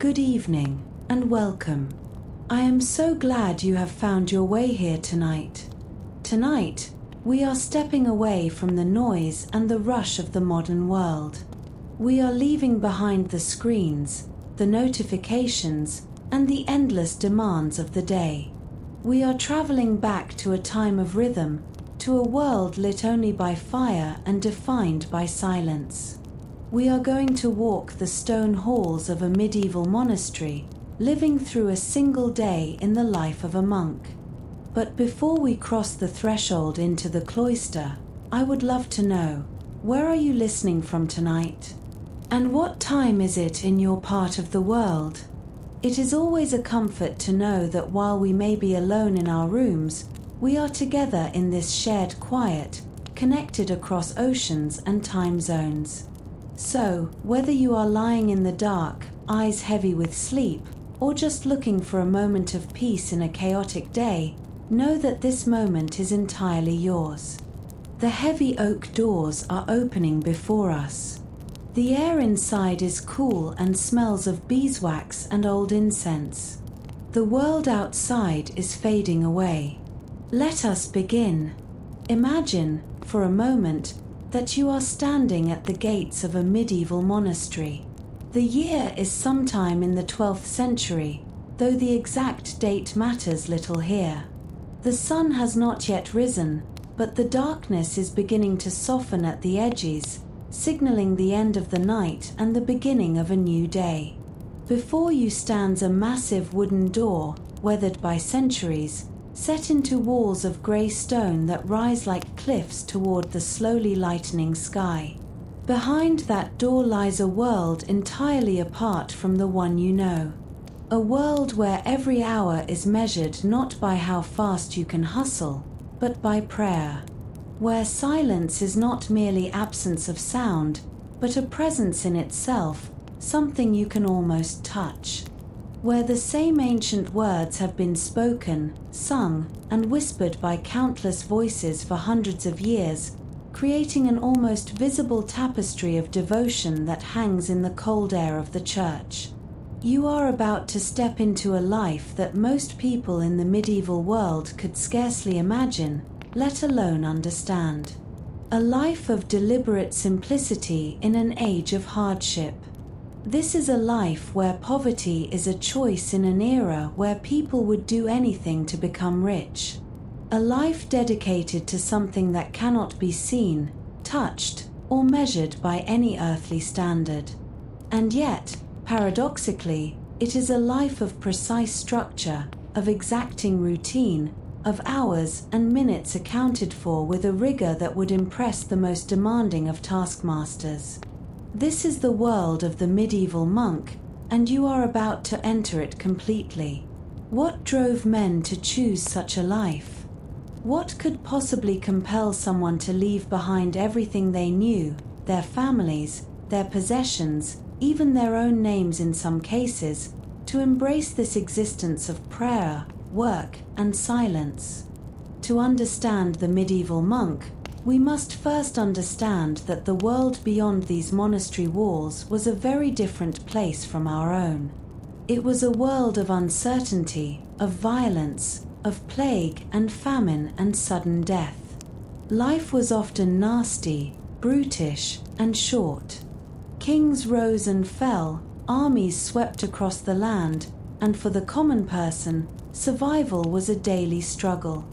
Good evening, and welcome. I am so glad you have found your way here tonight. Tonight, we are stepping away from the noise and the rush of the modern world. We are leaving behind the screens, the notifications, and the endless demands of the day. We are traveling back to a time of rhythm, to a world lit only by fire and defined by silence. We are going to walk the stone halls of a medieval monastery, living through a single day in the life of a monk. But before we cross the threshold into the cloister, I would love to know, where are you listening from tonight? And what time is it in your part of the world? It is always a comfort to know that while we may be alone in our rooms, we are together in this shared quiet, connected across oceans and time zones. So, whether you are lying in the dark, eyes heavy with sleep, or just looking for a moment of peace in a chaotic day, know that this moment is entirely yours. The heavy oak doors are opening before us. The air inside is cool and smells of beeswax and old incense. The world outside is fading away. Let us begin. Imagine, for a moment, that you are standing at the gates of a medieval monastery. The year is sometime in the 12th century, though the exact date matters little here. The sun has not yet risen, but the darkness is beginning to soften at the edges, signaling the end of the night and the beginning of a new day. Before you stands a massive wooden door, weathered by centuries, set into walls of grey stone that rise like cliffs toward the slowly lightening sky. Behind that door lies a world entirely apart from the one you know. A world where every hour is measured not by how fast you can hustle, but by prayer. Where silence is not merely absence of sound, but a presence in itself, something you can almost touch. Where the same ancient words have been spoken, sung, and whispered by countless voices for hundreds of years, creating an almost visible tapestry of devotion that hangs in the cold air of the church. You are about to step into a life that most people in the medieval world could scarcely imagine, let alone understand. A life of deliberate simplicity in an age of hardship. This is a life where poverty is a choice in an era where people would do anything to become rich. A life dedicated to something that cannot be seen, touched, or measured by any earthly standard. And yet, paradoxically, it is a life of precise structure, of exacting routine, of hours and minutes accounted for with a rigor that would impress the most demanding of taskmasters. This is the world of the medieval monk, and you are about to enter it completely. What drove men to choose such a life? What could possibly compel someone to leave behind everything they knew, their families, their possessions, even their own names in some cases, to embrace this existence of prayer, work, and silence? To understand the medieval monk, we must first understand that the world beyond these monastery walls was a very different place from our own. It was a world of uncertainty, of violence, of plague and famine and sudden death. Life was often nasty, brutish, and short. Kings rose and fell, armies swept across the land, and for the common person, survival was a daily struggle.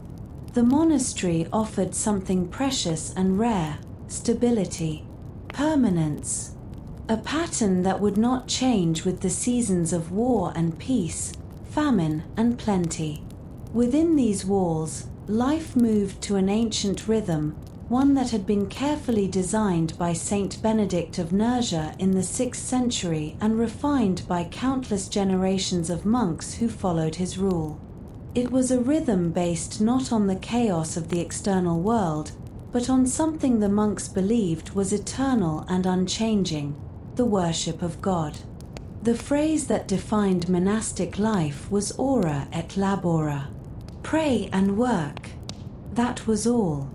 The monastery offered something precious and rare: stability, permanence. A pattern that would not change with the seasons of war and peace, famine and plenty. Within these walls, life moved to an ancient rhythm, one that had been carefully designed by Saint Benedict of Nursia in the 6th century and refined by countless generations of monks who followed his rule. It was a rhythm based not on the chaos of the external world, but on something the monks believed was eternal and unchanging: the worship of God. The phrase that defined monastic life was ora et labora. Pray and work. That was all.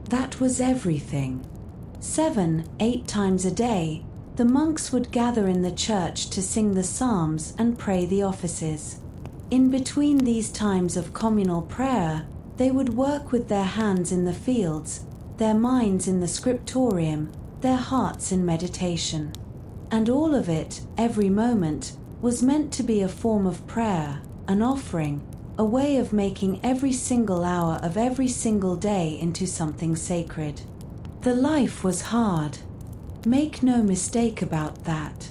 That was everything. 7, 8 times a day, The monks would gather in the church to sing the psalms and pray the offices. In between these times of communal prayer, they would work with their hands in the fields, their minds in the scriptorium, their hearts in meditation. And all of it, every moment, was meant to be a form of prayer, an offering, a way of making every single hour of every single day into something sacred. The life was hard. Make no mistake about that.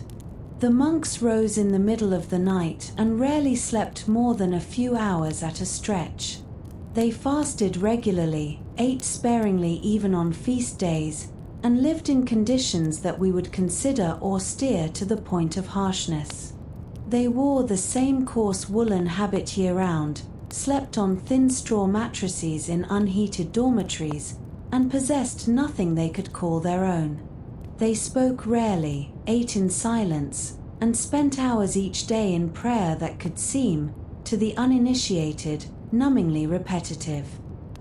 The monks rose in the middle of the night and rarely slept more than a few hours at a stretch. They fasted regularly, ate sparingly even on feast days, and lived in conditions that we would consider austere to the point of harshness. They wore the same coarse woolen habit year-round, slept on thin straw mattresses in unheated dormitories, and possessed nothing they could call their own. They spoke rarely, ate in silence, and spent hours each day in prayer that could seem, to the uninitiated, numbingly repetitive.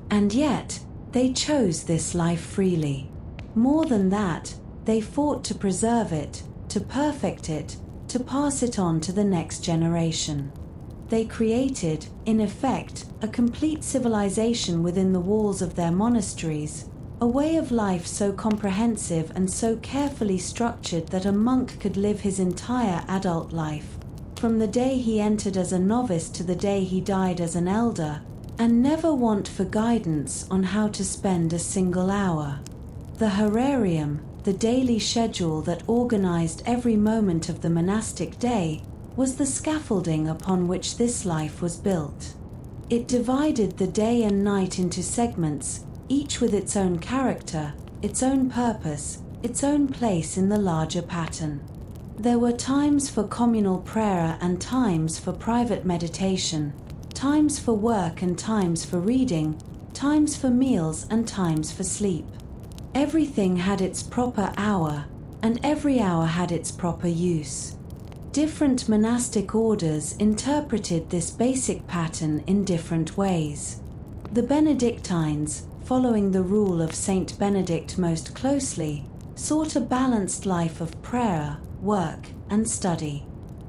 And yet, they chose this life freely. More than that, they fought to preserve it, to perfect it, to pass it on to the next generation. They created, in effect, a complete civilization within the walls of their monasteries, a way of life so comprehensive and so carefully structured that a monk could live his entire adult life, from the day he entered as a novice to the day he died as an elder, and never want for guidance on how to spend a single hour. The horarium, the daily schedule that organized every moment of the monastic day, was the scaffolding upon which this life was built. It divided the day and night into segments, each with its own character, its own purpose, its own place in the larger pattern. There were times for communal prayer and times for private meditation, times for work and times for reading, times for meals and times for sleep. Everything had its proper hour, and every hour had its proper use. Different monastic orders interpreted this basic pattern in different ways. The Benedictines, following the rule of Saint Benedict most closely, sought a balanced life of prayer, work, and study.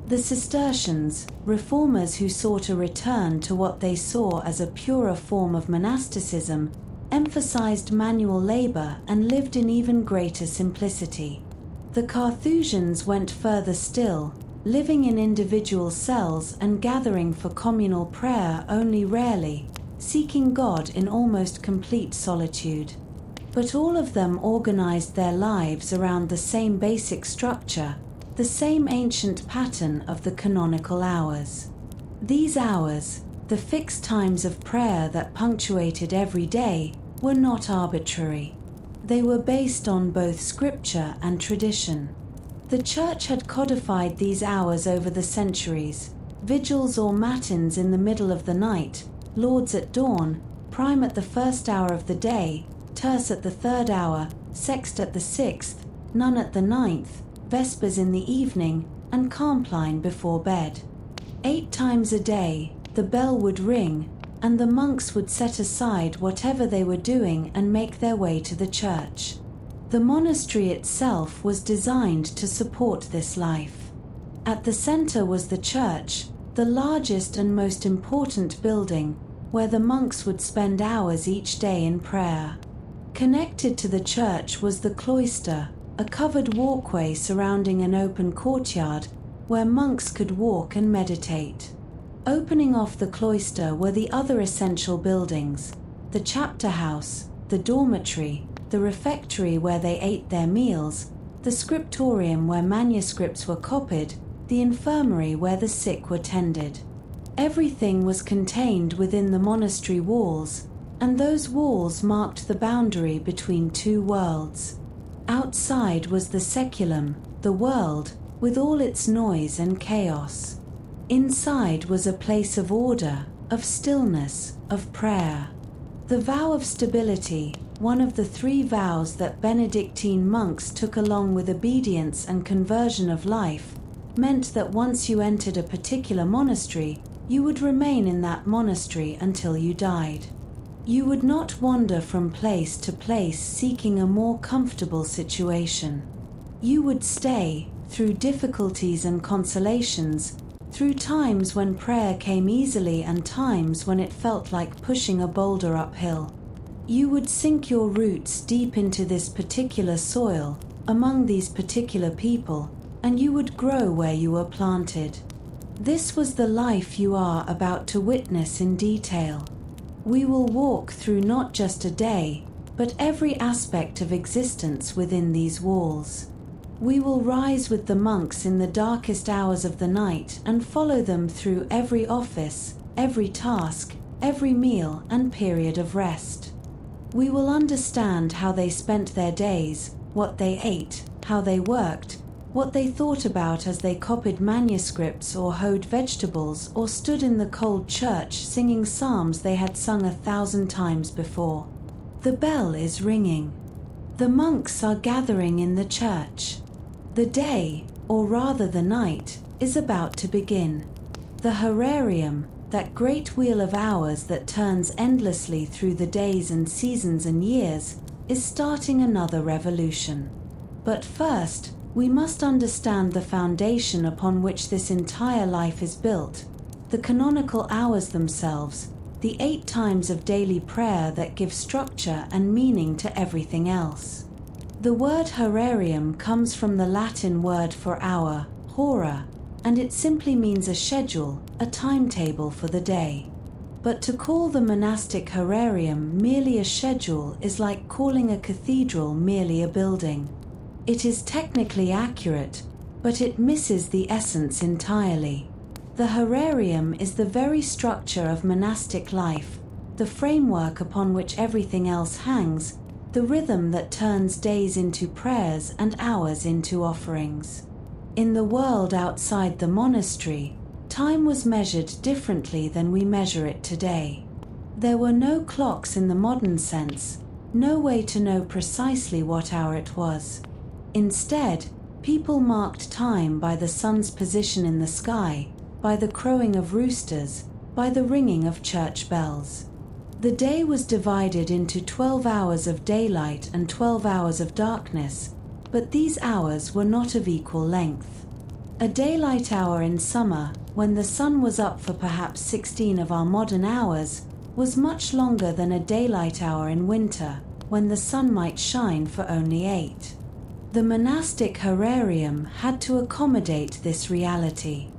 The Cistercians, reformers who sought a return to what they saw as a purer form of monasticism, emphasized manual labor and lived in even greater simplicity. The Carthusians went further still, living in individual cells and gathering for communal prayer only rarely, seeking God in almost complete solitude. But all of them organized their lives around the same basic structure, the same ancient pattern of the canonical hours. These hours, the fixed times of prayer that punctuated every day, were not arbitrary. They were based on both scripture and tradition. The Church had codified these hours over the centuries, vigils or matins in the middle of the night, lauds at dawn, prime at the first hour of the day, terce at the third hour, sext at the sixth, none at the ninth, vespers in the evening, and compline before bed. 8 times a day, the bell would ring, and the monks would set aside whatever they were doing and make their way to the church. The monastery itself was designed to support this life. At the center was the church, the largest and most important building, where the monks would spend hours each day in prayer. Connected to the church was the cloister, a covered walkway surrounding an open courtyard where monks could walk and meditate. Opening off the cloister were the other essential buildings: the chapter house, the dormitory, the refectory where they ate their meals, the scriptorium where manuscripts were copied, the infirmary where the sick were tended. Everything was contained within the monastery walls, and those walls marked the boundary between two worlds. Outside was the seculum, the world, with all its noise and chaos. Inside was a place of order, of stillness, of prayer. The vow of stability, one of the 3 vows that Benedictine monks took along with obedience and conversion of life, meant that once you entered a particular monastery, you would remain in that monastery until you died. You would not wander from place to place seeking a more comfortable situation. You would stay, through difficulties and consolations, through times when prayer came easily and times when it felt like pushing a boulder uphill. You would sink your roots deep into this particular soil, among these particular people, and you would grow where you were planted. This was the life you are about to witness in detail. We will walk through not just a day, but every aspect of existence within these walls. We will rise with the monks in the darkest hours of the night and follow them through every office, every task, every meal and period of rest. We will understand how they spent their days, what they ate, how they worked, what they thought about as they copied manuscripts or hoed vegetables or stood in the cold church singing psalms they had sung 1,000 times before. The bell is ringing. The monks are gathering in the church. The day, or rather the night, is about to begin. The horarium, that great wheel of hours that turns endlessly through the days and seasons and years, is starting another revolution. But first, we must understand the foundation upon which this entire life is built, the canonical hours themselves, the 8 times of daily prayer that give structure and meaning to everything else. The word horarium comes from the Latin word for hour, hora, and it simply means a schedule, a timetable for the day. But to call the monastic horarium merely a schedule is like calling a cathedral merely a building. It is technically accurate, but it misses the essence entirely. The horarium is the very structure of monastic life, the framework upon which everything else hangs, the rhythm that turns days into prayers and hours into offerings. In the world outside the monastery, time was measured differently than we measure it today. There were no clocks in the modern sense, no way to know precisely what hour it was. Instead, people marked time by the sun's position in the sky, by the crowing of roosters, by the ringing of church bells. The day was divided into 12 hours of daylight and 12 hours of darkness, but these hours were not of equal length. A daylight hour in summer, when the sun was up for perhaps 16 of our modern hours, was much longer than a daylight hour in winter, when the sun might shine for only 8. The monastic horarium had to accommodate this reality.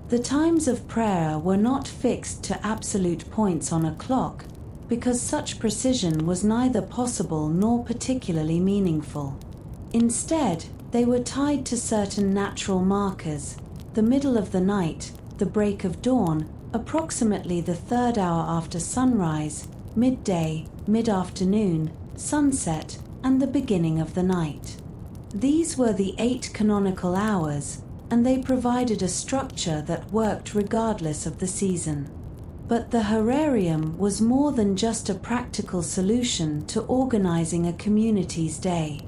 The times of prayer were not fixed to absolute points on a clock, because such precision was neither possible nor particularly meaningful. Instead, they were tied to certain natural markers: the middle of the night, the break of dawn, approximately the 3rd hour after sunrise, midday, mid-afternoon, sunset, and the beginning of the night. These were the 8 canonical hours, and they provided a structure that worked regardless of the season. But the horarium was more than just a practical solution to organizing a community's day.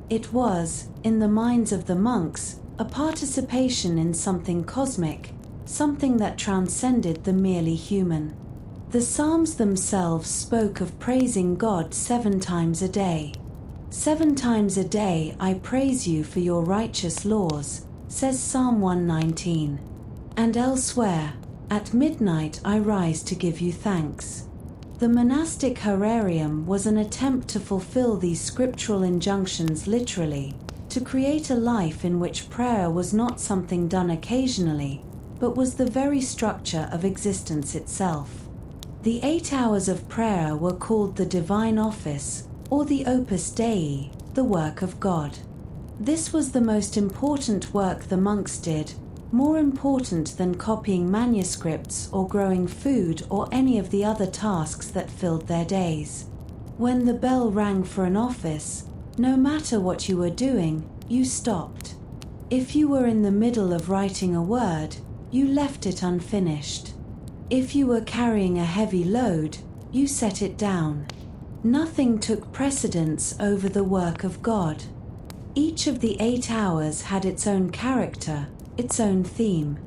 It was, in the minds of the monks, a participation in something cosmic, something that transcended the merely human. The Psalms themselves spoke of praising God 7 times a day. 7 times a day I praise you for your righteous laws, says Psalm 119. And elsewhere, at midnight I rise to give you thanks. The monastic horarium was an attempt to fulfill these scriptural injunctions literally, to create a life in which prayer was not something done occasionally, but was the very structure of existence itself. The 8 hours of prayer were called the divine office, or the opus Dei, the work of God. This was the most important work the monks did, more important than copying manuscripts or growing food or any of the other tasks that filled their days. When the bell rang for an office, no matter what you were doing, you stopped. If you were in the middle of writing a word, you left it unfinished. If you were carrying a heavy load, you set it down. Nothing took precedence over the work of God. Each of the 8 hours had its own character, its own theme.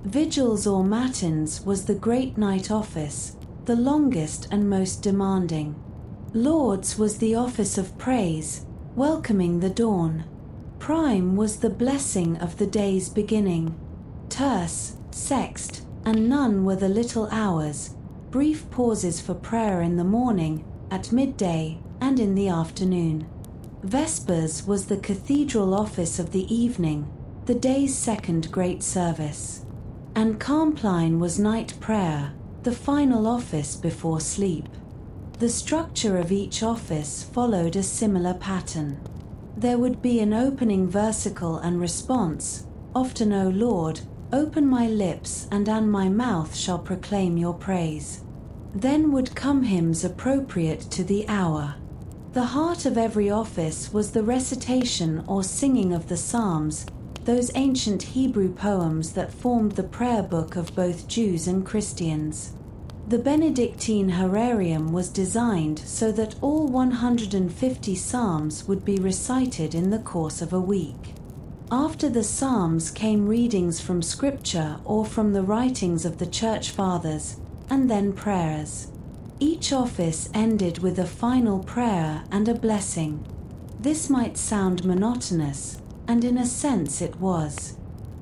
Vigils or matins was the great night office, the longest and most demanding. Lauds was the office of praise, welcoming the dawn. Prime was the blessing of the day's beginning. Terce, sext, and none were the little hours, brief pauses for prayer in the morning, at midday, and in the afternoon. Vespers was the cathedral office of the evening, the day's second great service. And Compline was night prayer, the final office before sleep. The structure of each office followed a similar pattern. There would be an opening versicle and response, often, O Lord, open my lips and my mouth shall proclaim your praise. Then would come hymns appropriate to the hour. The heart of every office was the recitation or singing of the Psalms, those ancient Hebrew poems that formed the prayer book of both Jews and Christians. The Benedictine Horarium was designed so that all 150 psalms would be recited in the course of a week. After the psalms came readings from Scripture or from the writings of the Church Fathers, and then prayers. Each office ended with a final prayer and a blessing. This might sound monotonous, and in a sense it was.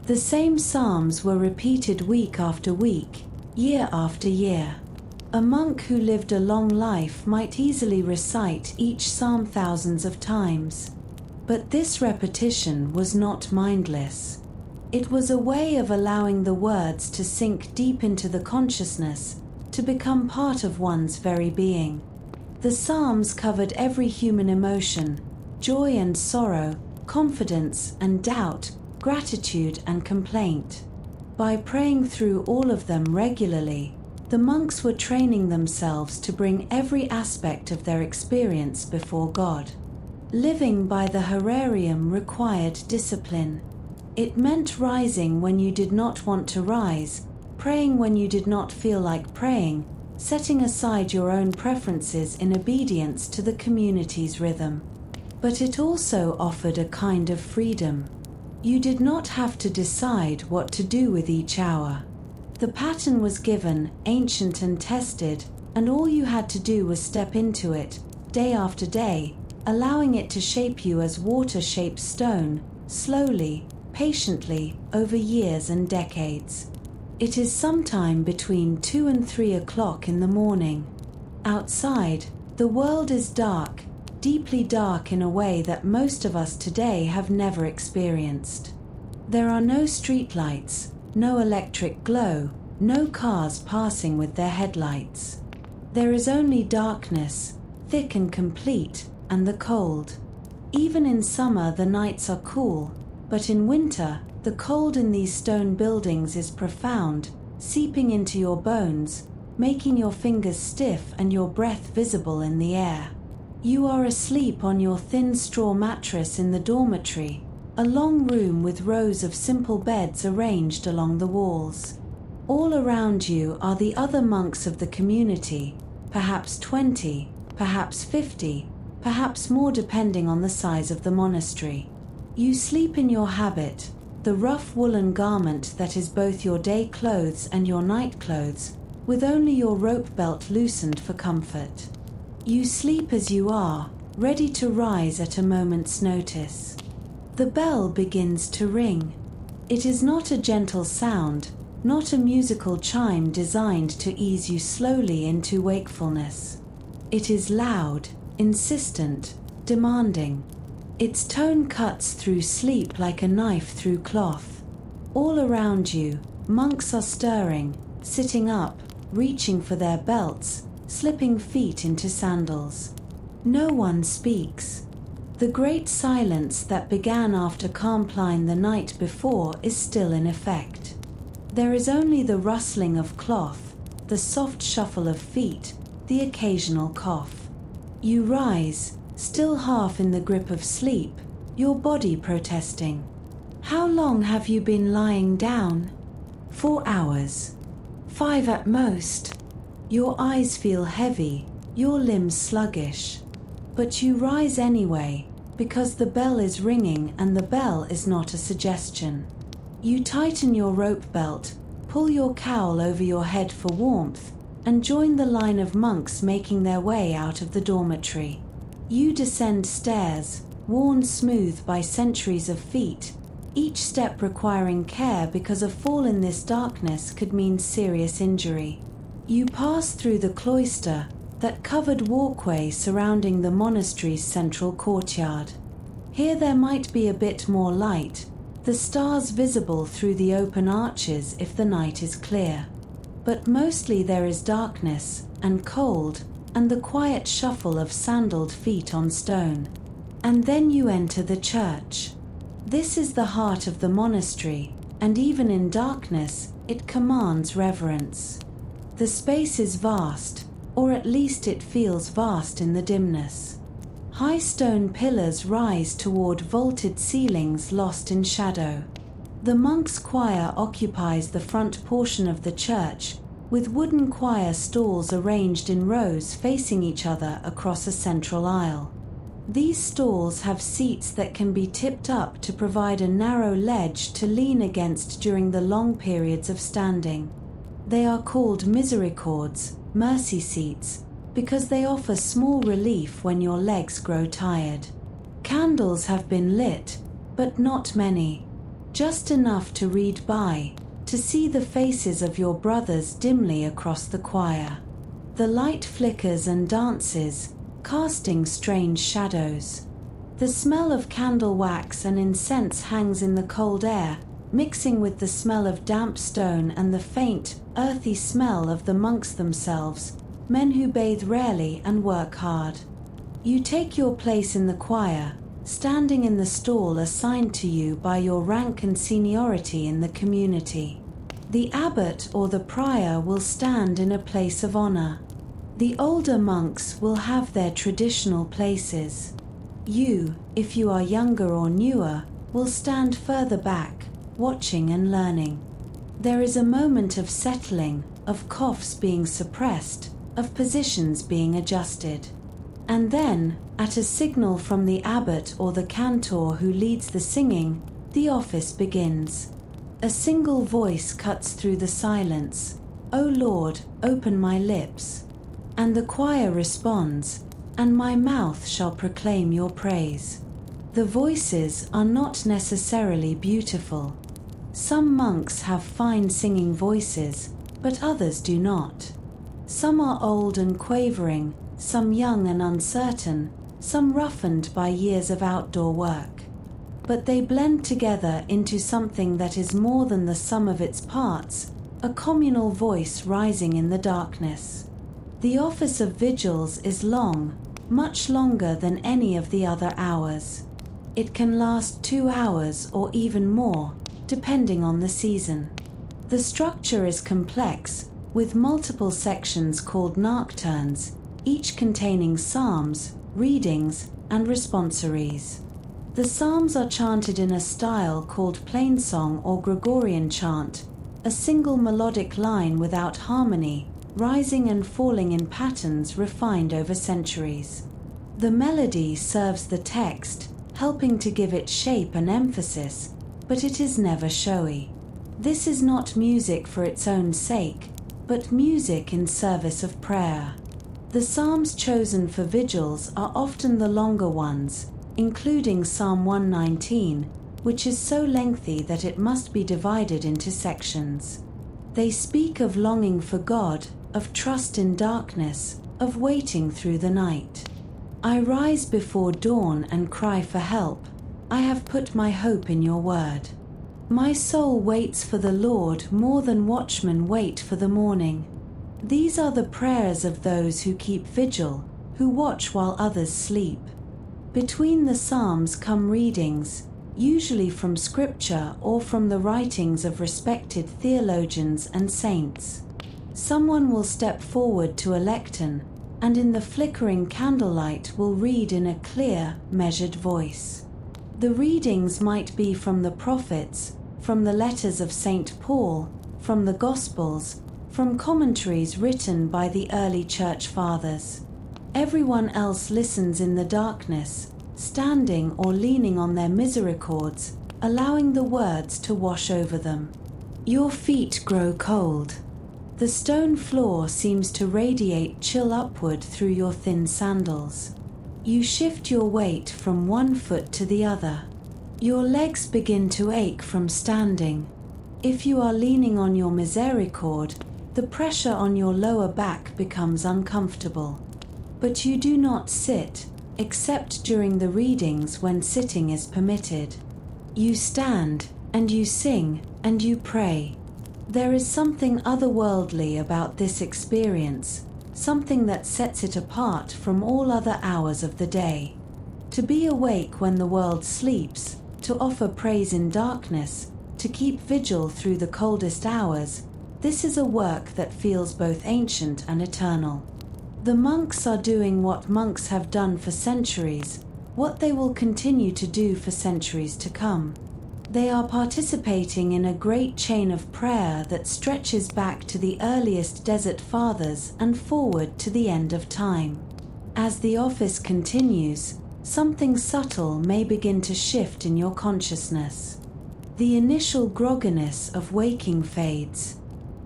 The same psalms were repeated week after week, year after year. A monk who lived a long life might easily recite each psalm thousands of times. But this repetition was not mindless. It was a way of allowing the words to sink deep into the consciousness, to become part of one's very being. The psalms covered every human emotion, joy and sorrow, confidence and doubt, gratitude and complaint. By praying through all of them regularly, the monks were training themselves to bring every aspect of their experience before God. Living by the Horarium required discipline. It meant rising when you did not want to rise, praying when you did not feel like praying, setting aside your own preferences in obedience to the community's rhythm. But it also offered a kind of freedom. You did not have to decide what to do with each hour. The pattern was given, ancient and tested, and all you had to do was step into it, day after day, allowing it to shape you as water shapes stone, slowly, patiently, over years and decades. It is sometime between 2 and 3 o'clock in the morning. Outside, the world is dark, deeply dark in a way that most of us today have never experienced. There are no streetlights, no electric glow, no cars passing with their headlights. There is only darkness, thick and complete, and the cold. Even in summer the nights are cool, but in winter the cold in these stone buildings is profound, seeping into your bones, making your fingers stiff and your breath visible in the air. You are asleep on your thin straw mattress in the dormitory, a long room with rows of simple beds arranged along the walls. All around you are the other monks of the community, perhaps 20, perhaps 50, perhaps more depending on the size of the monastery. You sleep in your habit, the rough woolen garment that is both your day clothes and your night clothes, with only your rope belt loosened for comfort. You sleep as you are, ready to rise at a moment's notice. The bell begins to ring. It is not a gentle sound, not a musical chime designed to ease you slowly into wakefulness. It is loud, insistent, demanding. Its tone cuts through sleep like a knife through cloth. All around you, monks are stirring, sitting up, reaching for their belts, slipping feet into sandals. No one speaks. The great silence that began after Compline the night before is still in effect. There is only the rustling of cloth, the soft shuffle of feet, the occasional cough. You rise, still half in the grip of sleep, your body protesting. How long have you been lying down? 4 hours. 5 at most. Your eyes feel heavy, your limbs sluggish. But you rise anyway, because the bell is ringing and the bell is not a suggestion. You tighten your rope belt, pull your cowl over your head for warmth, and join the line of monks making their way out of the dormitory. You descend stairs, worn smooth by centuries of feet, each step requiring care because a fall in this darkness could mean serious injury. You pass through the cloister, that covered walkway surrounding the monastery's central courtyard. Here there might be a bit more light, the stars visible through the open arches if the night is clear. But mostly there is darkness and cold and the quiet shuffle of sandaled feet on stone. And then you enter the church. This is the heart of the monastery, and even in darkness, it commands reverence. The space is vast, or at least it feels vast in the dimness. High stone pillars rise toward vaulted ceilings lost in shadow. The monks' choir occupies the front portion of the church, with wooden choir stalls arranged in rows facing each other across a central aisle. These stalls have seats that can be tipped up to provide a narrow ledge to lean against during the long periods of standing. They are called misericords, mercy seats, because they offer small relief when your legs grow tired. Candles have been lit, but not many. Just enough to read by, to see the faces of your brothers dimly across the choir. The light flickers and dances, casting strange shadows. The smell of candle wax and incense hangs in the cold air, mixing with the smell of damp stone and the faint, earthy smell of the monks themselves, men who bathe rarely and work hard. You take your place in the choir, standing in the stall assigned to you by your rank and seniority in the community. The abbot or the prior will stand in a place of honor. The older monks will have their traditional places. You, if you are younger or newer, will stand further back, watching and learning. There is a moment of settling, of coughs being suppressed, of positions being adjusted. And then, at a signal from the abbot or the cantor who leads the singing, the office begins. A single voice cuts through the silence, "O Lord, open my lips." And the choir responds, "And my mouth shall proclaim your praise." The voices are not necessarily beautiful. Some monks have fine singing voices, but others do not. Some are old and quavering, some young and uncertain, some roughened by years of outdoor work. But they blend together into something that is more than the sum of its parts, a communal voice rising in the darkness. The office of vigils is long, much longer than any of the other hours. It can last 2 hours or even more, depending on the season. The structure is complex, with multiple sections called nocturnes, each containing psalms, readings, and responsories. The psalms are chanted in a style called plainsong or Gregorian chant, a single melodic line without harmony, rising and falling in patterns refined over centuries. The melody serves the text, helping to give it shape and emphasis, but it is never showy. This is not music for its own sake, but music in service of prayer. The psalms chosen for vigils are often the longer ones, including Psalm 119, which is so lengthy that it must be divided into sections. They speak of longing for God, of trust in darkness, of waiting through the night. I rise before dawn and cry for help. I have put my hope in your word. My soul waits for the Lord more than watchmen wait for the morning. These are the prayers of those who keep vigil, who watch while others sleep. Between the psalms come readings, usually from scripture or from the writings of respected theologians and saints. Someone will step forward to a lectern, and in the flickering candlelight will read in a clear, measured voice. The readings might be from the prophets, from the letters of St. Paul, from the Gospels, from commentaries written by the early church fathers. Everyone else listens in the darkness, standing or leaning on their misericords, allowing the words to wash over them. Your feet grow cold. The stone floor seems to radiate chill upward through your thin sandals. You shift your weight from one foot to the other. Your legs begin to ache from standing. If you are leaning on your misericord, the pressure on your lower back becomes uncomfortable. But you do not sit, except during the readings when sitting is permitted. You stand, and you sing, and you pray. There is something otherworldly about this experience, something that sets it apart from all other hours of the day. To be awake when the world sleeps, to offer praise in darkness, to keep vigil through the coldest hours, this is a work that feels both ancient and eternal. The monks are doing what monks have done for centuries, what they will continue to do for centuries to come. They are participating in a great chain of prayer that stretches back to the earliest desert fathers and forward to the end of time. As the office continues, something subtle may begin to shift in your consciousness. The initial grogginess of waking fades.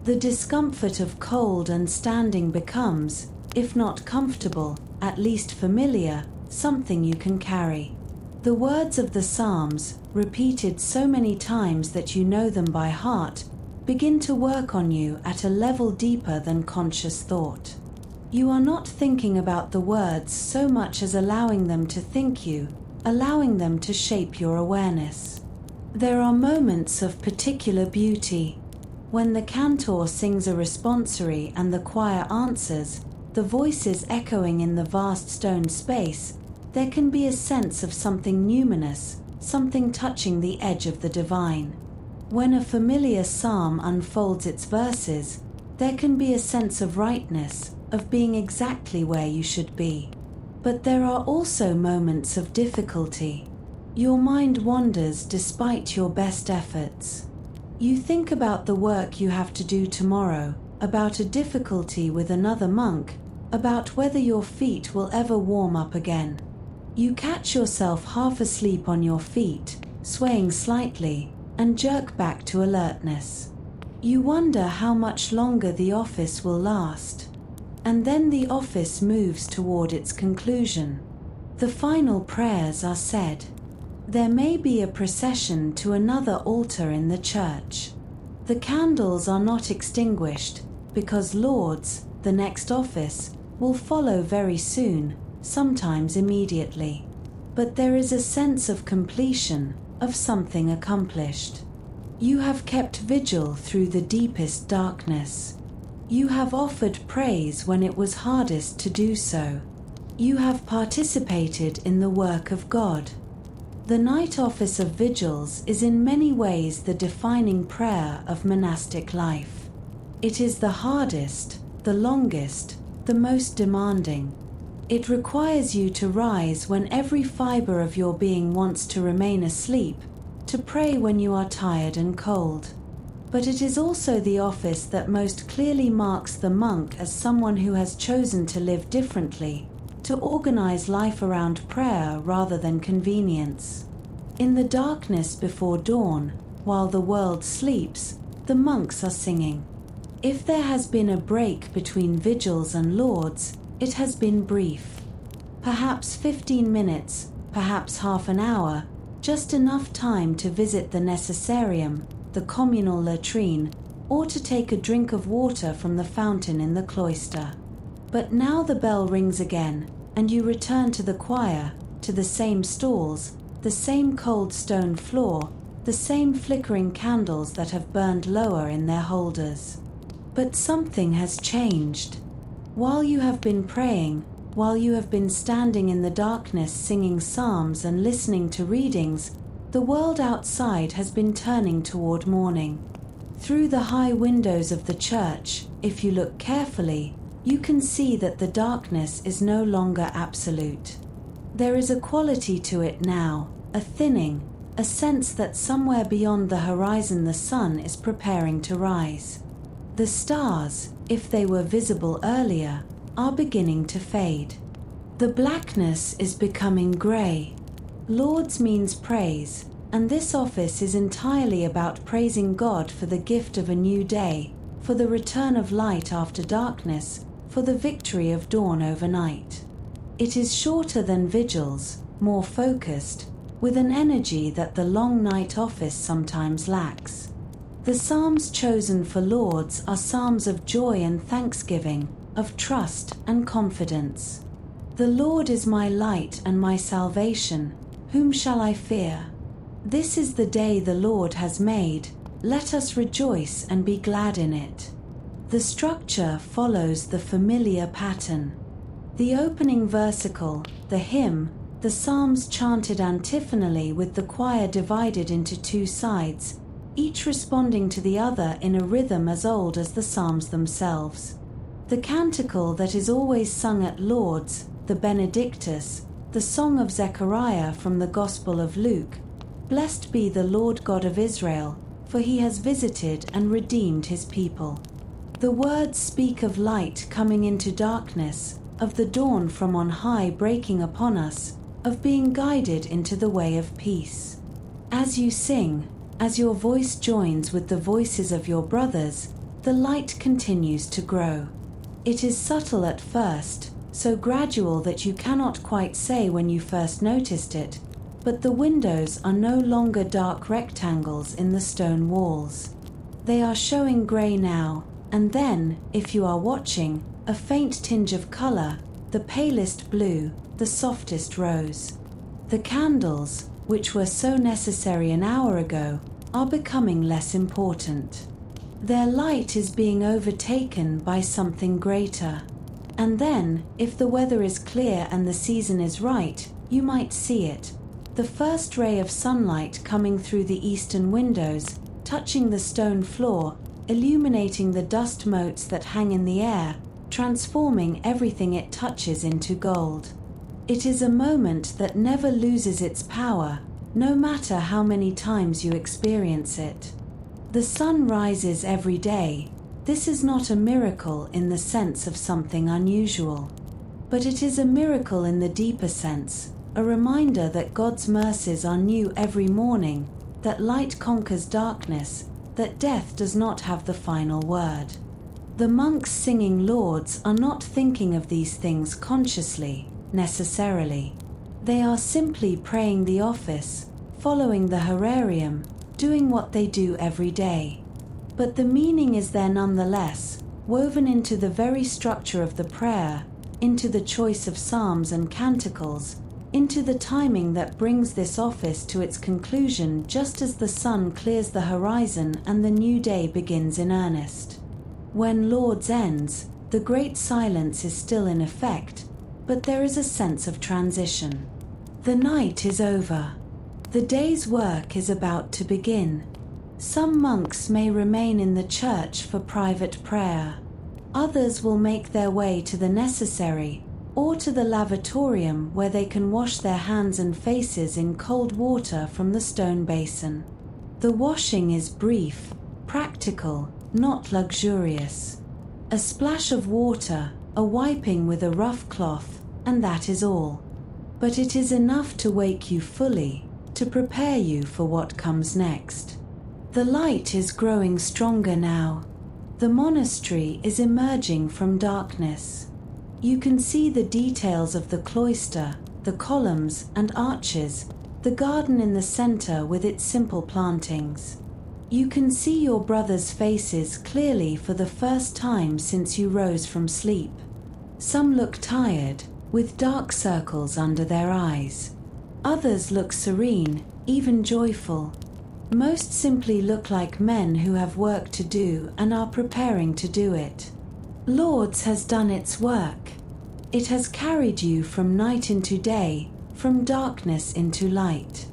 The discomfort of cold and standing becomes, if not comfortable, at least familiar, something you can carry. The words of the Psalms, repeated so many times that you know them by heart, begin to work on you at a level deeper than conscious thought. You are not thinking about the words so much as allowing them to think you, allowing them to shape your awareness. There are moments of particular beauty. When the cantor sings a responsory and the choir answers, the voices echoing in the vast stone space, there can be a sense of something numinous, something touching the edge of the divine. When a familiar psalm unfolds its verses, there can be a sense of rightness, of being exactly where you should be. But there are also moments of difficulty. Your mind wanders despite your best efforts. You think about the work you have to do tomorrow, about a difficulty with another monk, about whether your feet will ever warm up again. You catch yourself half asleep on your feet, swaying slightly, and jerk back to alertness. You wonder how much longer the office will last. And then the office moves toward its conclusion. The final prayers are said. There may be a procession to another altar in the church. The candles are not extinguished, because Lord's, the next office, will follow very soon, sometimes immediately. But there is a sense of completion, of something accomplished. You have kept vigil through the deepest darkness. You have offered praise when it was hardest to do so. You have participated in the work of God. The night office of vigils is in many ways the defining prayer of monastic life. It is the hardest, the longest, the most demanding. It requires you to rise when every fiber of your being wants to remain asleep, to pray when you are tired and cold. But it is also the office that most clearly marks the monk as someone who has chosen to live differently, to organize life around prayer rather than convenience. In the darkness before dawn, while the world sleeps, the monks are singing. If there has been a break between vigils and lauds, it has been brief. Perhaps 15 minutes, perhaps half an hour, just enough time to visit the necessarium, the communal latrine, or to take a drink of water from the fountain in the cloister. But now the bell rings again, and you return to the choir, to the same stalls, the same cold stone floor, the same flickering candles that have burned lower in their holders. But something has changed. While you have been praying, while you have been standing in the darkness singing psalms and listening to readings, the world outside has been turning toward morning. Through the high windows of the church, if you look carefully, you can see that the darkness is no longer absolute. There is a quality to it now, a thinning, a sense that somewhere beyond the horizon the sun is preparing to rise. The stars, if they were visible earlier, are beginning to fade. The blackness is becoming grey. Lauds means praise, and this office is entirely about praising God for the gift of a new day, for the return of light after darkness, for the victory of dawn over night. It is shorter than vigils, more focused, with an energy that the long night office sometimes lacks. The psalms chosen for lords are psalms of joy and thanksgiving, of trust and confidence. The Lord is my light and my salvation, whom shall I fear? This is the day the Lord has made, let us rejoice and be glad in it. The structure follows the familiar pattern. The opening versicle, the hymn, the psalms chanted antiphonally with the choir divided into two sides, each responding to the other in a rhythm as old as the psalms themselves. The canticle that is always sung at Lauds, the Benedictus, the Song of Zechariah from the Gospel of Luke, Blessed be the Lord God of Israel, for he has visited and redeemed his people. The words speak of light coming into darkness, of the dawn from on high breaking upon us, of being guided into the way of peace. As you sing, as your voice joins with the voices of your brothers, the light continues to grow. It is subtle at first, so gradual that you cannot quite say when you first noticed it, but the windows are no longer dark rectangles in the stone walls. They are showing grey now, and then, if you are watching, a faint tinge of colour, the palest blue, the softest rose. The candles, which were so necessary an hour ago, are becoming less important. Their light is being overtaken by something greater. And then, if the weather is clear and the season is right, you might see it. The first ray of sunlight coming through the eastern windows, touching the stone floor, illuminating the dust motes that hang in the air, transforming everything it touches into gold. It is a moment that never loses its power, no matter how many times you experience it. The sun rises every day. This is not a miracle in the sense of something unusual, but it is a miracle in the deeper sense, a reminder that God's mercies are new every morning, that light conquers darkness, that death does not have the final word. The monks singing Lauds are not thinking of these things consciously, necessarily. They are simply praying the office, following the horarium, doing what they do every day. But the meaning is there nonetheless, woven into the very structure of the prayer, into the choice of psalms and canticles, into the timing that brings this office to its conclusion just as the sun clears the horizon and the new day begins in earnest. When Lauds ends, the great silence is still in effect, but there is a sense of transition. The night is over. The day's work is about to begin. Some monks may remain in the church for private prayer. Others will make their way to the necessary, or to the lavatorium where they can wash their hands and faces in cold water from the stone basin. The washing is brief, practical, not luxurious. A splash of water, a wiping with a rough cloth, and that is all. But it is enough to wake you fully, to prepare you for what comes next. The light is growing stronger now. The monastery is emerging from darkness. You can see the details of the cloister, the columns and arches, the garden in the center with its simple plantings. You can see your brothers' faces clearly for the first time since you rose from sleep. Some look tired, with dark circles under their eyes. Others look serene, even joyful. Most simply look like men who have work to do and are preparing to do it. Lauds has done its work. It has carried you from night into day, from darkness into light.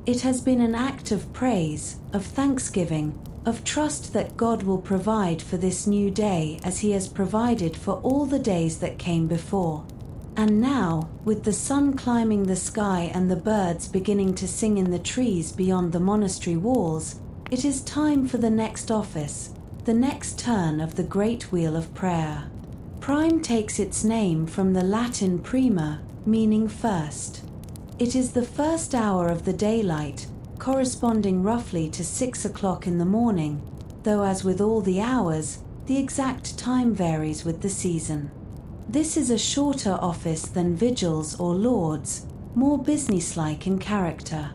It has been an act of praise, of thanksgiving, of trust that God will provide for this new day as He has provided for all the days that came before. And now, with the sun climbing the sky and the birds beginning to sing in the trees beyond the monastery walls, it is time for the next office, the next turn of the great wheel of prayer. Prime takes its name from the Latin prima, meaning first. It is the first hour of the daylight, corresponding roughly to 6 o'clock in the morning, though as with all the hours, the exact time varies with the season. This is a shorter office than vigils or lauds, more businesslike in character.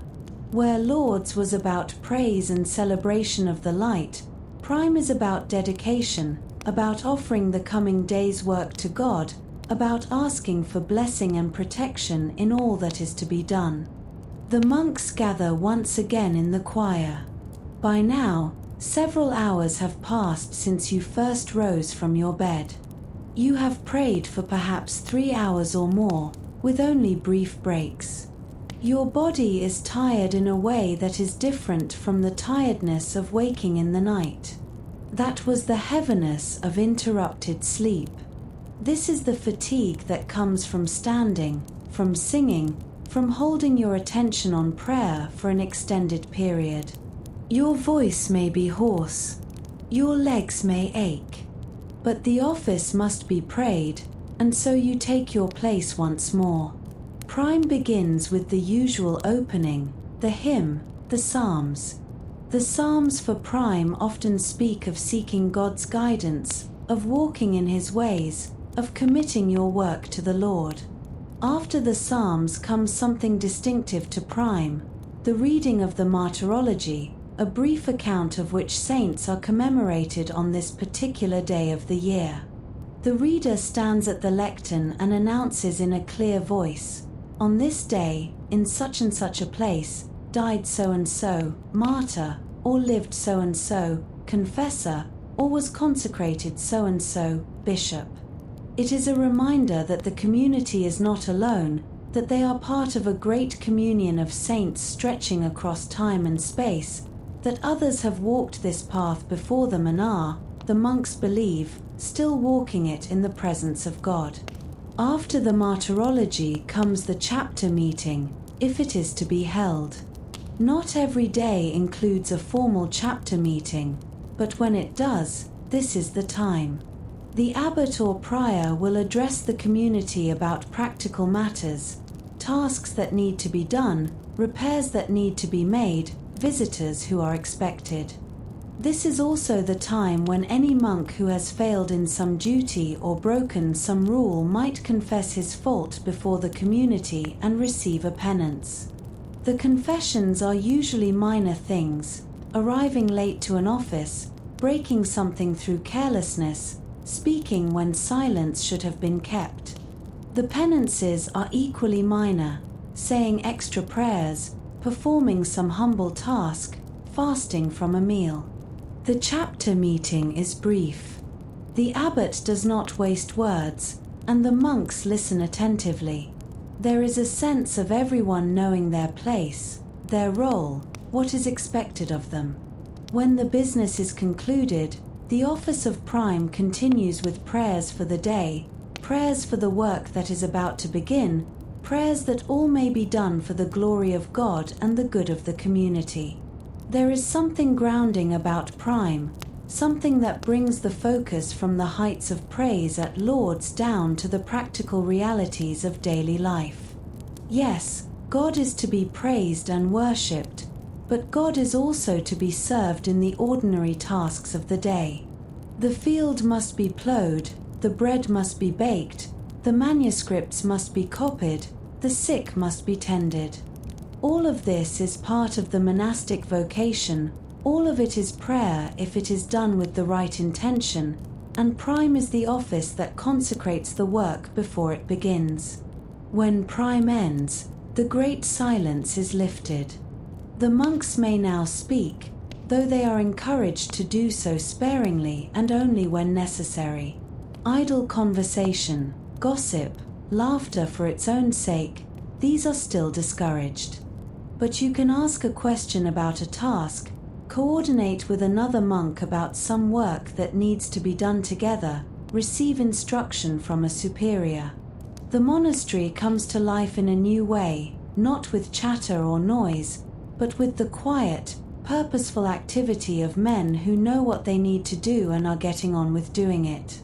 Where lauds was about praise and celebration of the light, prime is about dedication, about offering the coming day's work to God, about asking for blessing and protection in all that is to be done. The monks gather once again in the choir. By now, several hours have passed since you first rose from your bed. You have prayed for perhaps 3 hours or more, with only brief breaks. Your body is tired in a way that is different from the tiredness of waking in the night. That was the heaviness of interrupted sleep. This is the fatigue that comes from standing, from singing, from holding your attention on prayer for an extended period. Your voice may be hoarse, your legs may ache, but the office must be prayed, and so you take your place once more. Prime begins with the usual opening, the hymn, the psalms. The psalms for prime often speak of seeking God's guidance, of walking in His ways, of committing your work to the Lord. After the psalms comes something distinctive to prime, the reading of the martyrology, a brief account of which saints are commemorated on this particular day of the year. The reader stands at the lectern and announces in a clear voice, "On this day, in such and such a place, died so-and-so, martyr, or lived so-and-so, confessor, or was consecrated so-and-so, bishop." It is a reminder that the community is not alone, that they are part of a great communion of saints stretching across time and space, that others have walked this path before them and are, the monks believe, still walking it in the presence of God. After the martyrology comes the chapter meeting, if it is to be held. Not every day includes a formal chapter meeting, but when it does, this is the time. The abbot or prior will address the community about practical matters, tasks that need to be done, repairs that need to be made, visitors who are expected. This is also the time when any monk who has failed in some duty or broken some rule might confess his fault before the community and receive a penance. The confessions are usually minor things: arriving late to an office, breaking something through carelessness, speaking when silence should have been kept. The penances are equally minor: saying extra prayers, performing some humble task, fasting from a meal. The chapter meeting is brief. The abbot does not waste words, and the monks listen attentively. There is a sense of everyone knowing their place, their role, what is expected of them. When the business is concluded, the office of prime continues with prayers for the day, prayers for the work that is about to begin, prayers that all may be done for the glory of God and the good of the community. There is something grounding about prime, something that brings the focus from the heights of praise at Lourdes down to the practical realities of daily life. Yes, God is to be praised and worshipped, but God is also to be served in the ordinary tasks of the day. The field must be plowed, the bread must be baked, the manuscripts must be copied, the sick must be tended. All of this is part of the monastic vocation, all of it is prayer if it is done with the right intention, and prime is the office that consecrates the work before it begins. When prime ends, the great silence is lifted. The monks may now speak, though they are encouraged to do so sparingly and only when necessary. Idle conversation, gossip, laughter for its own sake, these are still discouraged. But you can ask a question about a task, coordinate with another monk about some work that needs to be done together, receive instruction from a superior. The monastery comes to life in a new way, not with chatter or noise, but with the quiet, purposeful activity of men who know what they need to do and are getting on with doing it.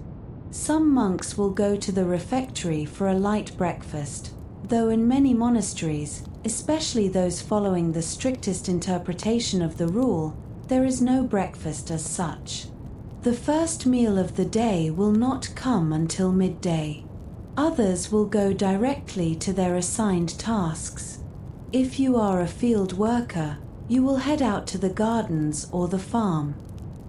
Some monks will go to the refectory for a light breakfast, though in many monasteries, especially those following the strictest interpretation of the rule, there is no breakfast as such. The first meal of the day will not come until midday. Others will go directly to their assigned tasks. If you are a field worker, you will head out to the gardens or the farm.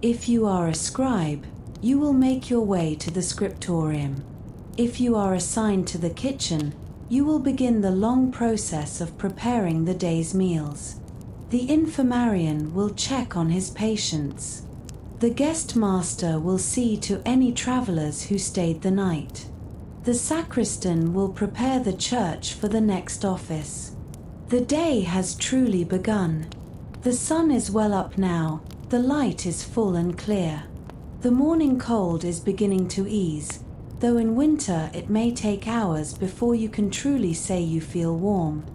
If you are a scribe, you will make your way to the scriptorium. If you are assigned to the kitchen, you will begin the long process of preparing the day's meals. The infirmarian will check on his patients. The guest master will see to any travelers who stayed the night. The sacristan will prepare the church for the next office. The day has truly begun. The sun is well up now, the light is full and clear. The morning cold is beginning to ease, though in winter it may take hours before you can truly say you feel warm.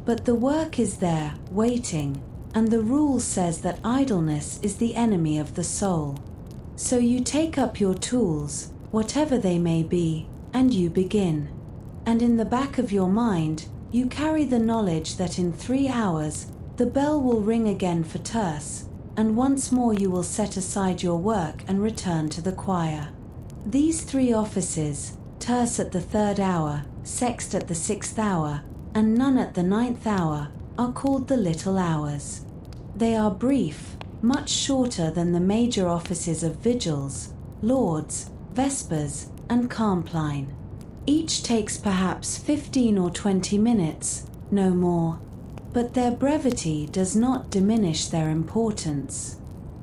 But the work is there, waiting, and the rule says that idleness is the enemy of the soul. So you take up your tools, whatever they may be, and you begin. And in the back of your mind, you carry the knowledge that in 3 hours, the bell will ring again for terce, and once more you will set aside your work and return to the choir. These 3 offices, terce at the 3rd hour, sext at the 6th hour, and none at the 9th hour, are called the little hours. They are brief, much shorter than the major offices of vigils, lauds, vespers, and compline. Each takes perhaps 15 or 20 minutes, no more. But their brevity does not diminish their importance.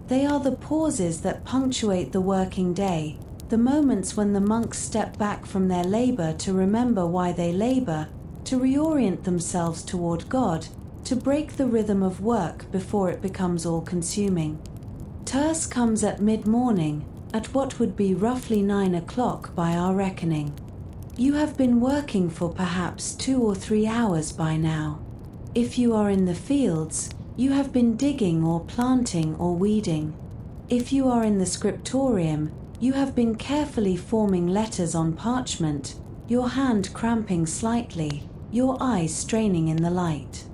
They are the pauses that punctuate the working day, the moments when the monks step back from their labor to remember why they labor, to reorient themselves toward God, to break the rhythm of work before it becomes all-consuming. Terce comes at mid-morning, at what would be roughly 9 o'clock by our reckoning. You have been working for perhaps 2 or 3 hours by now. If you are in the fields, you have been digging or planting or weeding. If you are in the scriptorium, you have been carefully forming letters on parchment, your hand cramping slightly, your eyes straining in the light.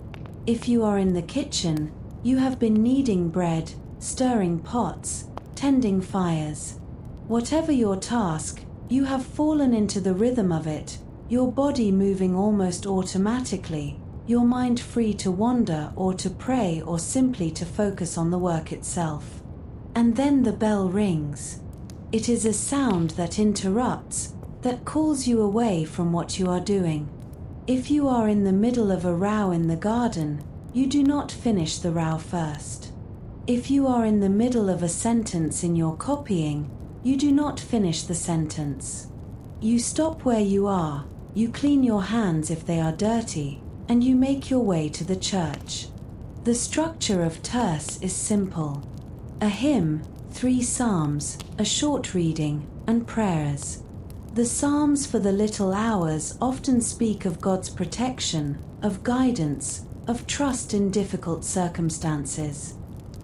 If you are in the kitchen, you have been kneading bread, stirring pots, tending fires. Whatever your task, you have fallen into the rhythm of it, your body moving almost automatically, your mind free to wander or to pray or simply to focus on the work itself. And then the bell rings. It is a sound that interrupts, that calls you away from what you are doing. If you are in the middle of a row in the garden, you do not finish the row first. If you are in the middle of a sentence in your copying, you do not finish the sentence. You stop where you are, you clean your hands if they are dirty, and you make your way to the church. The structure of terce is simple. A hymn, 3 psalms, a short reading, and prayers. The psalms for the little hours often speak of God's protection, of guidance, of trust in difficult circumstances.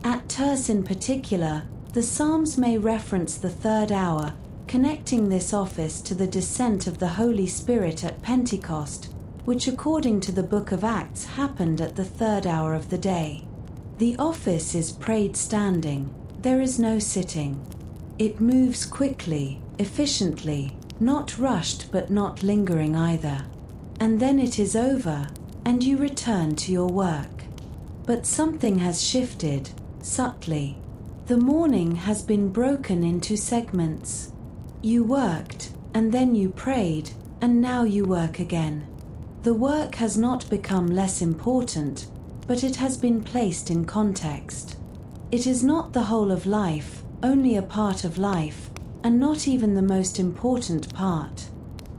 At terce in particular, the psalms may reference the 3rd hour, connecting this office to the descent of the Holy Spirit at Pentecost, which according to the book of Acts happened at the 3rd hour of the day. The office is prayed standing, there is no sitting. It moves quickly, efficiently, not rushed but not lingering either. And then it is over, and you return to your work. But something has shifted, subtly. The morning has been broken into segments. You worked, and then you prayed, and now you work again. The work has not become less important, but it has been placed in context. It is not the whole of life, only a part of life, and not even the most important part.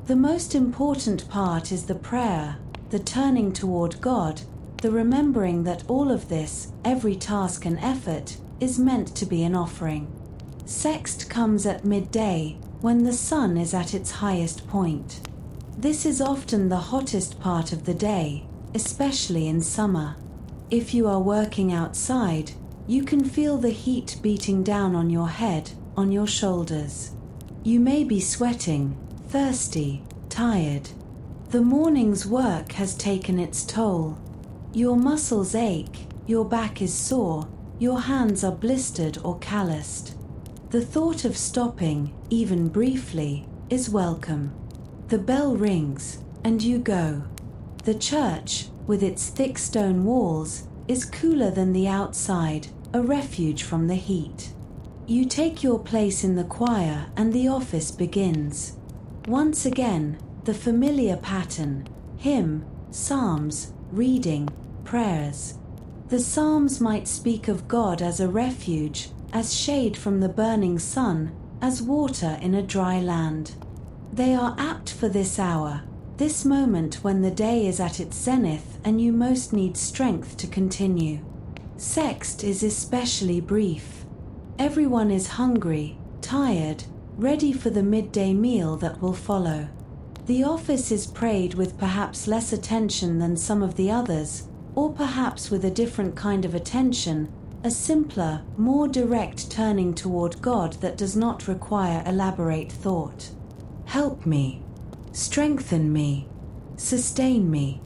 The most important part is the prayer, the turning toward God, the remembering that all of this, every task and effort, is meant to be an offering. Sext comes at midday, when the sun is at its highest point. This is often the hottest part of the day, especially in summer. If you are working outside, you can feel the heat beating down on your head, on your shoulders. You may be sweating, thirsty, tired. The morning's work has taken its toll. Your muscles ache, your back is sore, your hands are blistered or calloused. The thought of stopping, even briefly, is welcome. The bell rings, and you go. The church, with its thick stone walls, is cooler than the outside, a refuge from the heat. You take your place in the choir and the office begins. Once again, the familiar pattern: hymn, psalms, reading, prayers. The psalms might speak of God as a refuge, as shade from the burning sun, as water in a dry land. They are apt for this hour, this moment when the day is at its zenith and you most need strength to continue. Sext is especially brief. Everyone is hungry, tired, ready for the midday meal that will follow. The office is prayed with perhaps less attention than some of the others, or perhaps with a different kind of attention, a simpler, more direct turning toward God that does not require elaborate thought. Help me, strengthen me, sustain me.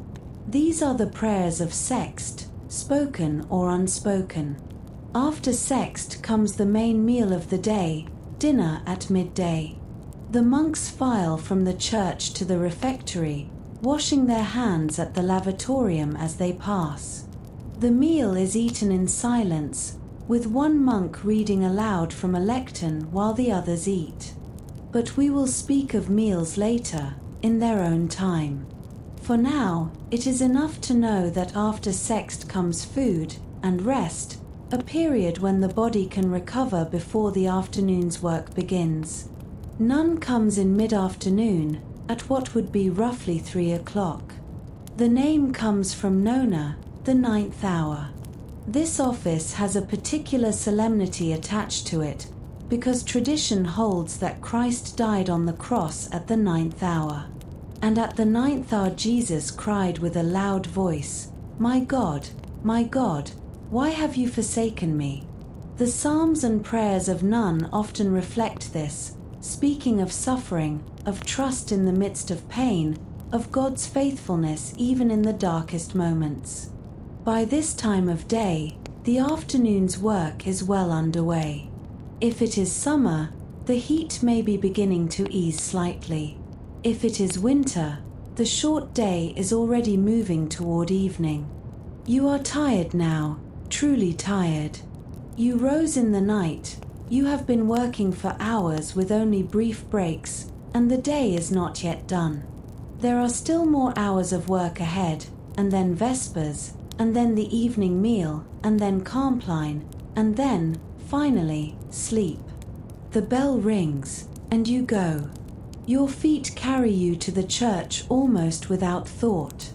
These are the prayers of sext, spoken or unspoken. After sext comes the main meal of the day, dinner at midday. The monks file from the church to the refectory, washing their hands at the lavatorium as they pass. The meal is eaten in silence, with one monk reading aloud from a lectern while the others eat. But we will speak of meals later, in their own time. For now, it is enough to know that after sext comes food and rest, a period when the body can recover before the afternoon's work begins. None comes in mid-afternoon, at what would be roughly 3 o'clock. The name comes from nona, the 9th hour. This office has a particular solemnity attached to it, because tradition holds that Christ died on the cross at the 9th hour. And at the 9th hour Jesus cried with a loud voice, my God, why have you forsaken me?" The psalms and prayers of none often reflect this, speaking of suffering, of trust in the midst of pain, of God's faithfulness even in the darkest moments. By this time of day, the afternoon's work is well underway. If it is summer, the heat may be beginning to ease slightly. If it is winter, the short day is already moving toward evening. You are tired now, truly tired. You rose in the night, you have been working for hours with only brief breaks, and the day is not yet done. There are still more hours of work ahead, and then vespers, and then the evening meal, and then compline, and then, finally, sleep. The bell rings, and you go. Your feet carry you to the church almost without thought.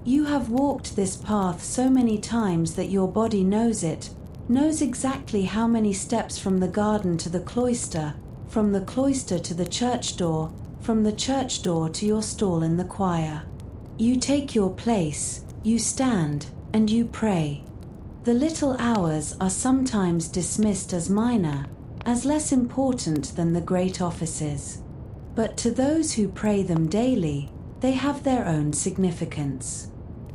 You have walked this path so many times that your body knows it, knows exactly how many steps from the garden to the cloister, from the cloister to the church door, from the church door to your stall in the choir. You take your place, you stand, and you pray. The little hours are sometimes dismissed as minor, as less important than the great offices. But to those who pray them daily, they have their own significance.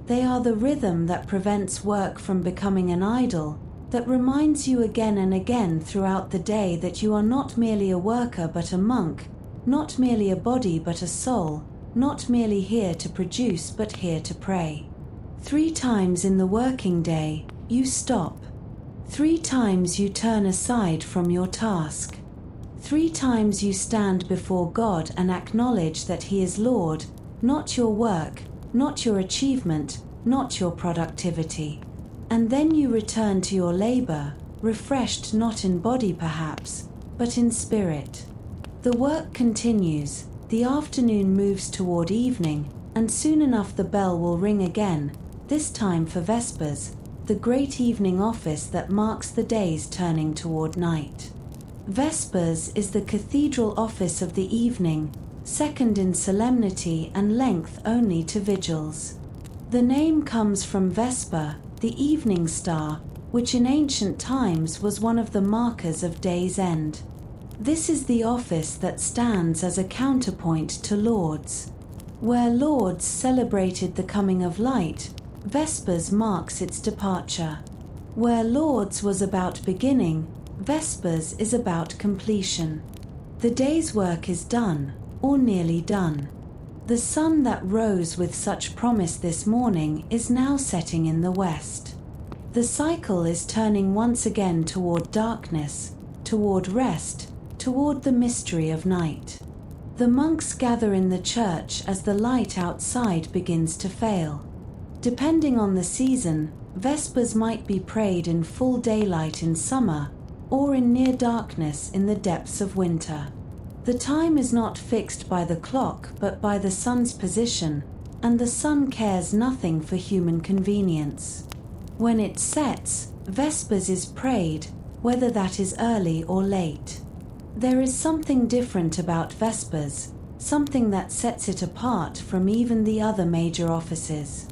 They are the rhythm that prevents work from becoming an idol, that reminds you again and again throughout the day that you are not merely a worker but a monk, not merely a body but a soul, not merely here to produce but here to pray. 3 times in the working day, you stop. 3 times you turn aside from your task. 3 times you stand before God and acknowledge that He is Lord, not your work, not your achievement, not your productivity. And then you return to your labor, refreshed not in body perhaps, but in spirit. The work continues, the afternoon moves toward evening, and soon enough the bell will ring again, this time for vespers, the great evening office that marks the day's turning toward night. Vespers is the cathedral office of the evening, second in solemnity and length only to vigils. The name comes from Vesper, the evening star, which in ancient times was one of the markers of day's end. This is the office that stands as a counterpoint to Lauds. Where Lauds celebrated the coming of light, Vespers marks its departure. Where Lauds was about beginning, Vespers is about completion. The day's work is done, or nearly done. The sun that rose with such promise this morning is now setting in the west. The cycle is turning once again toward darkness, toward rest, toward the mystery of night. The monks gather in the church as the light outside begins to fail. Depending on the season, Vespers might be prayed in full daylight in summer or in near darkness in the depths of winter. The time is not fixed by the clock but by the sun's position, and the sun cares nothing for human convenience. When it sets, Vespers is prayed, whether that is early or late. There is something different about Vespers, something that sets it apart from even the other major offices.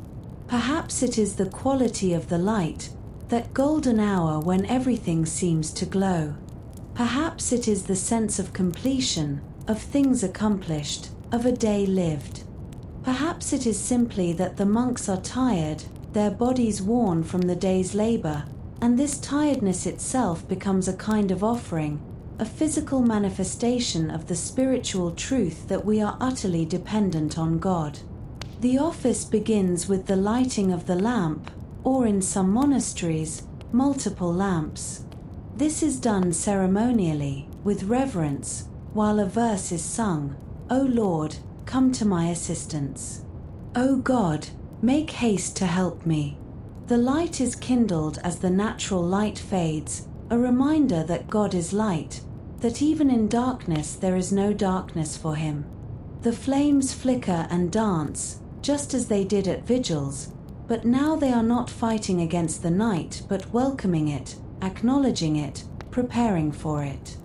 Perhaps it is the quality of the light, that golden hour when everything seems to glow. Perhaps it is the sense of completion, of things accomplished, of a day lived. Perhaps it is simply that the monks are tired, their bodies worn from the day's labor, and this tiredness itself becomes a kind of offering, a physical manifestation of the spiritual truth that we are utterly dependent on God. The office begins with the lighting of the lamp, or in some monasteries, multiple lamps. This is done ceremonially, with reverence, while a verse is sung, "O Lord, come to my assistance. O God, make haste to help me." The light is kindled as the natural light fades, a reminder that God is light, that even in darkness there is no darkness for him. The flames flicker and dance, just as they did at vigils, but now they are not fighting against the night but welcoming it, acknowledging it, preparing for it.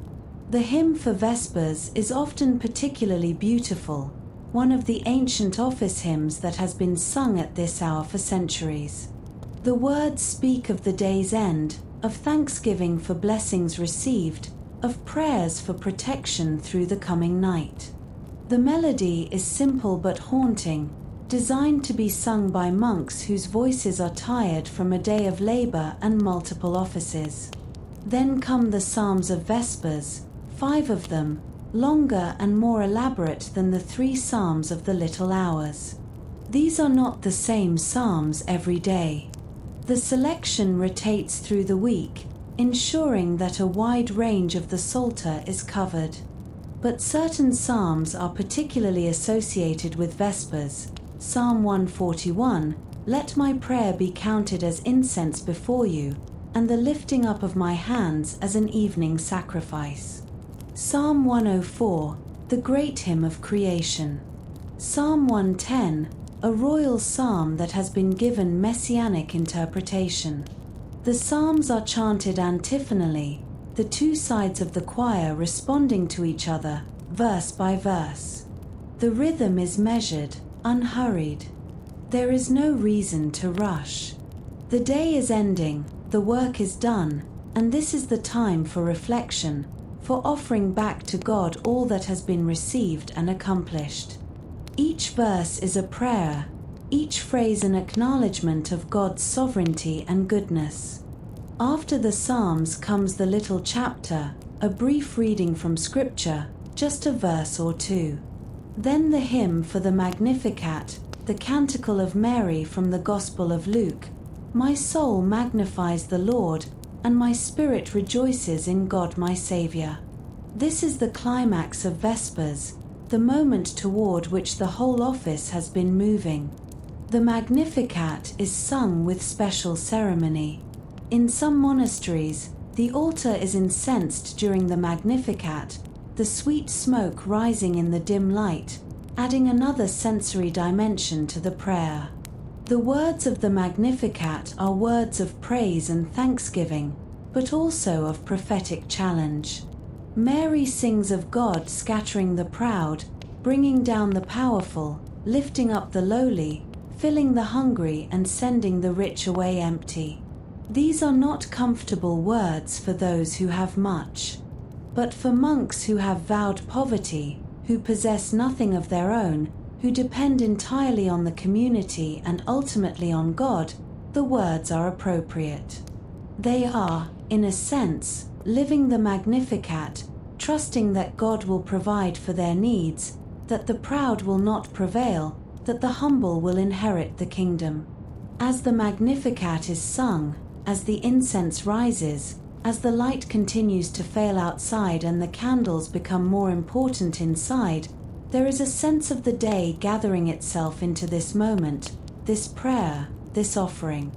The hymn for Vespers is often particularly beautiful, one of the ancient office hymns that has been sung at this hour for centuries. The words speak of the day's end, of thanksgiving for blessings received, of prayers for protection through the coming night. The melody is simple but haunting, designed to be sung by monks whose voices are tired from a day of labor and multiple offices. Then come the Psalms of Vespers, 5 of them, longer and more elaborate than the 3 Psalms of the Little Hours. These are not the same psalms every day. The selection rotates through the week, ensuring that a wide range of the Psalter is covered. But certain psalms are particularly associated with Vespers. Psalm 141, "Let my prayer be counted as incense before you, and the lifting up of my hands as an evening sacrifice." Psalm 104, the great hymn of creation. Psalm 110, a royal psalm that has been given messianic interpretation. The psalms are chanted antiphonally, the 2 sides of the choir responding to each other, verse by verse. The rhythm is measured, unhurried. There is no reason to rush. The day is ending, the work is done, and this is the time for reflection, for offering back to God all that has been received and accomplished. Each verse is a prayer, each phrase an acknowledgement of God's sovereignty and goodness. After the Psalms comes the little chapter, a brief reading from Scripture, just a verse or 2. Then the hymn for the Magnificat, the Canticle of Mary from the Gospel of Luke, "My soul magnifies the Lord, and my spirit rejoices in God my Saviour." This is the climax of Vespers, the moment toward which the whole office has been moving. The Magnificat is sung with special ceremony. In some monasteries, the altar is incensed during the Magnificat, the sweet smoke rising in the dim light, adding another sensory dimension to the prayer. The words of the Magnificat are words of praise and thanksgiving, but also of prophetic challenge. Mary sings of God scattering the proud, bringing down the powerful, lifting up the lowly, filling the hungry and sending the rich away empty. These are not comfortable words for those who have much. But for monks who have vowed poverty, who possess nothing of their own, who depend entirely on the community and ultimately on God, the words are appropriate. They are, in a sense, living the Magnificat, trusting that God will provide for their needs, that the proud will not prevail, that the humble will inherit the kingdom. As the Magnificat is sung, as the incense rises, as the light continues to fail outside and the candles become more important inside, there is a sense of the day gathering itself into this moment, this prayer, this offering.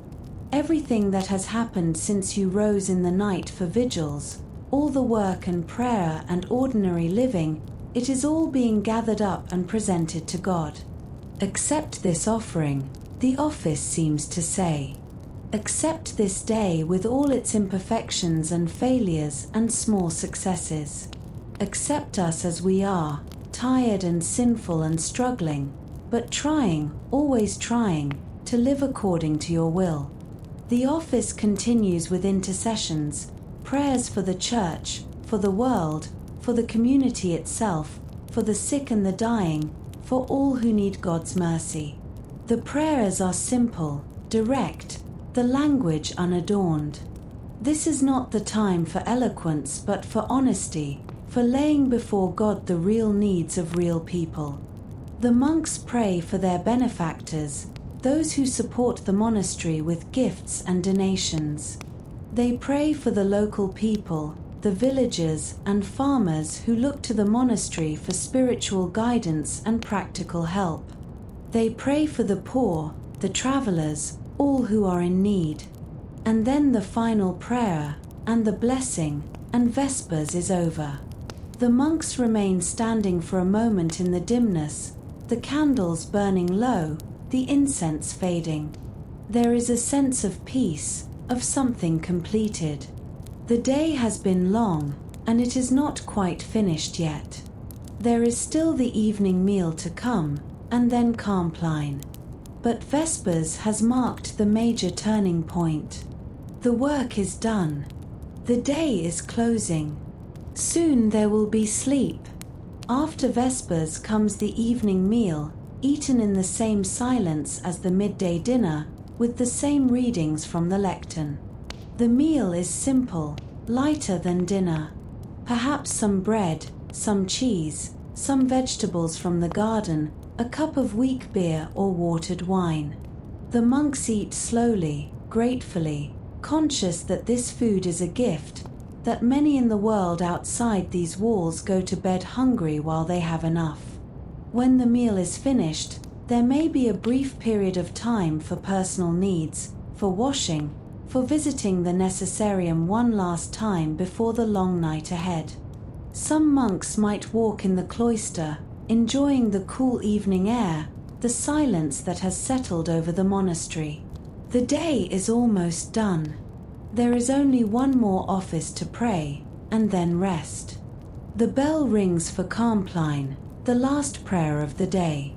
Everything that has happened since you rose in the night for vigils, all the work and prayer and ordinary living, it is all being gathered up and presented to God. Accept this offering, the office seems to say. Accept this day with all its imperfections and failures and small successes. Accept us as we are, tired and sinful and struggling, but trying, always trying, to live according to your will. The office continues with intercessions, prayers for the church, for the world, for the community itself, for the sick and the dying, for all who need God's mercy. The prayers are simple, direct, the language unadorned. This is not the time for eloquence but for honesty, for laying before God the real needs of real people. The monks pray for their benefactors, those who support the monastery with gifts and donations. They pray for the local people, the villagers and farmers who look to the monastery for spiritual guidance and practical help. They pray for the poor, the travelers, all who are in need. And then the final prayer, and the blessing, and Vespers is over. The monks remain standing for a moment in the dimness, the candles burning low, the incense fading. There is a sense of peace, of something completed. The day has been long, and it is not quite finished yet. There is still the evening meal to come, and then Compline. But Vespers has marked the major turning point. The work is done. The day is closing. Soon there will be sleep. After Vespers comes the evening meal, eaten in the same silence as the midday dinner, with the same readings from the lectern. The meal is simple, lighter than dinner. Perhaps some bread, some cheese, some vegetables from the garden, a cup of weak beer or watered wine. The monks eat slowly, gratefully, conscious that this food is a gift, that many in the world outside these walls go to bed hungry while they have enough. When the meal is finished, there may be a brief period of time for personal needs, for washing, for visiting the necessarium one last time before the long night ahead. Some monks might walk in the cloister, enjoying the cool evening air, the silence that has settled over the monastery. The day is almost done. There is only one more office to pray, and then rest. The bell rings for Compline, the last prayer of the day.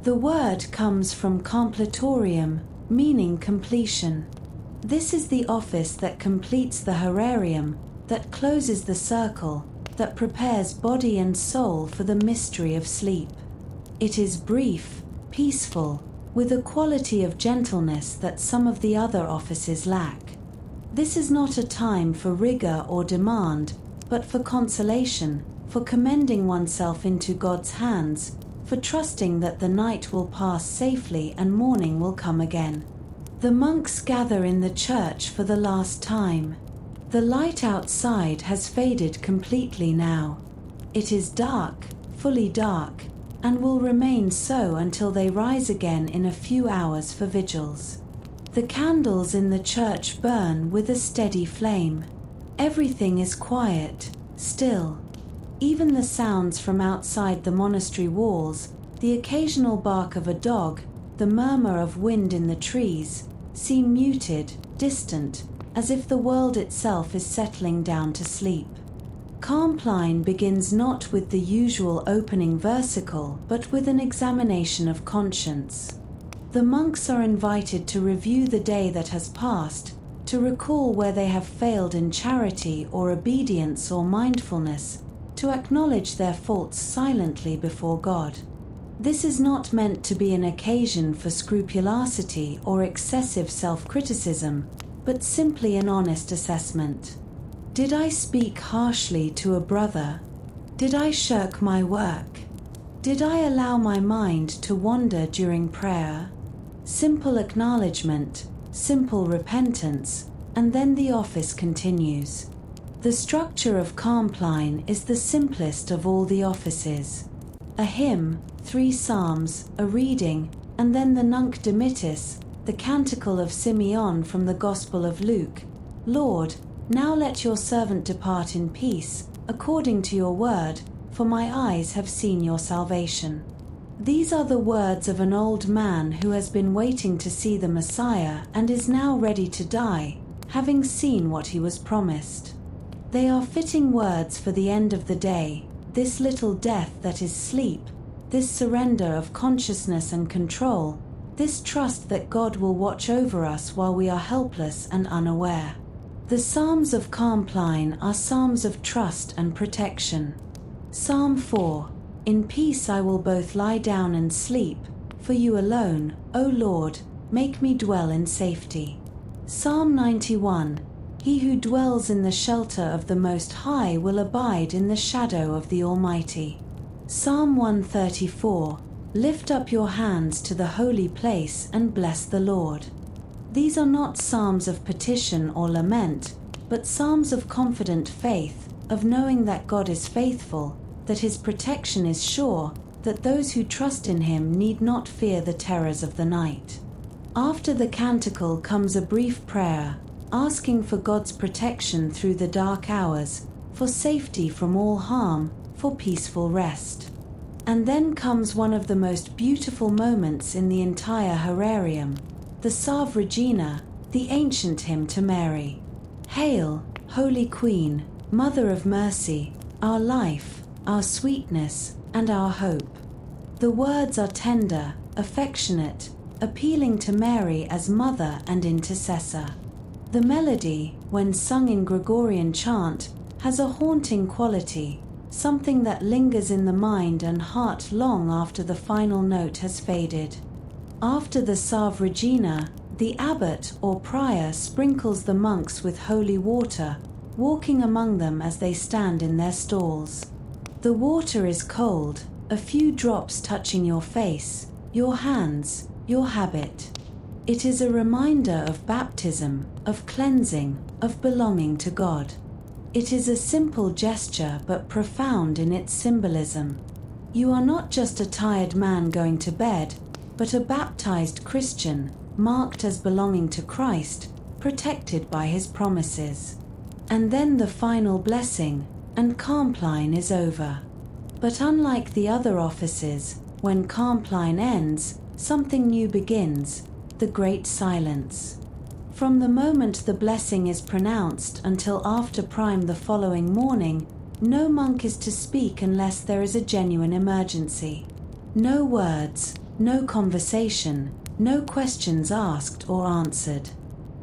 The word comes from completorium, meaning completion. This is the office that completes the horarium, that closes the circle, that prepares body and soul for the mystery of sleep. It is brief, peaceful, with a quality of gentleness that some of the other offices lack. This is not a time for rigor or demand, but for consolation, for commending oneself into God's hands, for trusting that the night will pass safely and morning will come again. The monks gather in the church for the last time. The light outside has faded completely now. It is dark, fully dark, and will remain so until they rise again in a few hours for vigils. The candles in the church burn with a steady flame. Everything is quiet, still. Even the sounds from outside the monastery walls, the occasional bark of a dog, the murmur of wind in the trees, seem muted, distant, as if the world itself is settling down to sleep. Compline begins not with the usual opening versicle, but with an examination of conscience. The monks are invited to review the day that has passed, to recall where they have failed in charity or obedience or mindfulness, to acknowledge their faults silently before God. This is not meant to be an occasion for scrupulosity or excessive self-criticism, but simply an honest assessment. Did I speak harshly to a brother? Did I shirk my work? Did I allow my mind to wander during prayer? Simple acknowledgement, simple repentance, and then the office continues. The structure of Compline is the simplest of all the offices. A hymn, 3 psalms, a reading, and then the Nunc Dimittis, the canticle of Simeon from the Gospel of Luke. Lord, now let your servant depart in peace, according to your word, for my eyes have seen your salvation. These are the words of an old man who has been waiting to see the Messiah and is now ready to die, having seen what he was promised. They are fitting words for the end of the day, this little death that is sleep, this surrender of consciousness and control, this trust that God will watch over us while we are helpless and unaware. The Psalms of Compline are psalms of trust and protection. Psalm 4. In peace I will both lie down and sleep, for you alone, O Lord, make me dwell in safety. Psalm 91. He who dwells in the shelter of the Most High will abide in the shadow of the Almighty. Psalm 134. Lift up your hands to the holy place and bless the Lord. These are not psalms of petition or lament, but psalms of confident faith, of knowing that God is faithful, that his protection is sure, that those who trust in him need not fear the terrors of the night. After the canticle comes a brief prayer, asking for God's protection through the dark hours, for safety from all harm, for peaceful rest. And then comes one of the most beautiful moments in the entire Horarium, the Salve Regina, the ancient hymn to Mary. Hail, Holy Queen, Mother of Mercy, our life, our sweetness, and our hope. The words are tender, affectionate, appealing to Mary as mother and intercessor. The melody, when sung in Gregorian chant, has a haunting quality, something that lingers in the mind and heart long after the final note has faded. After the Salve Regina, the abbot or prior sprinkles the monks with holy water, walking among them as they stand in their stalls. The water is cold, a few drops touching your face, your hands, your habit. It is a reminder of baptism, of cleansing, of belonging to God. It is a simple gesture but profound in its symbolism. You are not just a tired man going to bed, but a baptized Christian, marked as belonging to Christ, protected by his promises. And then the final blessing, and Compline is over. But unlike the other offices, when Compline ends, something new begins, the great silence. From the moment the blessing is pronounced until after prime the following morning, no monk is to speak unless there is a genuine emergency. No words, no conversation, no questions asked or answered.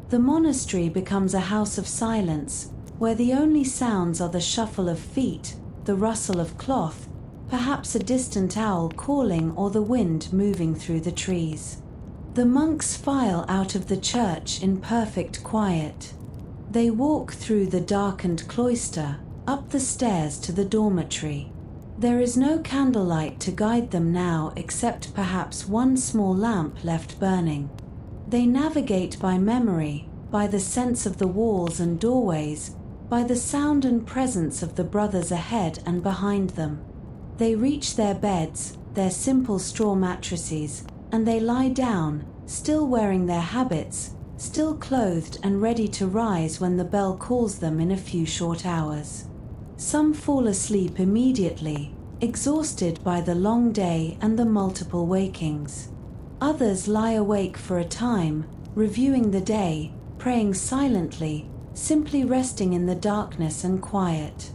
The monastery becomes a house of silence, where the only sounds are the shuffle of feet, the rustle of cloth, perhaps a distant owl calling or the wind moving through the trees. The monks file out of the church in perfect quiet. They walk through the darkened cloister, up the stairs to the dormitory. There is no candlelight to guide them now except perhaps one small lamp left burning. They navigate by memory, by the sense of the walls and doorways, by the sound and presence of the brothers ahead and behind them. They reach their beds, their simple straw mattresses, and they lie down, still wearing their habits, still clothed and ready to rise when the bell calls them in a few short hours. Some fall asleep immediately, exhausted by the long day and the multiple wakings. Others lie awake for a time, reviewing the day, praying silently, simply resting in the darkness and quiet.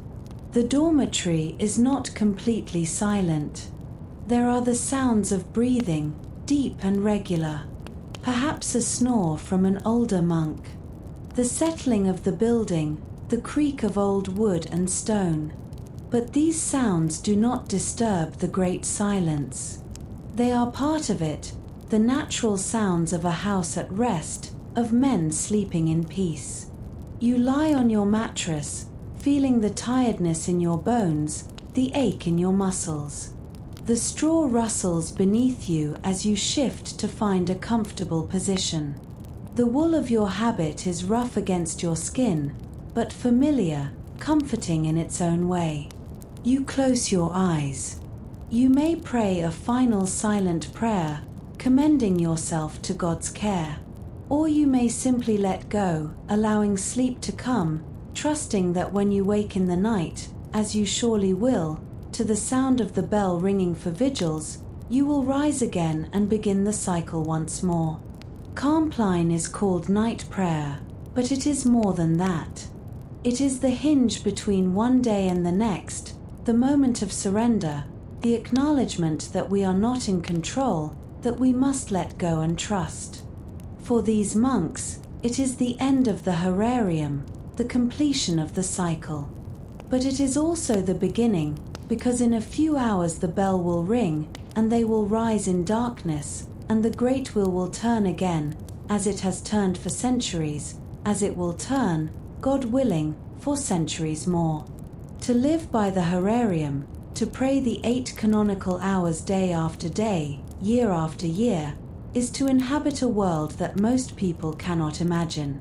The dormitory is not completely silent. There are the sounds of breathing, deep and regular, perhaps a snore from an older monk, the settling of the building, the creak of old wood and stone. But these sounds do not disturb the great silence. They are part of it, the natural sounds of a house at rest, of men sleeping in peace. You lie on your mattress, feeling the tiredness in your bones, the ache in your muscles. The straw rustles beneath you as you shift to find a comfortable position. The wool of your habit is rough against your skin, but familiar, comforting in its own way. You close your eyes. You may pray a final silent prayer, commending yourself to God's care. Or you may simply let go, allowing sleep to come, trusting that when you wake in the night, as you surely will, to the sound of the bell ringing for vigils, you will rise again and begin the cycle once more. Compline is called night prayer, but it is more than that. It is the hinge between one day and the next, the moment of surrender, the acknowledgement that we are not in control, that we must let go and trust. For these monks, it is the end of the horarium, the completion of the cycle. But it is also the beginning, because in a few hours the bell will ring, and they will rise in darkness, and the great wheel will turn again, as it has turned for centuries, as it will turn, God willing, for centuries more. To live by the horarium, to pray the 8 canonical hours day after day, year after year, is to inhabit a world that most people cannot imagine.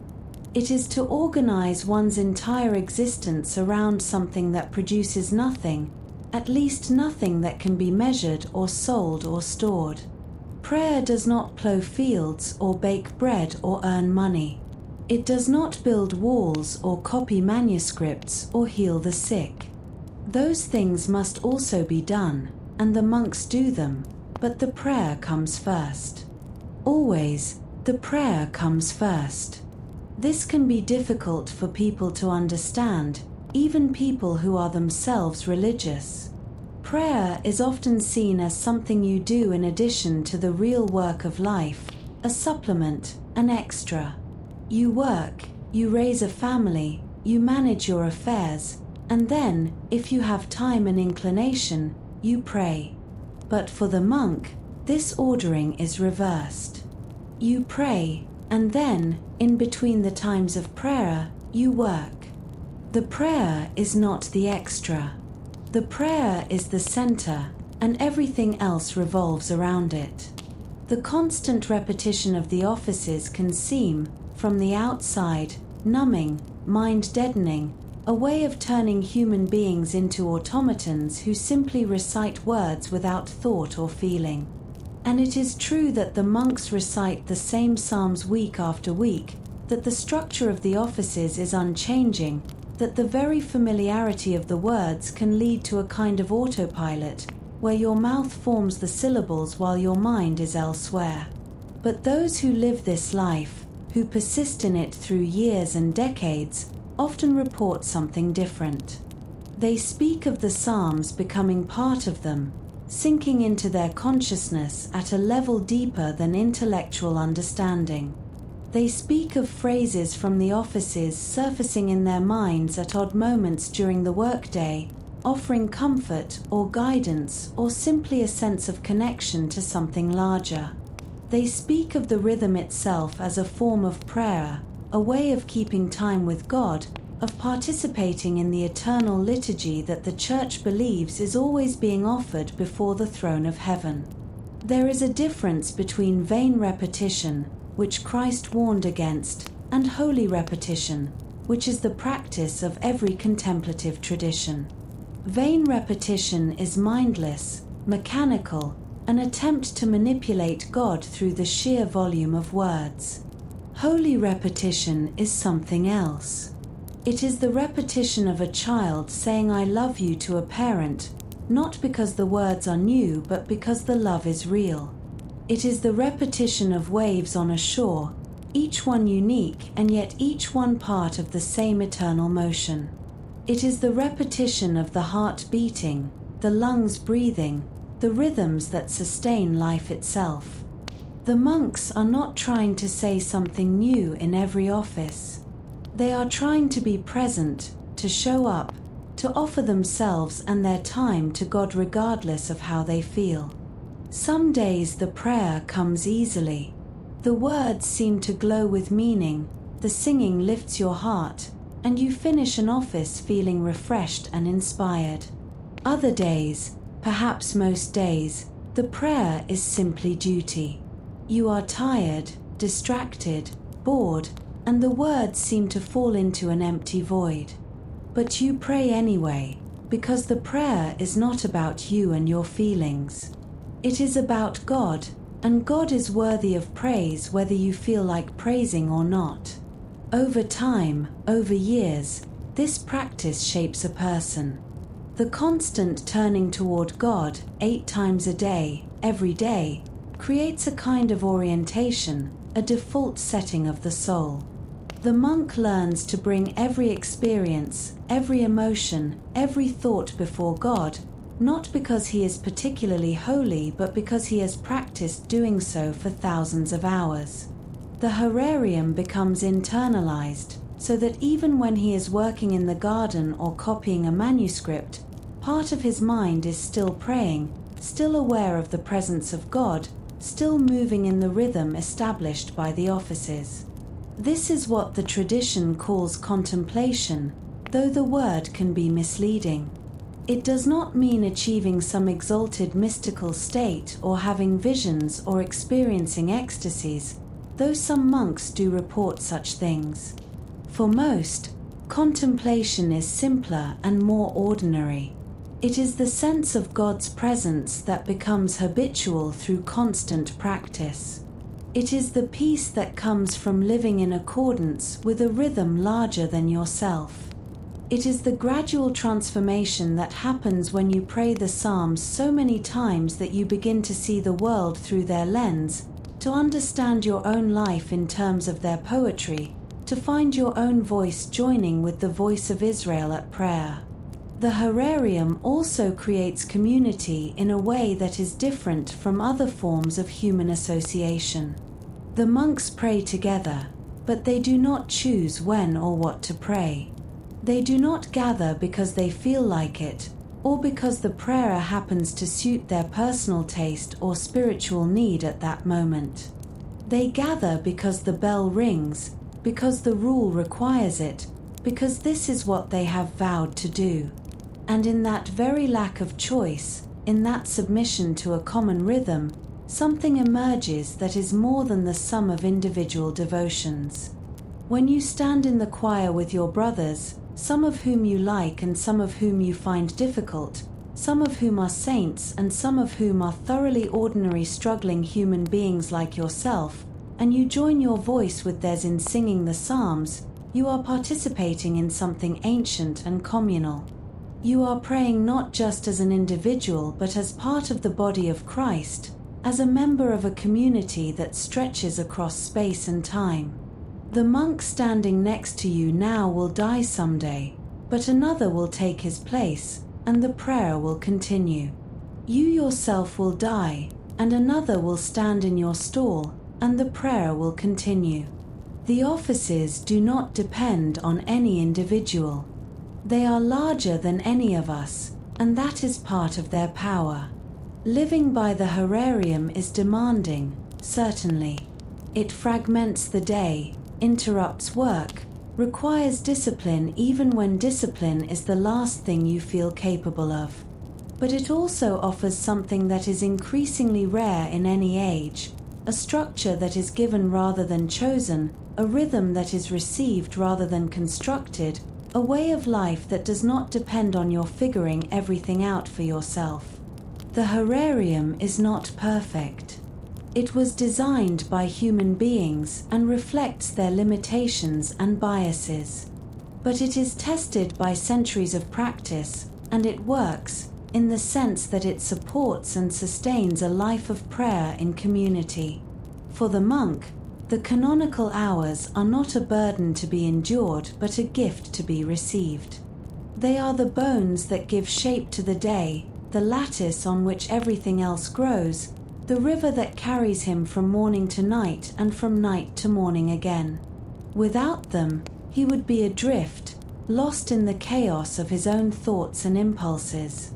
It is to organize one's entire existence around something that produces nothing, at least nothing that can be measured or sold or stored. Prayer does not plow fields or bake bread or earn money. It does not build walls or copy manuscripts or heal the sick. Those things must also be done, and the monks do them, but the prayer comes first. Always, the prayer comes first. This can be difficult for people to understand, even people who are themselves religious. Prayer is often seen as something you do in addition to the real work of life, a supplement, an extra. You work, you raise a family, you manage your affairs, and then, if you have time and inclination, you pray. But for the monk, this ordering is reversed. You pray, and then, in between the times of prayer, you work. The prayer is not the extra. The prayer is the center, and everything else revolves around it. The constant repetition of the offices can seem, from the outside, numbing, mind-deadening, a way of turning human beings into automatons who simply recite words without thought or feeling. And it is true that the monks recite the same psalms week after week, that the structure of the offices is unchanging, that the very familiarity of the words can lead to a kind of autopilot, where your mouth forms the syllables while your mind is elsewhere. But those who live this life, who persist in it through years and decades, often report something different. They speak of the Psalms becoming part of them, sinking into their consciousness at a level deeper than intellectual understanding. They speak of phrases from the offices surfacing in their minds at odd moments during the workday, offering comfort or guidance or simply a sense of connection to something larger. They speak of the rhythm itself as a form of prayer, a way of keeping time with God, of participating in the eternal liturgy that the Church believes is always being offered before the throne of heaven. There is a difference between vain repetition, which Christ warned against, and holy repetition, which is the practice of every contemplative tradition. Vain repetition is mindless, mechanical, an attempt to manipulate God through the sheer volume of words. Holy repetition is something else. It is the repetition of a child saying "I love you" to a parent, not because the words are new but because the love is real. It is the repetition of waves on a shore, each one unique and yet each one part of the same eternal motion. It is the repetition of the heart beating, the lungs breathing, the rhythms that sustain life itself. The monks are not trying to say something new in every office. They are trying to be present, to show up, to offer themselves and their time to God regardless of how they feel. Some days the prayer comes easily. The words seem to glow with meaning, the singing lifts your heart, and you finish an office feeling refreshed and inspired. Other days, Perhaps most days, the prayer is simply duty. You are tired, distracted, bored, and the words seem to fall into an empty void. But you pray anyway, because the prayer is not about you and your feelings. It is about God, and God is worthy of praise whether you feel like praising or not. Over time, over years, this practice shapes a person. The constant turning toward God 8 times a day, every day, creates a kind of orientation, a default setting of the soul. The monk learns to bring every experience, every emotion, every thought before God, not because he is particularly holy, but because he has practiced doing so for thousands of hours. The horarium becomes internalized, so that even when he is working in the garden or copying a manuscript, part of his mind is still praying, still aware of the presence of God, still moving in the rhythm established by the offices. This is what the tradition calls contemplation, though the word can be misleading. It does not mean achieving some exalted mystical state or having visions or experiencing ecstasies, though some monks do report such things. For most, contemplation is simpler and more ordinary. It is the sense of God's presence that becomes habitual through constant practice. It is the peace that comes from living in accordance with a rhythm larger than yourself. It is the gradual transformation that happens when you pray the Psalms so many times that you begin to see the world through their lens, to understand your own life in terms of their poetry, to find your own voice joining with the voice of Israel at prayer. The horarium also creates community in a way that is different from other forms of human association. The monks pray together, but they do not choose when or what to pray. They do not gather because they feel like it, or because the prayer happens to suit their personal taste or spiritual need at that moment. They gather because the bell rings, because the rule requires it, because this is what they have vowed to do. And in that very lack of choice, in that submission to a common rhythm, something emerges that is more than the sum of individual devotions. When you stand in the choir with your brothers, some of whom you like and some of whom you find difficult, some of whom are saints and some of whom are thoroughly ordinary struggling human beings like yourself, and you join your voice with theirs in singing the Psalms, you are participating in something ancient and communal. You are praying not just as an individual but as part of the body of Christ, as a member of a community that stretches across space and time. The monk standing next to you now will die someday, but another will take his place, and the prayer will continue. You yourself will die, and another will stand in your stall, and the prayer will continue. The offices do not depend on any individual. They are larger than any of us, and that is part of their power. Living by the horarium is demanding, certainly. It fragments the day, interrupts work, requires discipline even when discipline is the last thing you feel capable of. But it also offers something that is increasingly rare in any age, a structure that is given rather than chosen, a rhythm that is received rather than constructed, a way of life that does not depend on your figuring everything out for yourself. The horarium is not perfect. It was designed by human beings and reflects their limitations and biases. But it is tested by centuries of practice, and it works, in the sense that it supports and sustains a life of prayer in community. For the monk, the canonical hours are not a burden to be endured, but a gift to be received. They are the bones that give shape to the day, the lattice on which everything else grows, the river that carries him from morning to night and from night to morning again. Without them, he would be adrift, lost in the chaos of his own thoughts and impulses.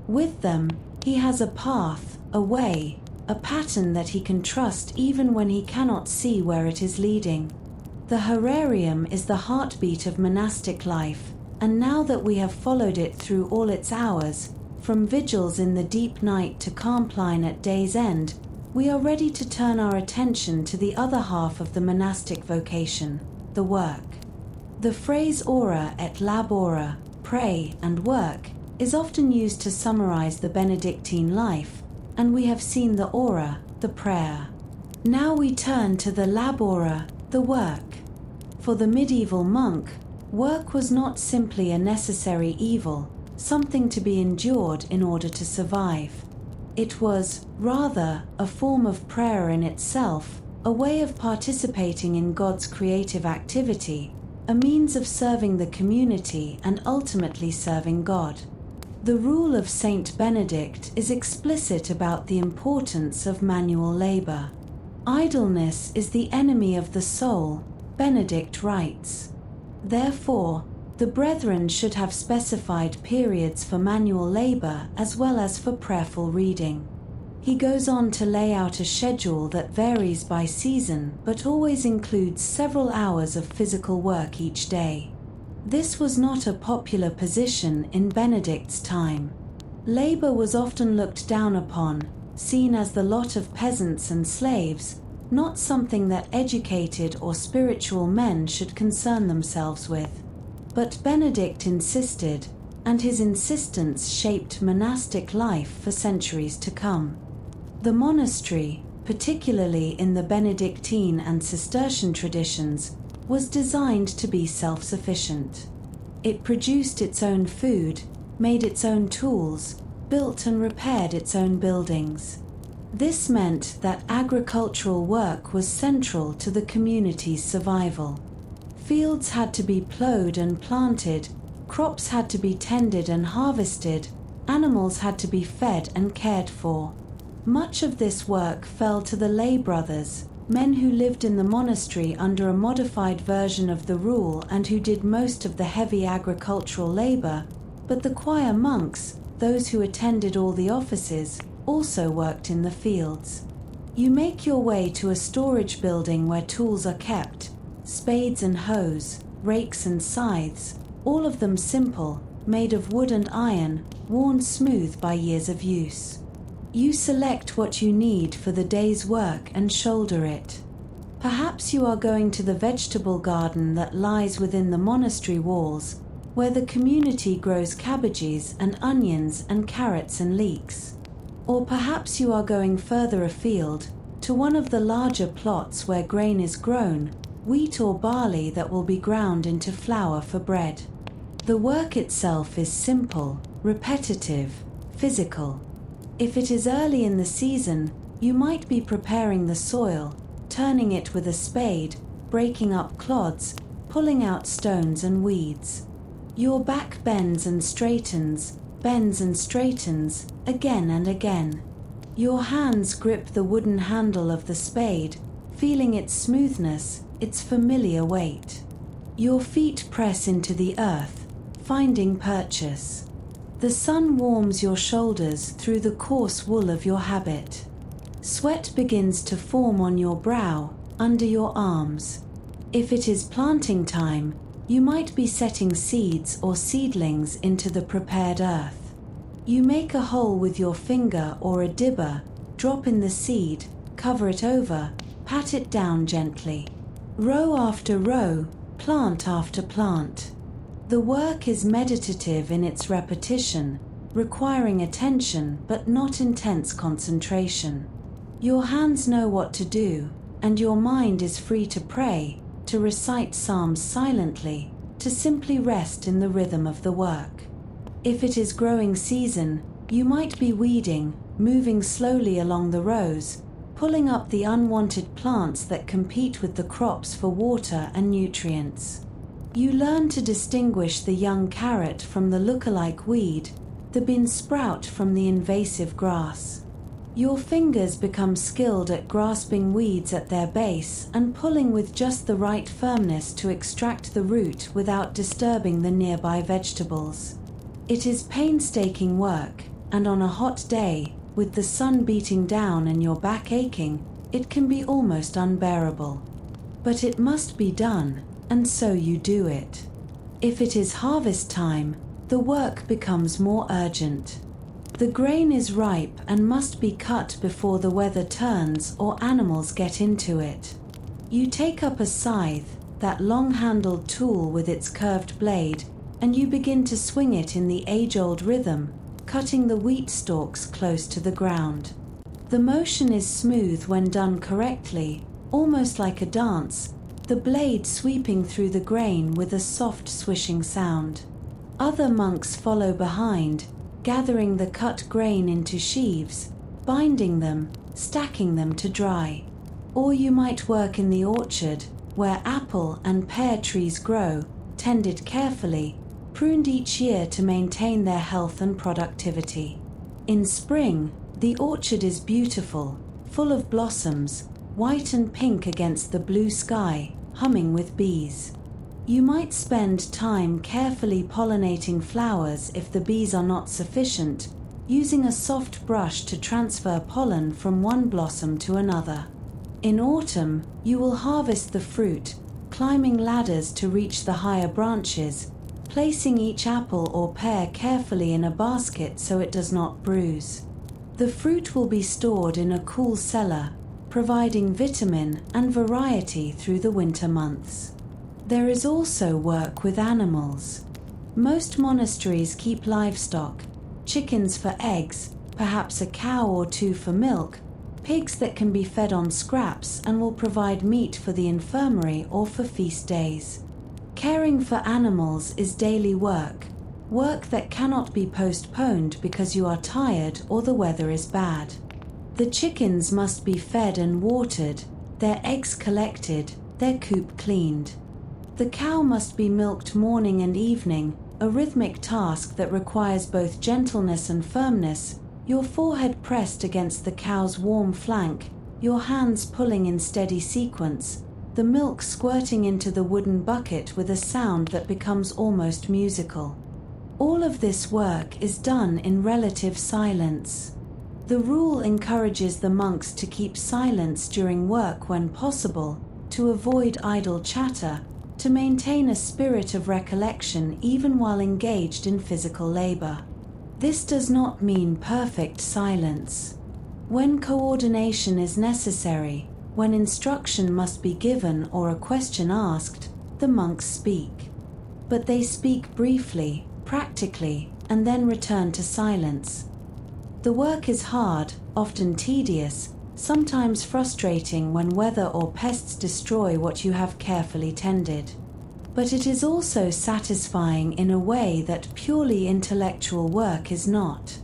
With them, he has a path, a way, a pattern that he can trust even when he cannot see where it is leading. The horarium is the heartbeat of monastic life, and now that we have followed it through all its hours, from vigils in the deep night to compline at day's end, we are ready to turn our attention to the other half of the monastic vocation, the work. The phrase ora et labora, pray and work, is often used to summarize the Benedictine life, and we have seen the ora, the prayer. Now we turn to the labora, the work. For the medieval monk, work was not simply a necessary evil, something to be endured in order to survive. It was, rather, a form of prayer in itself, a way of participating in God's creative activity, a means of serving the community and ultimately serving God. The rule of Saint Benedict is explicit about the importance of manual labor. Idleness is the enemy of the soul, Benedict writes. Therefore, the brethren should have specified periods for manual labor as well as for prayerful reading. He goes on to lay out a schedule that varies by season but always includes several hours of physical work each day. This was not a popular position in Benedict's time. Labor was often looked down upon, seen as the lot of peasants and slaves, not something that educated or spiritual men should concern themselves with. But Benedict insisted, and his insistence shaped monastic life for centuries to come. The monastery, particularly in the Benedictine and Cistercian traditions, was designed to be self-sufficient. It produced its own food, made its own tools, built and repaired its own buildings. This meant that agricultural work was central to the community's survival. Fields had to be plowed and planted, crops had to be tended and harvested, animals had to be fed and cared for. Much of this work fell to the lay brothers, men who lived in the monastery under a modified version of the rule and who did most of the heavy agricultural labor, but the choir monks, those who attended all the offices, also worked in the fields. You make your way to a storage building where tools are kept, spades and hoes, rakes and scythes, all of them simple, made of wood and iron, worn smooth by years of use. You select what you need for the day's work and shoulder it. Perhaps you are going to the vegetable garden that lies within the monastery walls, where the community grows cabbages and onions and carrots and leeks. Or perhaps you are going further afield, to one of the larger plots where grain is grown, wheat or barley that will be ground into flour for bread. The work itself is simple, repetitive, physical. If it is early in the season, you might be preparing the soil, turning it with a spade, breaking up clods, pulling out stones and weeds. Your back bends and straightens, again and again. Your hands grip the wooden handle of the spade, feeling its smoothness, its familiar weight. Your feet press into the earth, finding purchase. The sun warms your shoulders through the coarse wool of your habit. Sweat begins to form on your brow, under your arms. If it is planting time, you might be setting seeds or seedlings into the prepared earth. You make a hole with your finger or a dibber, drop in the seed, cover it over, pat it down gently. Row after row, plant after plant. The work is meditative in its repetition, requiring attention but not intense concentration. Your hands know what to do, and your mind is free to pray, to recite psalms silently, to simply rest in the rhythm of the work. If it is growing season, you might be weeding, moving slowly along the rows, pulling up the unwanted plants that compete with the crops for water and nutrients. You learn to distinguish the young carrot from the lookalike weed, the bean sprout from the invasive grass. Your fingers become skilled at grasping weeds at their base and pulling with just the right firmness to extract the root without disturbing the nearby vegetables. It is painstaking work, and on a hot day, with the sun beating down and your back aching, it can be almost unbearable. But it must be done, and so you do it. If it is harvest time, the work becomes more urgent. The grain is ripe and must be cut before the weather turns or animals get into it. You take up a scythe, that long-handled tool with its curved blade, and you begin to swing it in the age-old rhythm, cutting the wheat stalks close to the ground. The motion is smooth when done correctly, almost like a dance, the blade sweeping through the grain with a soft swishing sound. Other monks follow behind, gathering the cut grain into sheaves, binding them, stacking them to dry. Or you might work in the orchard, where apple and pear trees grow, tended carefully, pruned each year to maintain their health and productivity. In spring, the orchard is beautiful, full of blossoms, white and pink against the blue sky, humming with bees. You might spend time carefully pollinating flowers if the bees are not sufficient, using a soft brush to transfer pollen from one blossom to another. In autumn, you will harvest the fruit, climbing ladders to reach the higher branches, placing each apple or pear carefully in a basket so it does not bruise. The fruit will be stored in a cool cellar, providing vitamin and variety through the winter months. There is also work with animals. Most monasteries keep livestock, chickens for eggs, perhaps a cow or two for milk, pigs that can be fed on scraps and will provide meat for the infirmary or for feast days. Caring for animals is daily work, work that cannot be postponed because you are tired or the weather is bad. The chickens must be fed and watered, their eggs collected, their coop cleaned. The cow must be milked morning and evening, a rhythmic task that requires both gentleness and firmness, your forehead pressed against the cow's warm flank, your hands pulling in steady sequence, the milk squirting into the wooden bucket with a sound that becomes almost musical. All of this work is done in relative silence. The rule encourages the monks to keep silence during work when possible, to avoid idle chatter, to maintain a spirit of recollection even while engaged in physical labor. This does not mean perfect silence. When coordination is necessary, when instruction must be given or a question asked, the monks speak. But they speak briefly, practically, and then return to silence. The work is hard, often tedious, sometimes frustrating when weather or pests destroy what you have carefully tended. But it is also satisfying in a way that purely intellectual work is not.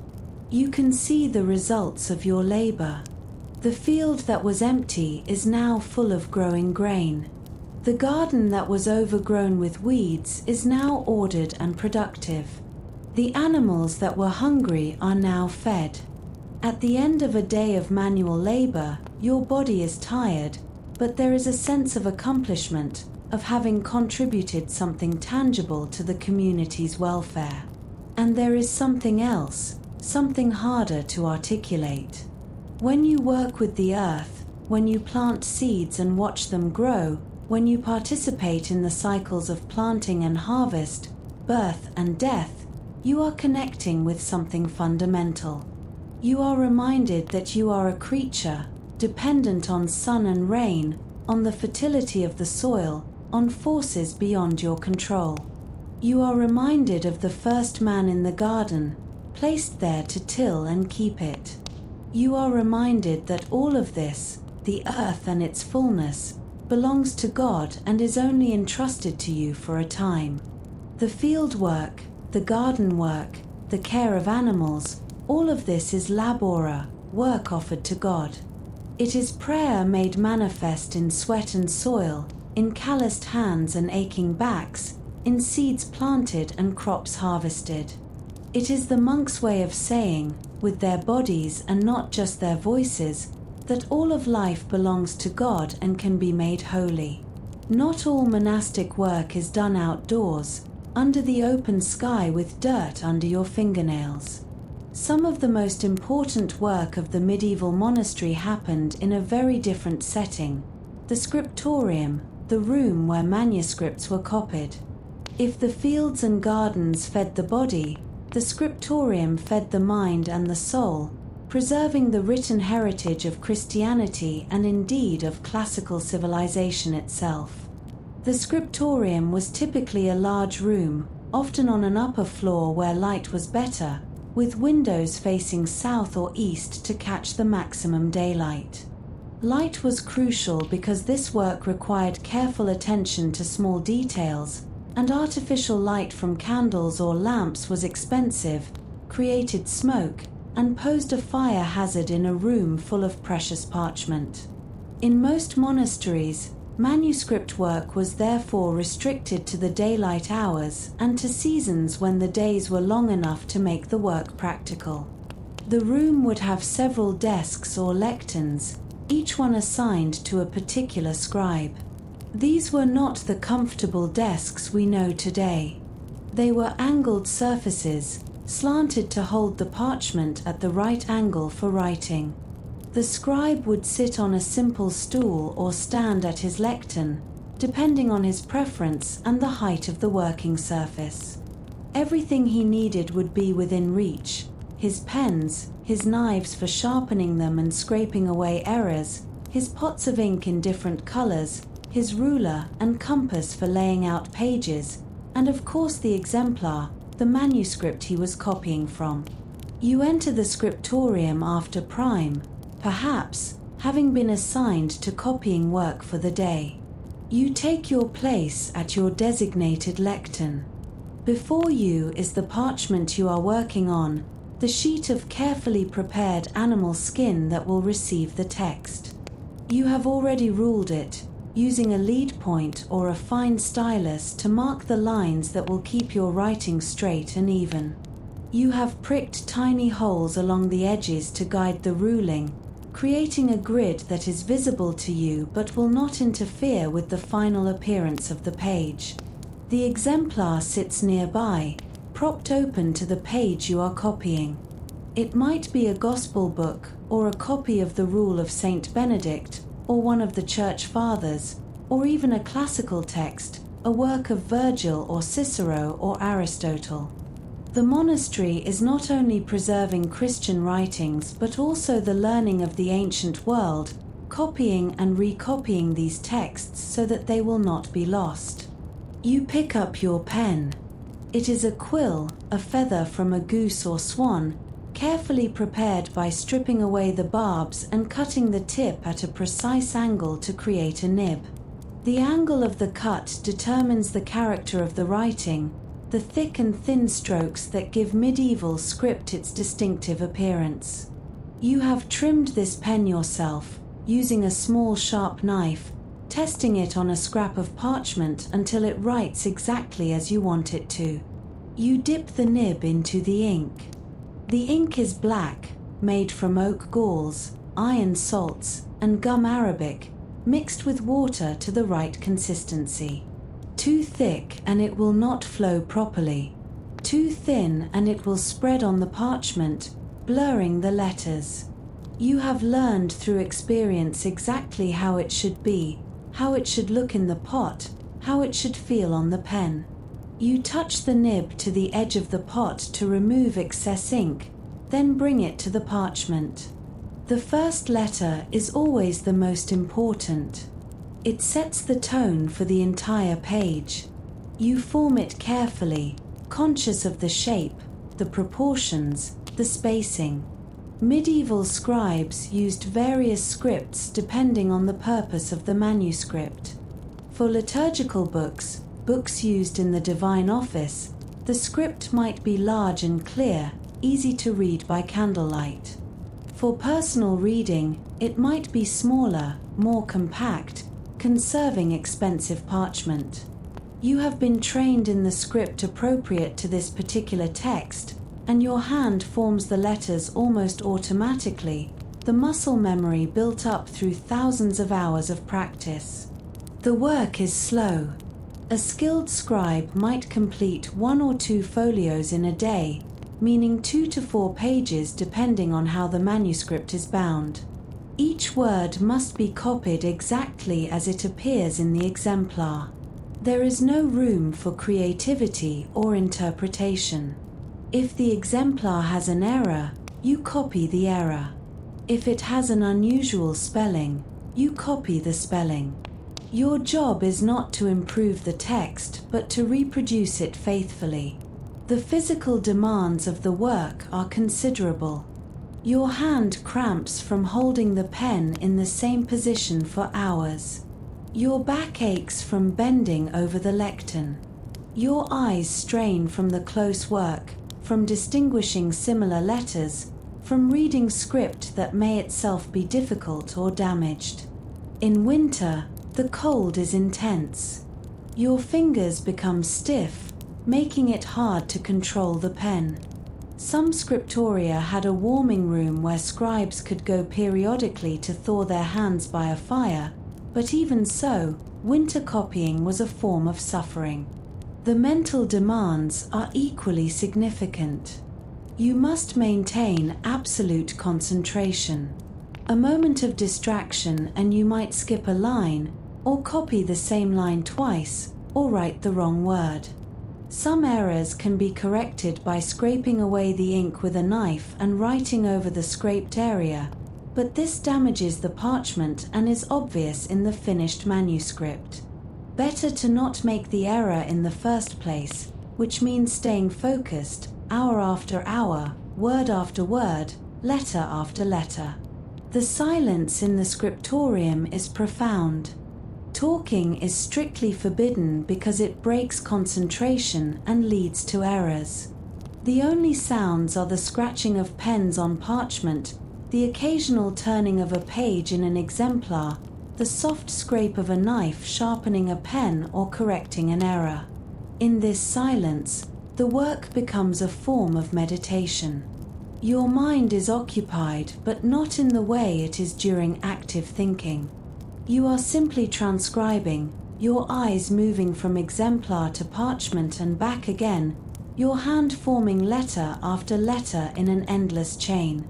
You can see the results of your labor. The field that was empty is now full of growing grain. The garden that was overgrown with weeds is now ordered and productive. The animals that were hungry are now fed. At the end of a day of manual labor, your body is tired, but there is a sense of accomplishment, of having contributed something tangible to the community's welfare. And there is something else, something harder to articulate. When you work with the earth, when you plant seeds and watch them grow, when you participate in the cycles of planting and harvest, birth and death, you are connecting with something fundamental. You are reminded that you are a creature, dependent on sun and rain, on the fertility of the soil, on forces beyond your control. You are reminded of the first man in the garden, placed there to till and keep it. You are reminded that all of this, the earth and its fullness, belongs to God and is only entrusted to you for a time. The field work, the garden work, the care of animals, all of this is labora, work offered to God. It is prayer made manifest in sweat and soil, in calloused hands and aching backs, in seeds planted and crops harvested. It is the monks' way of saying, with their bodies and not just their voices, that all of life belongs to God and can be made holy. Not all monastic work is done outdoors, under the open sky with dirt under your fingernails. Some of the most important work of the medieval monastery happened in a very different setting, the scriptorium, the room where manuscripts were copied. If the fields and gardens fed the body, The scriptorium fed the mind and the soul, preserving the written heritage of Christianity and indeed of classical civilization itself. The scriptorium was typically a large room, often on an upper floor where light was better, with windows facing south or east to catch the maximum daylight. Light was crucial because this work required careful attention to small details, and artificial light from candles or lamps was expensive, created smoke, and posed a fire hazard in a room full of precious parchment. In most monasteries, manuscript work was therefore restricted to the daylight hours and to seasons when the days were long enough to make the work practical. The room would have several desks or lecterns, each one assigned to a particular scribe. These were not the comfortable desks we know today. They were angled surfaces, slanted to hold the parchment at the right angle for writing. The scribe would sit on a simple stool or stand at his lectern, depending on his preference and the height of the working surface. Everything he needed would be within reach: his pens, his knives for sharpening them and scraping away errors, his pots of ink in different colors, his ruler and compass for laying out pages, and of course the exemplar, the manuscript he was copying from. You enter the scriptorium after prime, perhaps having been assigned to copying work for the day. You take your place at your designated lectern. Before you is the parchment you are working on, the sheet of carefully prepared animal skin that will receive the text. You have already ruled it, using a lead point or a fine stylus to mark the lines that will keep your writing straight and even. You have pricked tiny holes along the edges to guide the ruling, creating a grid that is visible to you but will not interfere with the final appearance of the page. The exemplar sits nearby, propped open to the page you are copying. It might be a gospel book, or a copy of the Rule of Saint Benedict, or one of the Church Fathers, or even a classical text, a work of Virgil or Cicero or Aristotle. The monastery is not only preserving Christian writings but also the learning of the ancient world, copying and recopying these texts so that they will not be lost. You pick up your pen. It is a quill, a feather from a goose or swan, carefully prepared by stripping away the barbs and cutting the tip at a precise angle to create a nib. The angle of the cut determines the character of the writing, the thick and thin strokes that give medieval script its distinctive appearance. You have trimmed this pen yourself, using a small sharp knife, testing it on a scrap of parchment until it writes exactly as you want it to. You dip the nib into the ink. The ink is black, made from oak galls, iron salts, and gum arabic, mixed with water to the right consistency. Too thick and it will not flow properly. Too thin and it will spread on the parchment, blurring the letters. You have learned through experience exactly how it should be, how it should look in the pot, how it should feel on the pen. You touch the nib to the edge of the pot to remove excess ink, then bring it to the parchment. The first letter is always the most important. It sets the tone for the entire page. You form it carefully, conscious of the shape, the proportions, the spacing. Medieval scribes used various scripts depending on the purpose of the manuscript. For liturgical books, books used in the divine office, the script might be large and clear, easy to read by candlelight. For personal reading, it might be smaller, more compact, conserving expensive parchment. You have been trained in the script appropriate to this particular text, and your hand forms the letters almost automatically, the muscle memory built up through thousands of hours of practice. The work is slow. A skilled scribe might complete 1 or 2 folios in a day, meaning 2 to 4 pages depending on how the manuscript is bound. Each word must be copied exactly as it appears in the exemplar. There is no room for creativity or interpretation. If the exemplar has an error, you copy the error. If it has an unusual spelling, you copy the spelling. Your job is not to improve the text, but to reproduce it faithfully. The physical demands of the work are considerable. Your hand cramps from holding the pen in the same position for hours. Your back aches from bending over the lectern. Your eyes strain from the close work, from distinguishing similar letters, from reading script that may itself be difficult or damaged. In winter, the cold is intense. Your fingers become stiff, making it hard to control the pen. Some scriptoria had a warming room where scribes could go periodically to thaw their hands by a fire, but even so, winter copying was a form of suffering. The mental demands are equally significant. You must maintain absolute concentration. A moment of distraction and you might skip a line, or copy the same line twice, or write the wrong word. Some errors can be corrected by scraping away the ink with a knife and writing over the scraped area, but this damages the parchment and is obvious in the finished manuscript. Better to not make the error in the first place, which means staying focused, hour after hour, word after word, letter after letter. The silence in the scriptorium is profound. Talking is strictly forbidden because it breaks concentration and leads to errors. The only sounds are the scratching of pens on parchment, the occasional turning of a page in an exemplar, the soft scrape of a knife sharpening a pen or correcting an error. In this silence, the work becomes a form of meditation. Your mind is occupied, but not in the way it is during active thinking. You are simply transcribing, your eyes moving from exemplar to parchment and back again, your hand forming letter after letter in an endless chain.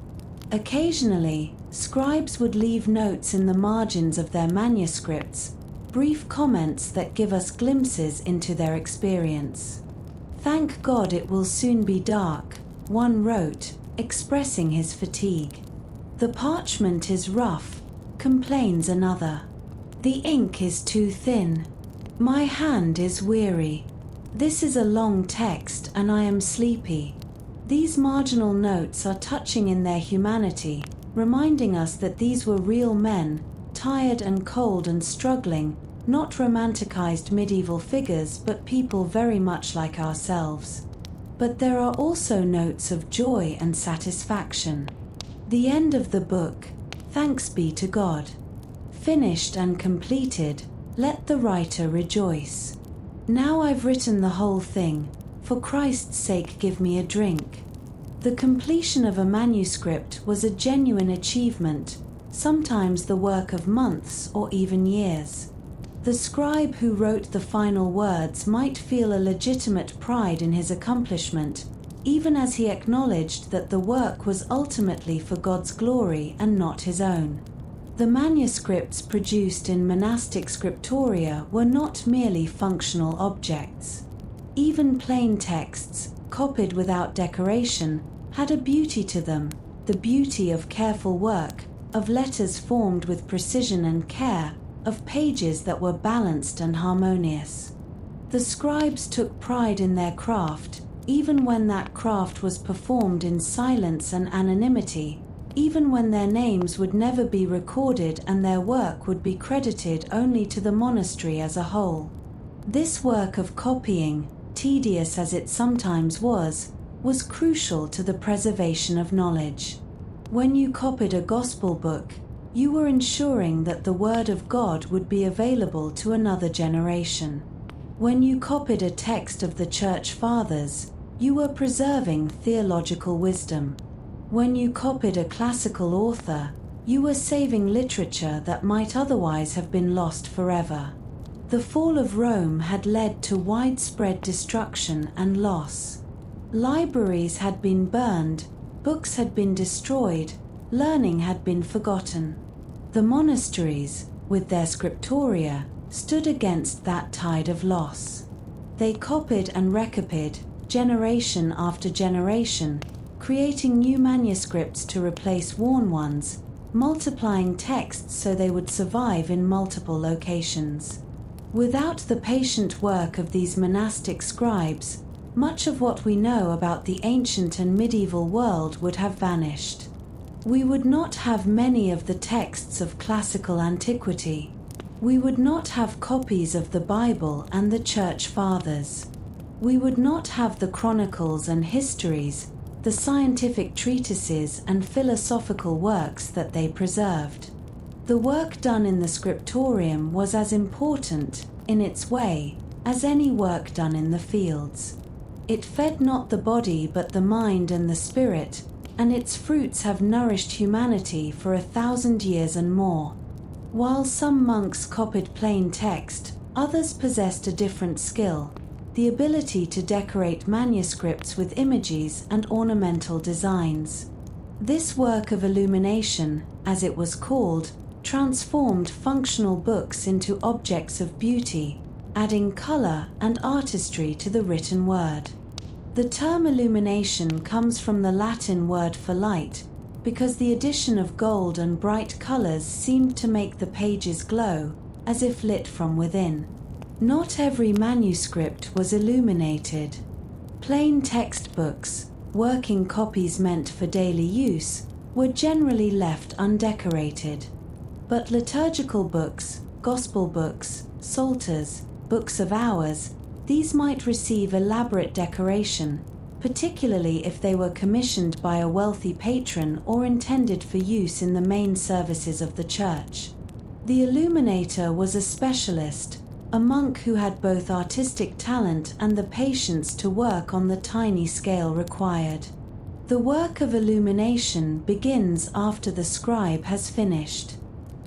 Occasionally, scribes would leave notes in the margins of their manuscripts, brief comments that give us glimpses into their experience. "Thank God it will soon be dark," one wrote, expressing his fatigue. "The parchment is rough," complains another. "The ink is too thin. My hand is weary. This is a long text and I am sleepy." These marginal notes are touching in their humanity, reminding us that these were real men, tired and cold and struggling, not romanticized medieval figures, but people very much like ourselves. But there are also notes of joy and satisfaction. The end of the book, thanks be to God. Finished and completed, let the writer rejoice. Now I've written the whole thing, for Christ's sake give me a drink. The completion of a manuscript was a genuine achievement, sometimes the work of months or even years. The scribe who wrote the final words might feel a legitimate pride in his accomplishment, even as he acknowledged that the work was ultimately for God's glory and not his own. The manuscripts produced in monastic scriptoria were not merely functional objects. Even plain texts, copied without decoration, had a beauty to them, the beauty of careful work, of letters formed with precision and care, of pages that were balanced and harmonious. The scribes took pride in their craft, even when that craft was performed in silence and anonymity, even when their names would never be recorded and their work would be credited only to the monastery as a whole. This work of copying, tedious as it sometimes was crucial to the preservation of knowledge. When you copied a gospel book, you were ensuring that the Word of God would be available to another generation. When you copied a text of the Church Fathers, you were preserving theological wisdom. When you copied a classical author, you were saving literature that might otherwise have been lost forever. The fall of Rome had led to widespread destruction and loss. Libraries had been burned, books had been destroyed, learning had been forgotten. The monasteries, with their scriptoria, stood against that tide of loss. They copied and recopied, generation after generation, creating new manuscripts to replace worn ones, multiplying texts so they would survive in multiple locations. Without the patient work of these monastic scribes, much of what we know about the ancient and medieval world would have vanished. We would not have many of the texts of classical antiquity. We would not have copies of the Bible and the Church Fathers. We would not have the chronicles and histories, the scientific treatises and philosophical works that they preserved. The work done in the scriptorium was as important, in its way, as any work done in the fields. It fed not the body but the mind and the spirit, and its fruits have nourished humanity for 1,000 years and more. While some monks copied plain text, others possessed a different skill, the ability to decorate manuscripts with images and ornamental designs. This work of illumination, as it was called, transformed functional books into objects of beauty, adding color and artistry to the written word. The term illumination comes from the Latin word for light, because the addition of gold and bright colors seemed to make the pages glow, as if lit from within. Not every manuscript was illuminated. Plain textbooks, working copies meant for daily use, were generally left undecorated. But liturgical books, gospel books, psalters, books of hours, these might receive elaborate decoration, particularly if they were commissioned by a wealthy patron or intended for use in the main services of the church. The illuminator was a specialist, a monk who had both artistic talent and the patience to work on the tiny scale required. The work of illumination begins after the scribe has finished.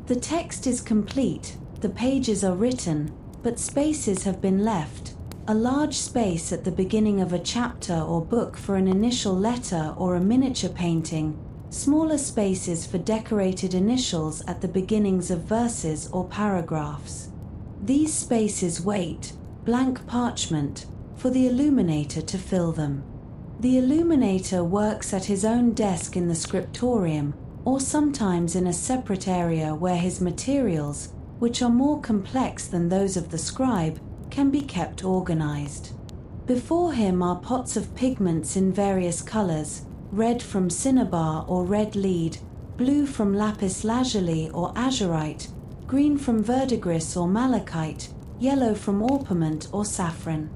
The text is complete, the pages are written, but spaces have been left. A large space at the beginning of a chapter or book for an initial letter or a miniature painting, smaller spaces for decorated initials at the beginnings of verses or paragraphs. These spaces wait, blank parchment, for the illuminator to fill them. The illuminator works at his own desk in the scriptorium, or sometimes in a separate area where his materials, which are more complex than those of the scribe, can be kept organized. Before him are pots of pigments in various colors, red from cinnabar or red lead, blue from lapis lazuli or azurite, green from verdigris or malachite, yellow from orpiment or saffron.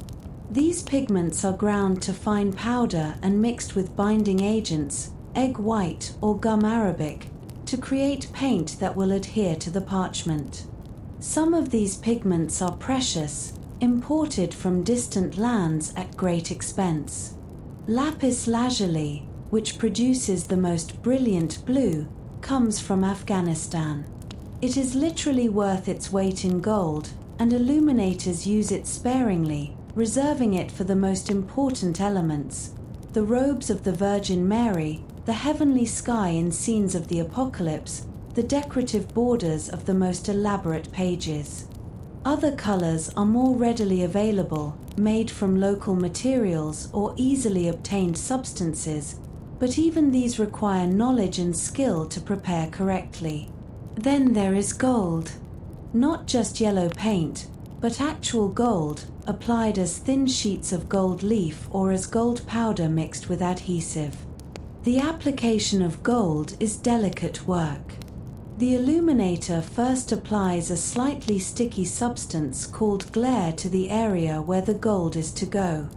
These pigments are ground to fine powder and mixed with binding agents, egg white or gum arabic, to create paint that will adhere to the parchment. Some of these pigments are precious, imported from distant lands at great expense. Lapis lazuli, which produces the most brilliant blue, comes from Afghanistan. It is literally worth its weight in gold, and illuminators use it sparingly, reserving it for the most important elements: the robes of the Virgin Mary, the heavenly sky in scenes of the Apocalypse, the decorative borders of the most elaborate pages. Other colors are more readily available, made from local materials or easily obtained substances, but even these require knowledge and skill to prepare correctly. Then there is gold. Not just yellow paint, but actual gold, applied as thin sheets of gold leaf or as gold powder mixed with adhesive. The application of gold is delicate work. The illuminator first applies a slightly sticky substance called glaire to the area where the gold is to go.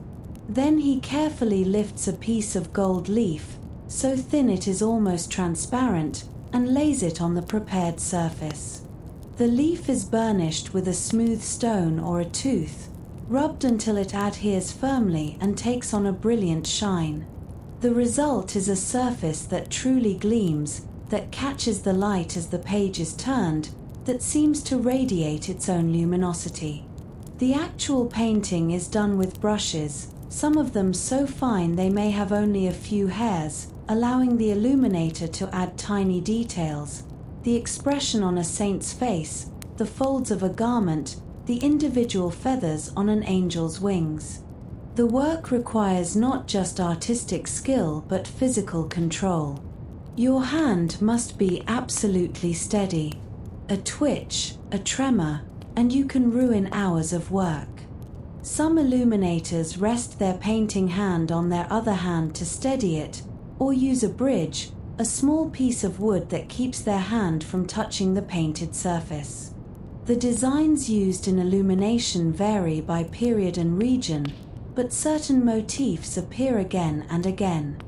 Then he carefully lifts a piece of gold leaf, so thin it is almost transparent, and lays it on the prepared surface. The leaf is burnished with a smooth stone or a tooth, rubbed until it adheres firmly and takes on a brilliant shine. The result is a surface that truly gleams, that catches the light as the page is turned, that seems to radiate its own luminosity. The actual painting is done with brushes, some of them so fine they may have only a few hairs, allowing the illuminator to add tiny details: the expression on a saint's face, the folds of a garment, the individual feathers on an angel's wings. The work requires not just artistic skill but physical control. Your hand must be absolutely steady. A twitch, a tremor, and you can ruin hours of work. Some illuminators rest their painting hand on their other hand to steady it, or use a bridge, a small piece of wood that keeps their hand from touching the painted surface. The designs used in illumination vary by period and region, but certain motifs appear again and again.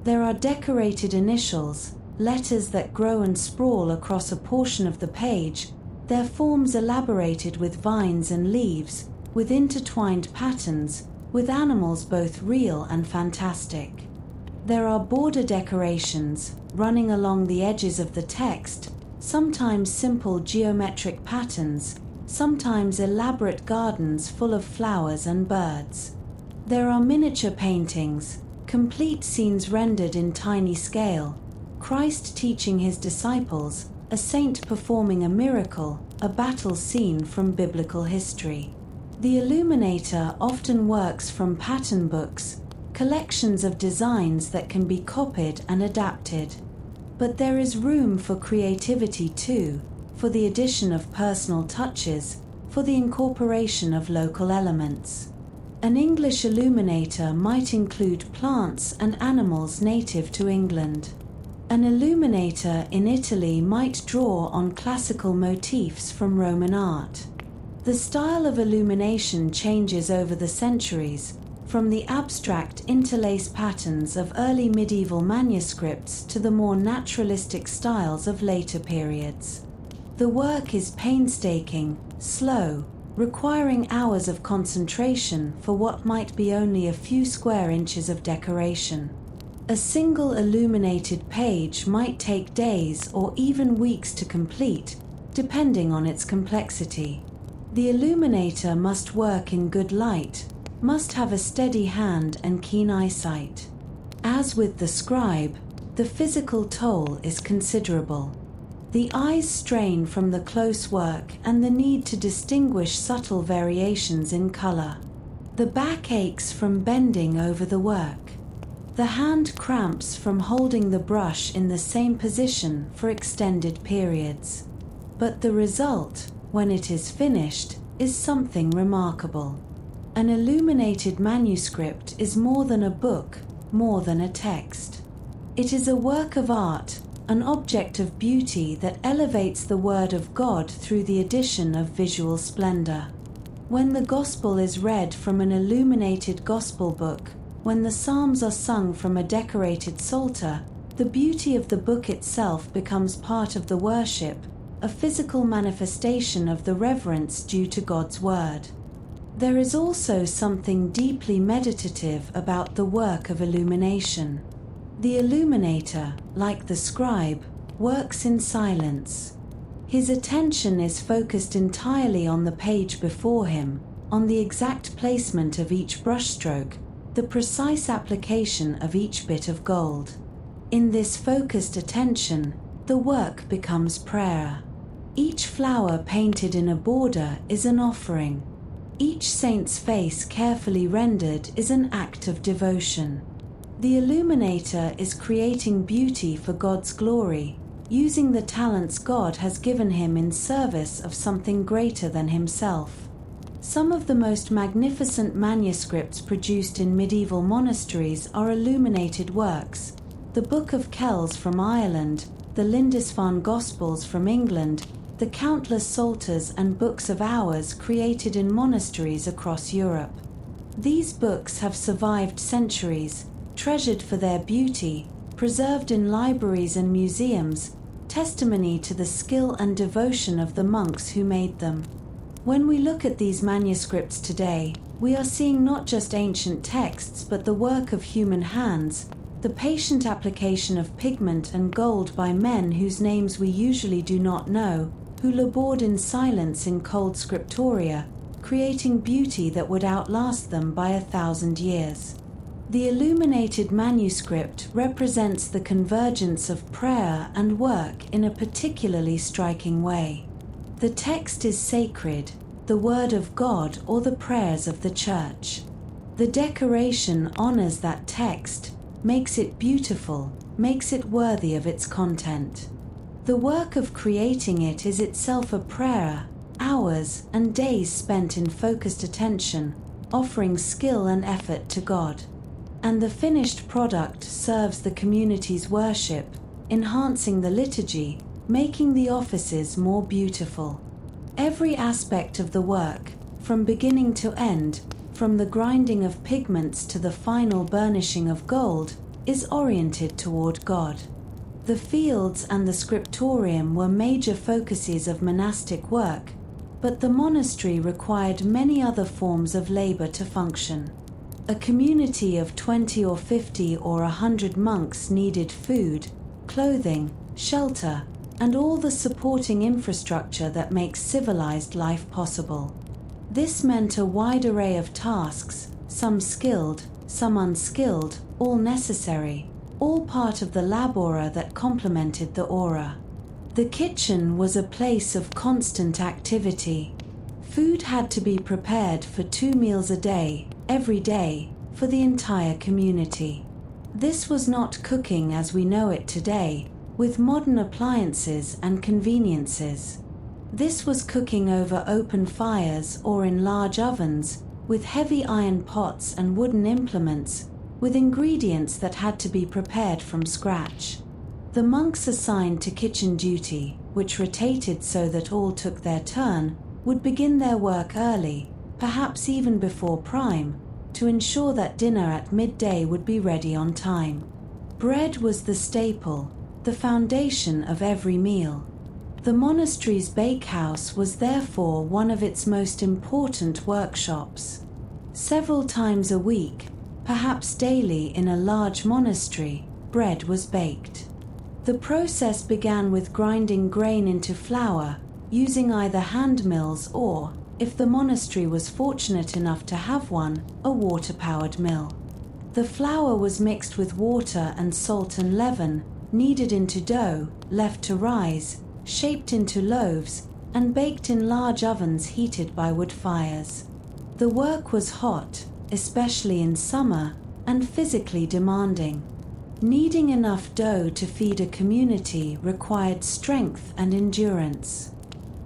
There are decorated initials, letters that grow and sprawl across a portion of the page, their forms elaborated with vines and leaves, with intertwined patterns, with animals both real and fantastic. There are border decorations, running along the edges of the text, sometimes simple geometric patterns, sometimes elaborate gardens full of flowers and birds. There are miniature paintings, complete scenes rendered in tiny scale, Christ teaching his disciples, a saint performing a miracle, a battle scene from biblical history. The illuminator often works from pattern books, collections of designs that can be copied and adapted. But there is room for creativity too, for the addition of personal touches, for the incorporation of local elements. An English illuminator might include plants and animals native to England. An illuminator in Italy might draw on classical motifs from Roman art. The style of illumination changes over the centuries, from the abstract interlace patterns of early medieval manuscripts to the more naturalistic styles of later periods. The work is painstaking, slow, requiring hours of concentration for what might be only a few square inches of decoration. A single illuminated page might take days or even weeks to complete, depending on its complexity. The illuminator must work in good light, must have a steady hand and keen eyesight. As with the scribe, the physical toll is considerable. The eyes strain from the close work and the need to distinguish subtle variations in color. The back aches from bending over the work. The hand cramps from holding the brush in the same position for extended periods. But the result, when it is finished, is something remarkable. An illuminated manuscript is more than a book, more than a text. It is a work of art, an object of beauty that elevates the Word of God through the addition of visual splendor. When the Gospel is read from an illuminated Gospel book, when the Psalms are sung from a decorated psalter, the beauty of the book itself becomes part of the worship, a physical manifestation of the reverence due to God's Word. There is also something deeply meditative about the work of illumination. The illuminator, like the scribe, works in silence. His attention is focused entirely on the page before him, on the exact placement of each brushstroke, the precise application of each bit of gold. In this focused attention, the work becomes prayer. Each flower painted in a border is an offering. Each saint's face carefully rendered is an act of devotion. The illuminator is creating beauty for God's glory, using the talents God has given him in service of something greater than himself. Some of the most magnificent manuscripts produced in medieval monasteries are illuminated works. The Book of Kells from Ireland, the Lindisfarne Gospels from England, the countless psalters and books of hours created in monasteries across Europe. These books have survived centuries, treasured for their beauty, preserved in libraries and museums, testimony to the skill and devotion of the monks who made them. When we look at these manuscripts today, we are seeing not just ancient texts but the work of human hands, the patient application of pigment and gold by men whose names we usually do not know, who labored in silence in cold scriptoria, creating beauty that would outlast them by 1,000 years. The illuminated manuscript represents the convergence of prayer and work in a particularly striking way. The text is sacred, the Word of God or the prayers of the Church. The decoration honors that text, makes it beautiful, makes it worthy of its content. The work of creating it is itself a prayer, hours and days spent in focused attention, offering skill and effort to God. And the finished product serves the community's worship, enhancing the liturgy, making the offices more beautiful. Every aspect of the work, from beginning to end, from the grinding of pigments to the final burnishing of gold, is oriented toward God. The fields and the scriptorium were major focuses of monastic work, but the monastery required many other forms of labor to function. A community of 20 or 50 or 100 monks needed food, clothing, shelter, and all the supporting infrastructure that makes civilized life possible. This meant a wide array of tasks, some skilled, some unskilled, all necessary, all part of the labora that complemented the aura. The kitchen was a place of constant activity. Food had to be prepared for 2 meals a day, every day, for the entire community. This was not cooking as we know it today, with modern appliances and conveniences. This was cooking over open fires or in large ovens, with heavy iron pots and wooden implements, with ingredients that had to be prepared from scratch. The monks assigned to kitchen duty, which rotated so that all took their turn, would begin their work early, perhaps even before prime, to ensure that dinner at midday would be ready on time. Bread was the staple, the foundation of every meal. The monastery's bakehouse was therefore one of its most important workshops. Several times a week, perhaps daily in a large monastery, bread was baked. The process began with grinding grain into flour, using either hand mills or, if the monastery was fortunate enough to have one, a water-powered mill. The flour was mixed with water and salt and leaven, kneaded into dough, left to rise, shaped into loaves, and baked in large ovens heated by wood fires. The work was hot, especially in summer, and physically demanding. Kneading enough dough to feed a community required strength and endurance.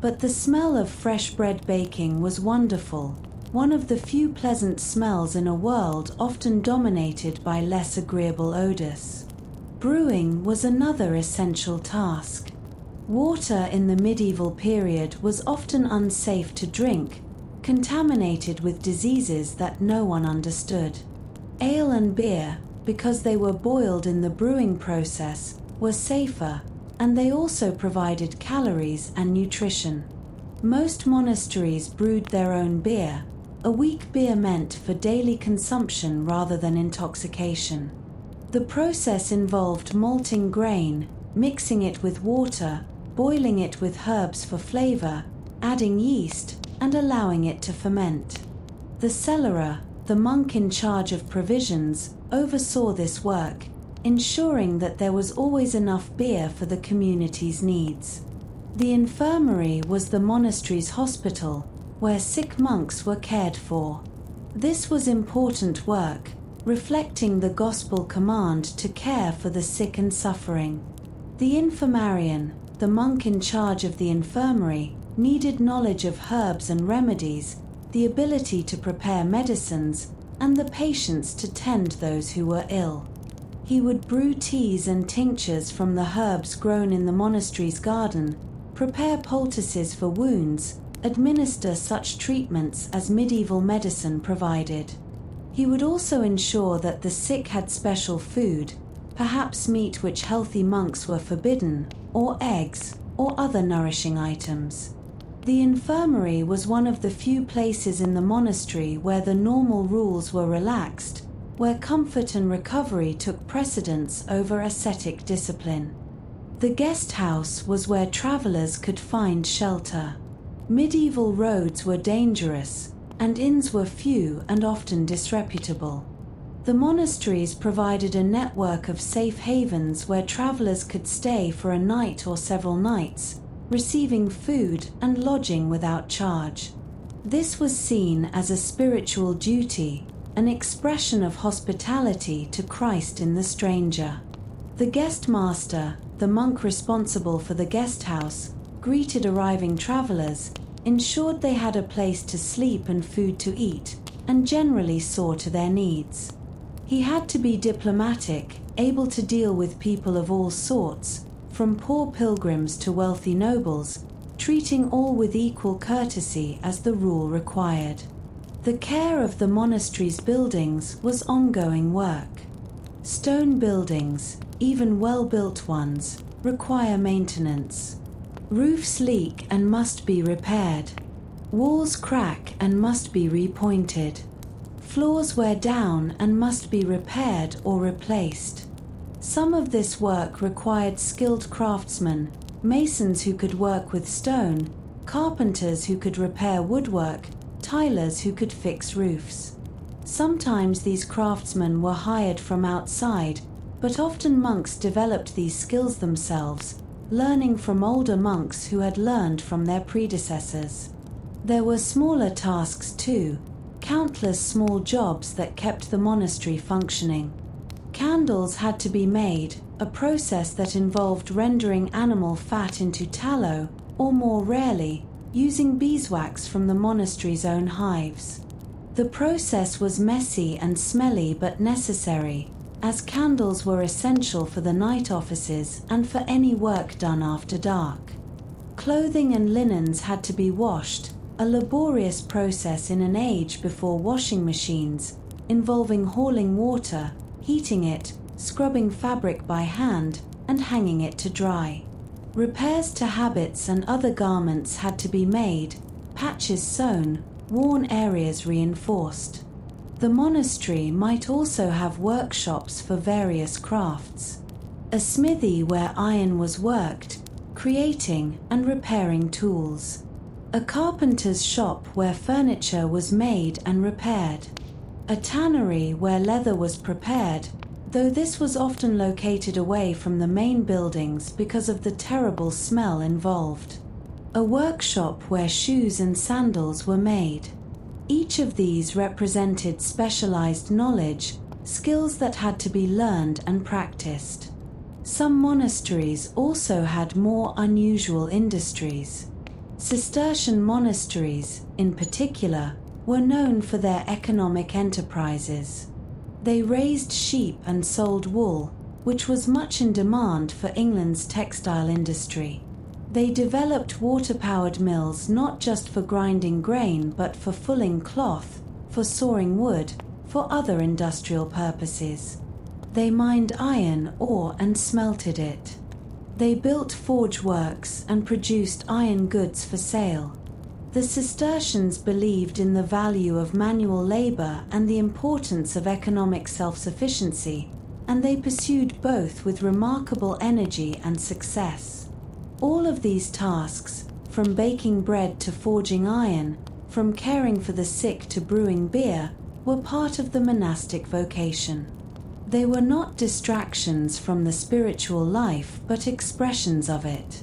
But the smell of fresh bread baking was wonderful, one of the few pleasant smells in a world often dominated by less agreeable odors. Brewing was another essential task. Water in the medieval period was often unsafe to drink, contaminated with diseases that no one understood. Ale and beer, because they were boiled in the brewing process, were safer, and they also provided calories and nutrition. Most monasteries brewed their own beer, a weak beer meant for daily consumption rather than intoxication. The process involved malting grain, mixing it with water, boiling it with herbs for flavor, adding yeast, and allowing it to ferment. The cellarer, the monk in charge of provisions, oversaw this work, ensuring that there was always enough beer for the community's needs. The infirmary was the monastery's hospital, where sick monks were cared for. This was important work, reflecting the gospel command to care for the sick and suffering. The infirmarian, the monk in charge of the infirmary, needed knowledge of herbs and remedies, the ability to prepare medicines, and the patience to tend those who were ill. He would brew teas and tinctures from the herbs grown in the monastery's garden, prepare poultices for wounds, administer such treatments as medieval medicine provided. He would also ensure that the sick had special food, perhaps meat which healthy monks were forbidden, or eggs, or other nourishing items. The infirmary was one of the few places in the monastery where the normal rules were relaxed, where comfort and recovery took precedence over ascetic discipline. The guest house was where travelers could find shelter. Medieval roads were dangerous, and inns were few and often disreputable. The monasteries provided a network of safe havens where travelers could stay for a night or several nights, receiving food and lodging without charge. This was seen as a spiritual duty, an expression of hospitality to Christ in the stranger. The guest master, the monk responsible for the guest house, greeted arriving travelers, ensured they had a place to sleep and food to eat, and generally saw to their needs. He had to be diplomatic, able to deal with people of all sorts, from poor pilgrims to wealthy nobles, treating all with equal courtesy as the rule required. The care of the monastery's buildings was ongoing work. Stone buildings, even well-built ones, require maintenance. Roofs leak and must be repaired. Walls crack and must be repointed. Floors wear down and must be repaired or replaced. Some of this work required skilled craftsmen, masons who could work with stone, carpenters who could repair woodwork, tilers who could fix roofs. Sometimes these craftsmen were hired from outside, but often monks developed these skills themselves, learning from older monks who had learned from their predecessors. There were smaller tasks too, countless small jobs that kept the monastery functioning. Candles had to be made, a process that involved rendering animal fat into tallow, or more rarely, using beeswax from the monastery's own hives. The process was messy and smelly but necessary, as candles were essential for the night offices and for any work done after dark. Clothing and linens had to be washed, a laborious process in an age before washing machines, involving hauling water, heating it, scrubbing fabric by hand, and hanging it to dry. Repairs to habits and other garments had to be made, patches sewn, worn areas reinforced. The monastery might also have workshops for various crafts. A smithy where iron was worked, creating and repairing tools. A carpenter's shop where furniture was made and repaired. A tannery where leather was prepared, though this was often located away from the main buildings because of the terrible smell involved. A workshop where shoes and sandals were made. Each of these represented specialized knowledge, skills that had to be learned and practiced. Some monasteries also had more unusual industries. Cistercian monasteries, in particular, were known for their economic enterprises. They raised sheep and sold wool, which was much in demand for England's textile industry. They developed water-powered mills not just for grinding grain but for fulling cloth, for sawing wood, for other industrial purposes. They mined iron ore and smelted it. They built forge works and produced iron goods for sale. The Cistercians believed in the value of manual labor and the importance of economic self-sufficiency, and they pursued both with remarkable energy and success. All of these tasks, from baking bread to forging iron, from caring for the sick to brewing beer, were part of the monastic vocation. They were not distractions from the spiritual life, but expressions of it.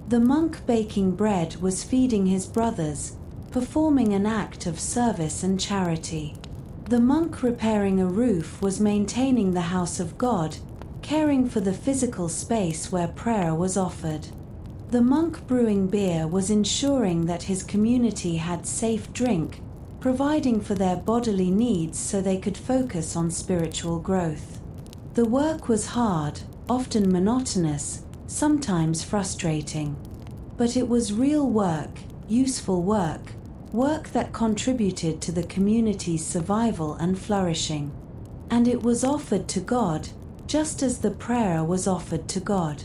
The monk baking bread was feeding his brothers, performing an act of service and charity. The monk repairing a roof was maintaining the house of God, caring for the physical space where prayer was offered. The monk brewing beer was ensuring that his community had safe drink, providing for their bodily needs so they could focus on spiritual growth. The work was hard, often monotonous, sometimes frustrating. But it was real work, useful work, work that contributed to the community's survival and flourishing. And it was offered to God, just as the prayer was offered to God.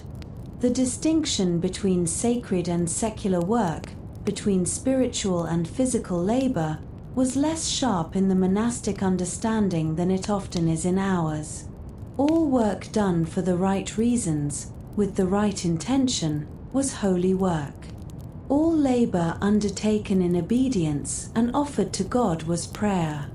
The distinction between sacred and secular work, between spiritual and physical labor, was less sharp in the monastic understanding than it often is in ours. All work done for the right reasons, with the right intention, was holy work. All labor undertaken in obedience and offered to God was prayer.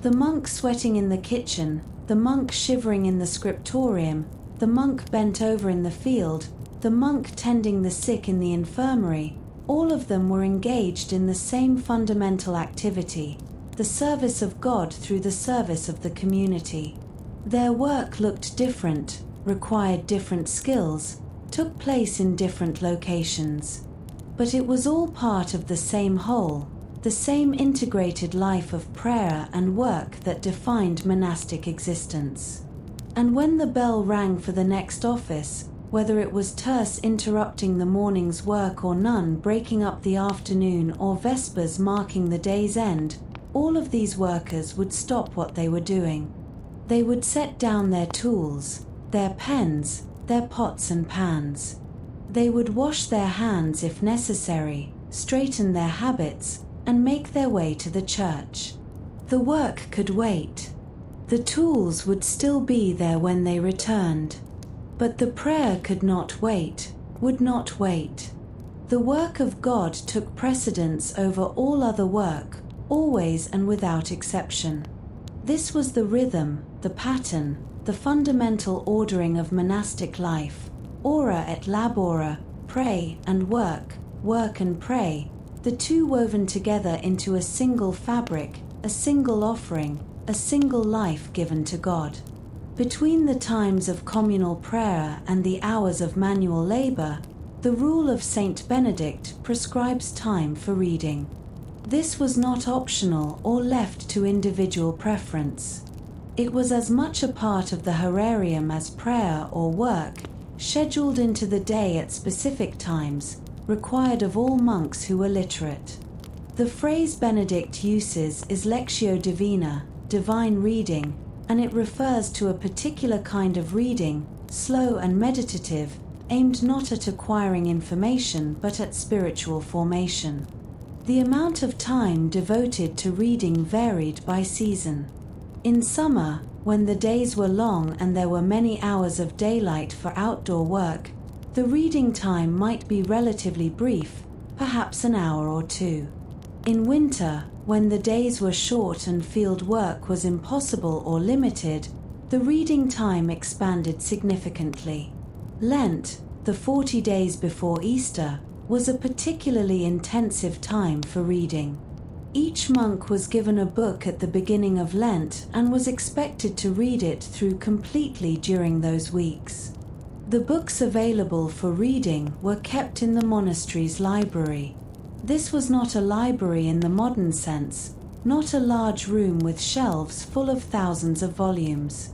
The monk sweating in the kitchen, the monk shivering in the scriptorium, the monk bent over in the field, the monk tending the sick in the infirmary, all of them were engaged in the same fundamental activity, the service of God through the service of the community. Their work looked different, required different skills, took place in different locations. But it was all part of the same whole, the same integrated life of prayer and work that defined monastic existence. And when the bell rang for the next office, whether it was terce interrupting the morning's work or none breaking up the afternoon or vespers marking the day's end, all of these workers would stop what they were doing. They would set down their tools, their pens, their pots and pans. They would wash their hands if necessary, straighten their habits, and make their way to the church. The work could wait. The tools would still be there when they returned. But the prayer could not wait, would not wait. The work of God took precedence over all other work, always and without exception. This was the rhythm, the pattern, the fundamental ordering of monastic life. Ora et labora, pray and work, work and pray, the two woven together into a single fabric, a single offering, a single life given to God. Between the times of communal prayer and the hours of manual labor, the rule of Saint Benedict prescribes time for reading. This was not optional or left to individual preference. It was as much a part of the horarium as prayer or work, scheduled into the day at specific times, required of all monks who were literate. The phrase Benedict uses is lectio divina, divine reading, and it refers to a particular kind of reading, slow and meditative, aimed not at acquiring information but at spiritual formation. The amount of time devoted to reading varied by season. In summer, when the days were long and there were many hours of daylight for outdoor work, the reading time might be relatively brief, perhaps an hour or two. In winter, when the days were short and field work was impossible or limited, the reading time expanded significantly. Lent, the 40 days before Easter, was a particularly intensive time for reading. Each monk was given a book at the beginning of Lent and was expected to read it through completely during those weeks. The books available for reading were kept in the monastery's library. This was not a library in the modern sense, not a large room with shelves full of thousands of volumes.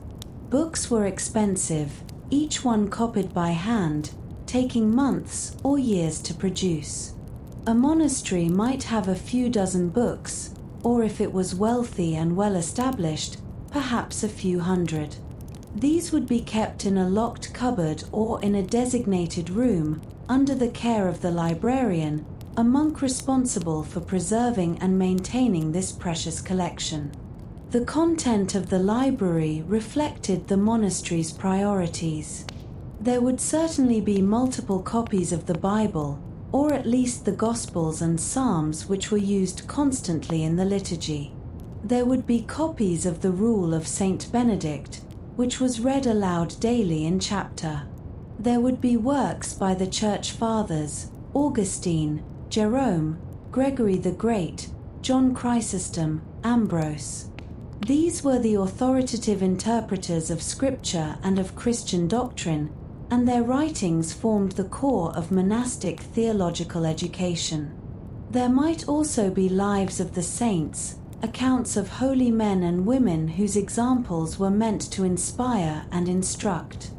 Books were expensive, each one copied by hand, taking months or years to produce. A monastery might have a few dozen books, or if it was wealthy and well established, perhaps a few hundred. These would be kept in a locked cupboard or in a designated room under the care of the librarian, a monk responsible for preserving and maintaining this precious collection. The content of the library reflected the monastery's priorities. There would certainly be multiple copies of the Bible, or at least the Gospels and Psalms, which were used constantly in the liturgy. There would be copies of the Rule of Saint Benedict, which was read aloud daily in chapter. There would be works by the Church Fathers, Augustine, Jerome, Gregory the Great, John Chrysostom, Ambrose. These were the authoritative interpreters of Scripture and of Christian doctrine, and their writings formed the core of monastic theological education. There might also be lives of the saints, accounts of holy men and women whose examples were meant to inspire and instruct.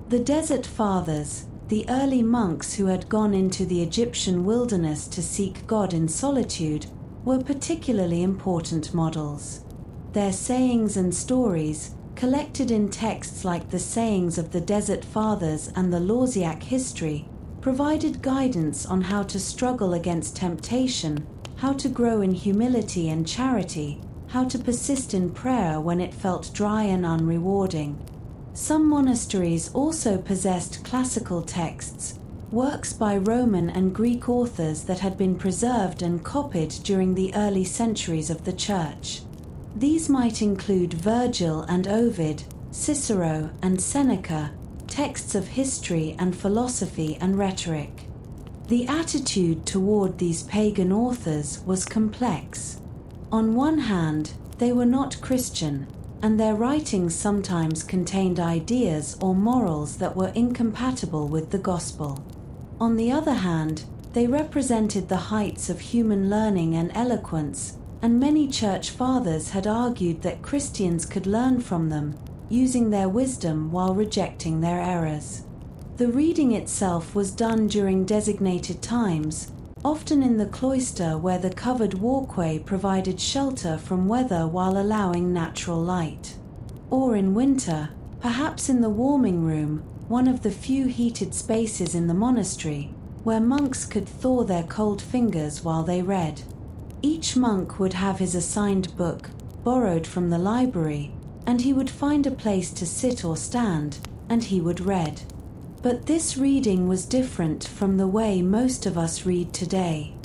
The Desert Fathers, the early monks who had gone into the Egyptian wilderness to seek God in solitude, were particularly important models. Their sayings and stories, collected in texts like the Sayings of the Desert Fathers and the Lawsiac History, provided guidance on how to struggle against temptation, how to grow in humility and charity, how to persist in prayer when it felt dry and unrewarding. Some monasteries also possessed classical texts, works by Roman and Greek authors that had been preserved and copied during the early centuries of the Church. These might include Virgil and Ovid, Cicero and Seneca, texts of history and philosophy and rhetoric. The attitude toward these pagan authors was complex. On one hand, they were not Christian, and their writings sometimes contained ideas or morals that were incompatible with the gospel. On the other hand, they represented the heights of human learning and eloquence, and many church fathers had argued that Christians could learn from them, using their wisdom while rejecting their errors. The reading itself was done during designated times, often in the cloister where the covered walkway provided shelter from weather while allowing natural light. Or in winter, perhaps in the warming room, one of the few heated spaces in the monastery, where monks could thaw their cold fingers while they read. Each monk would have his assigned book, borrowed from the library, and he would find a place to sit or stand, and he would read. But this reading was different from the way most of us read today.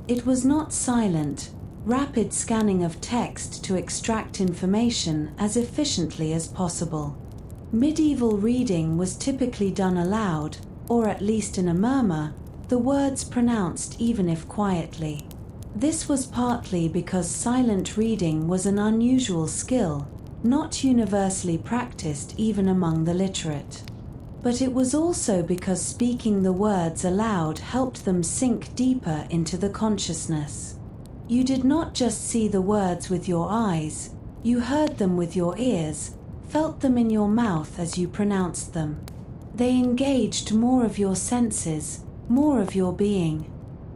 It was not silent, rapid scanning of text to extract information as efficiently as possible. Medieval reading was typically done aloud, or at least in a murmur, the words pronounced even if quietly. This was partly because silent reading was an unusual skill, not universally practiced even among the literate. But it was also because speaking the words aloud helped them sink deeper into the consciousness. You did not just see the words with your eyes, you heard them with your ears, felt them in your mouth as you pronounced them. They engaged more of your senses, more of your being.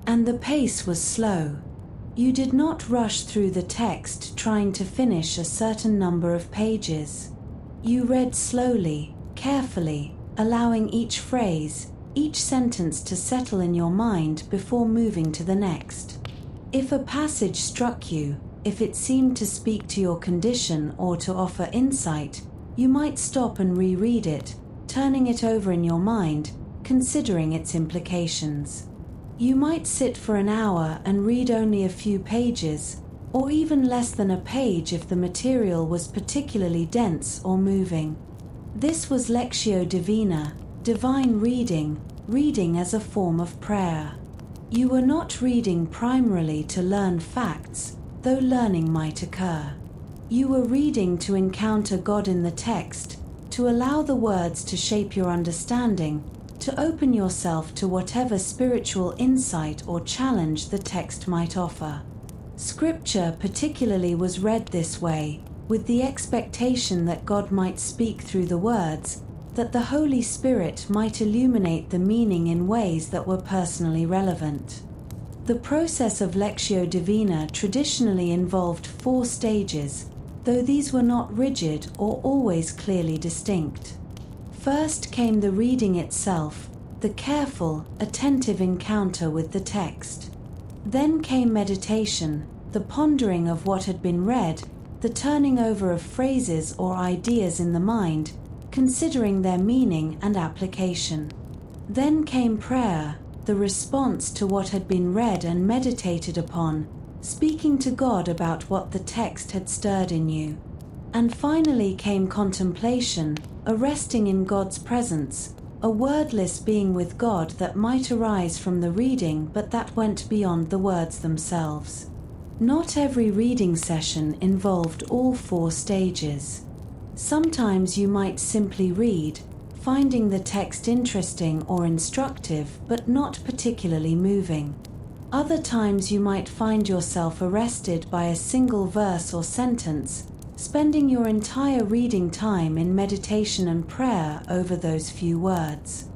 And the pace was slow. You did not rush through the text trying to finish a certain number of pages. You read slowly, carefully, allowing each phrase, each sentence to settle in your mind before moving to the next. If a passage struck you, if it seemed to speak to your condition or to offer insight, you might stop and reread it, turning it over in your mind, considering its implications. You might sit for an hour and read only a few pages, or even less than a page if the material was particularly dense or moving. This was Lectio Divina, divine reading, reading as a form of prayer. You were not reading primarily to learn facts, though learning might occur. You were reading to encounter God in the text, to allow the words to shape your understanding, to open yourself to whatever spiritual insight or challenge the text might offer. Scripture particularly was read this way, with the expectation that God might speak through the words, that the Holy Spirit might illuminate the meaning in ways that were personally relevant. The process of Lectio Divina traditionally involved 4 stages, though these were not rigid or always clearly distinct. First came the reading itself, the careful, attentive encounter with the text. Then came meditation, the pondering of what had been read, the turning over of phrases or ideas in the mind, considering their meaning and application. Then came prayer, the response to what had been read and meditated upon, speaking to God about what the text had stirred in you. And finally came contemplation, a resting in God's presence, a wordless being with God that might arise from the reading but that went beyond the words themselves. Not every reading session involved all 4 stages. Sometimes you might simply read, finding the text interesting or instructive but not particularly moving. Other times you might find yourself arrested by a single verse or sentence, spending your entire reading time in meditation and prayer over those few words.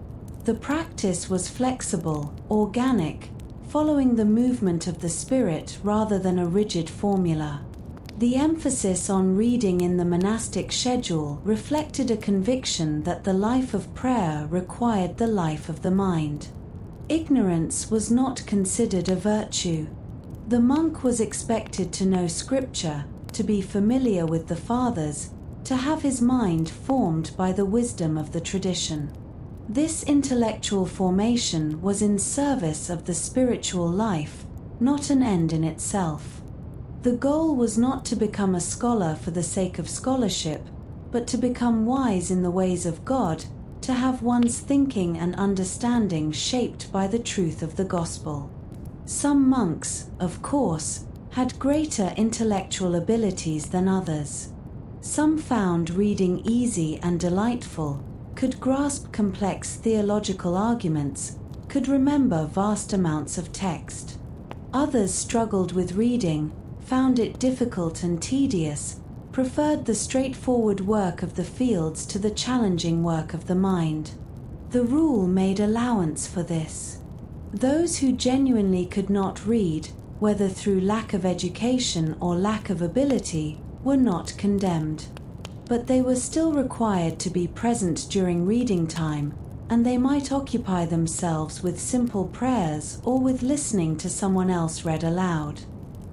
The practice was flexible, organic, following the movement of the Spirit rather than a rigid formula. The emphasis on reading in the monastic schedule reflected a conviction that the life of prayer required the life of the mind. Ignorance was not considered a virtue. The monk was expected to know Scripture, to be familiar with the Fathers, to have his mind formed by the wisdom of the tradition. This intellectual formation was in service of the spiritual life, not an end in itself. The goal was not to become a scholar for the sake of scholarship, but to become wise in the ways of God, to have one's thinking and understanding shaped by the truth of the gospel. Some monks, of course, had greater intellectual abilities than others. Some found reading easy and delightful, could grasp complex theological arguments, could remember vast amounts of text. Others struggled with reading, found it difficult and tedious, preferred the straightforward work of the fields to the challenging work of the mind. The rule made allowance for this. Those who genuinely could not read, whether through lack of education or lack of ability, were not condemned. But they were still required to be present during reading time, and they might occupy themselves with simple prayers or with listening to someone else read aloud.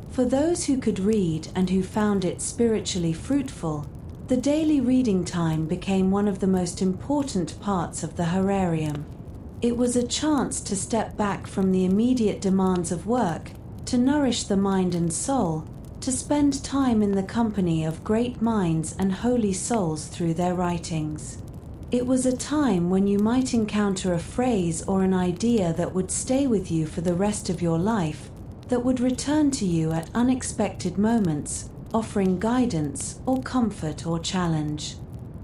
For those who could read and who found it spiritually fruitful, the daily reading time became one of the most important parts of the horarium. It was a chance to step back from the immediate demands of work, to nourish the mind and soul, to spend time in the company of great minds and holy souls through their writings. It was a time when you might encounter a phrase or an idea that would stay with you for the rest of your life, that would return to you at unexpected moments, offering guidance or comfort or challenge.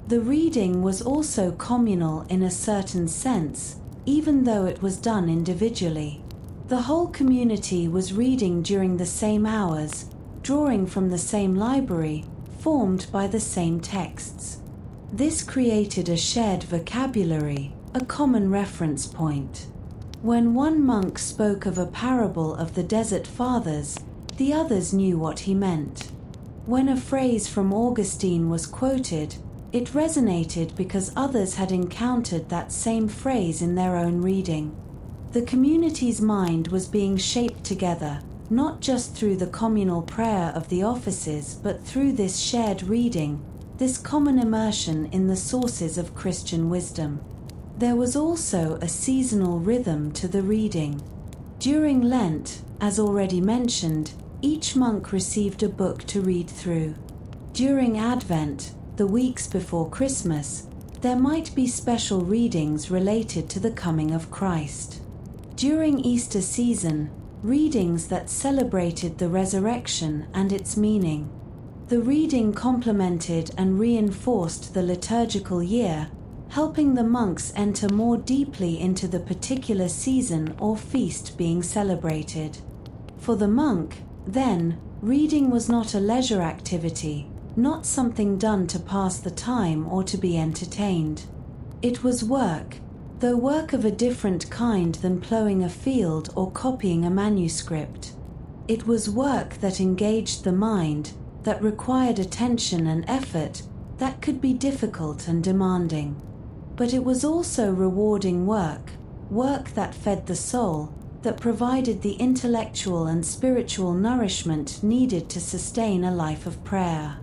The reading was also communal in a certain sense, even though it was done individually. The whole community was reading during the same hours, drawing from the same library, formed by the same texts. This created a shared vocabulary, a common reference point. When one monk spoke of a parable of the Desert Fathers, the others knew what he meant. When a phrase from Augustine was quoted, it resonated because others had encountered that same phrase in their own reading. The community's mind was being shaped together, not just through the communal prayer of the offices, but through this shared reading, this common immersion in the sources of Christian wisdom. There was also a seasonal rhythm to the reading. During Lent, as already mentioned, each monk received a book to read through. During Advent, the weeks before Christmas, there might be special readings related to the coming of Christ. During Easter season, readings that celebrated the resurrection and its meaning. The reading complemented and reinforced the liturgical year, helping the monks enter more deeply into the particular season or feast being celebrated. For the monk, then, reading was not a leisure activity, not something done to pass the time or to be entertained. It was work, though work of a different kind than ploughing a field or copying a manuscript. It was work that engaged the mind, that required attention and effort, that could be difficult and demanding. But it was also rewarding work, work that fed the soul, that provided the intellectual and spiritual nourishment needed to sustain a life of prayer.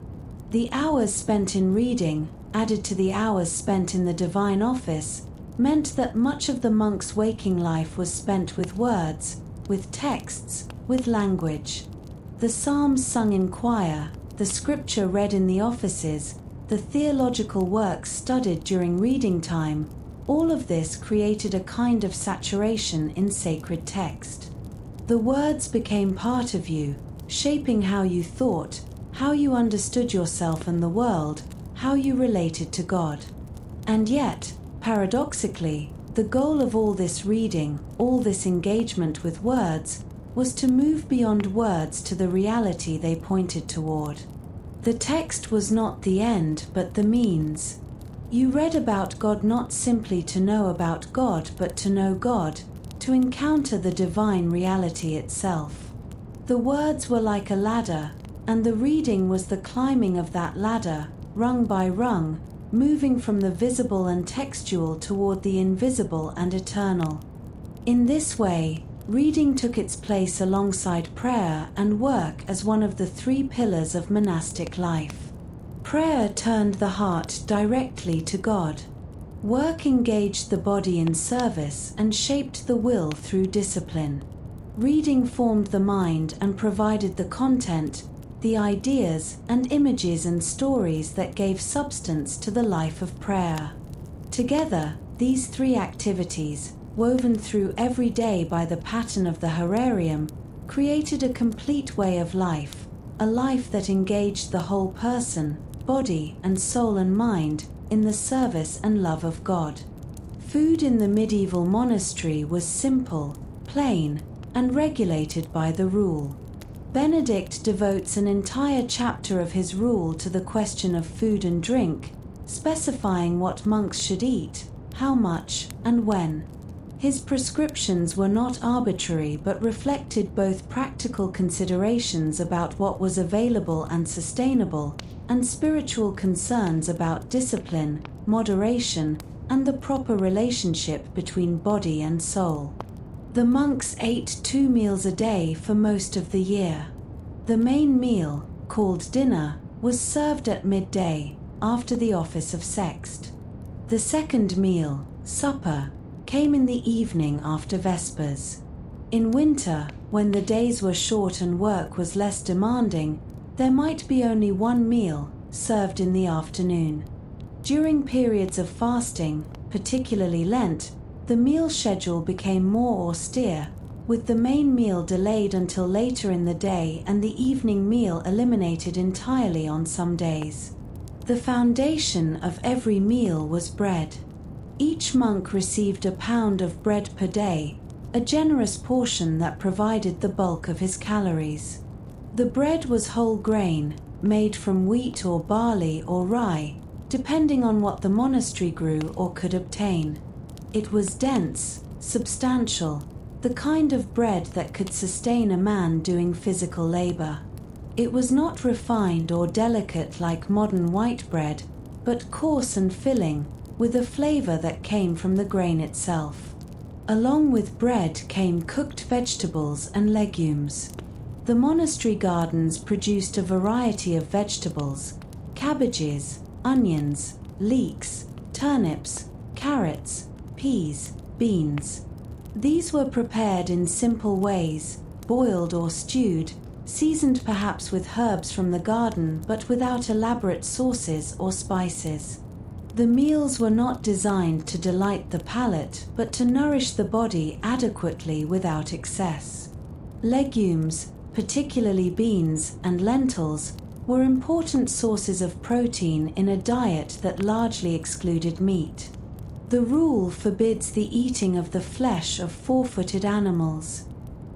The hours spent in reading, added to the hours spent in the divine office, meant that much of the monk's waking life was spent with words, with texts, with language. The psalms sung in choir, the scripture read in the offices, the theological works studied during reading time, all of this created a kind of saturation in sacred text. The words became part of you, shaping how you thought, how you understood yourself and the world, how you related to God. And yet, paradoxically, the goal of all this reading, all this engagement with words, was to move beyond words to the reality they pointed toward. The text was not the end, but the means. You read about God not simply to know about God, but to know God, to encounter the divine reality itself. The words were like a ladder, and the reading was the climbing of that ladder, rung by rung, moving from the visible and textual toward the invisible and eternal. In this way, reading took its place alongside prayer and work as one of the three pillars of monastic life. Prayer turned the heart directly to God. Work engaged the body in service and shaped the will through discipline. Reading formed the mind and provided the content, the ideas and images and stories that gave substance to the life of prayer. Together, these three activities, woven through every day by the pattern of the horarium, created a complete way of life, a life that engaged the whole person, body and soul and mind, in the service and love of God. Food in the medieval monastery was simple, plain, and regulated by the rule. Benedict devotes an entire chapter of his rule to the question of food and drink, specifying what monks should eat, how much, and when. His prescriptions were not arbitrary but reflected both practical considerations about what was available and sustainable, and spiritual concerns about discipline, moderation, and the proper relationship between body and soul. The monks ate 2 meals a day for most of the year. The main meal, called dinner, was served at midday, after the office of sext. The second meal, supper, came in the evening after vespers. In winter, when the days were short and work was less demanding, there might be only one meal, served in the afternoon. During periods of fasting, particularly Lent, the meal schedule became more austere, with the main meal delayed until later in the day and the evening meal eliminated entirely on some days. The foundation of every meal was bread. Each monk received a pound of bread per day, a generous portion that provided the bulk of his calories. The bread was whole grain, made from wheat or barley or rye, depending on what the monastery grew or could obtain. It was dense, substantial, the kind of bread that could sustain a man doing physical labor. It was not refined or delicate like modern white bread, but coarse and filling, with a flavor that came from the grain itself. Along with bread came cooked vegetables and legumes. The monastery gardens produced a variety of vegetables: cabbages, onions, leeks, turnips, carrots, peas, beans. These were prepared in simple ways, boiled or stewed, seasoned perhaps with herbs from the garden but without elaborate sauces or spices. The meals were not designed to delight the palate but to nourish the body adequately without excess. Legumes, particularly beans and lentils, were important sources of protein in a diet that largely excluded meat. The rule forbids the eating of the flesh of 4-footed animals.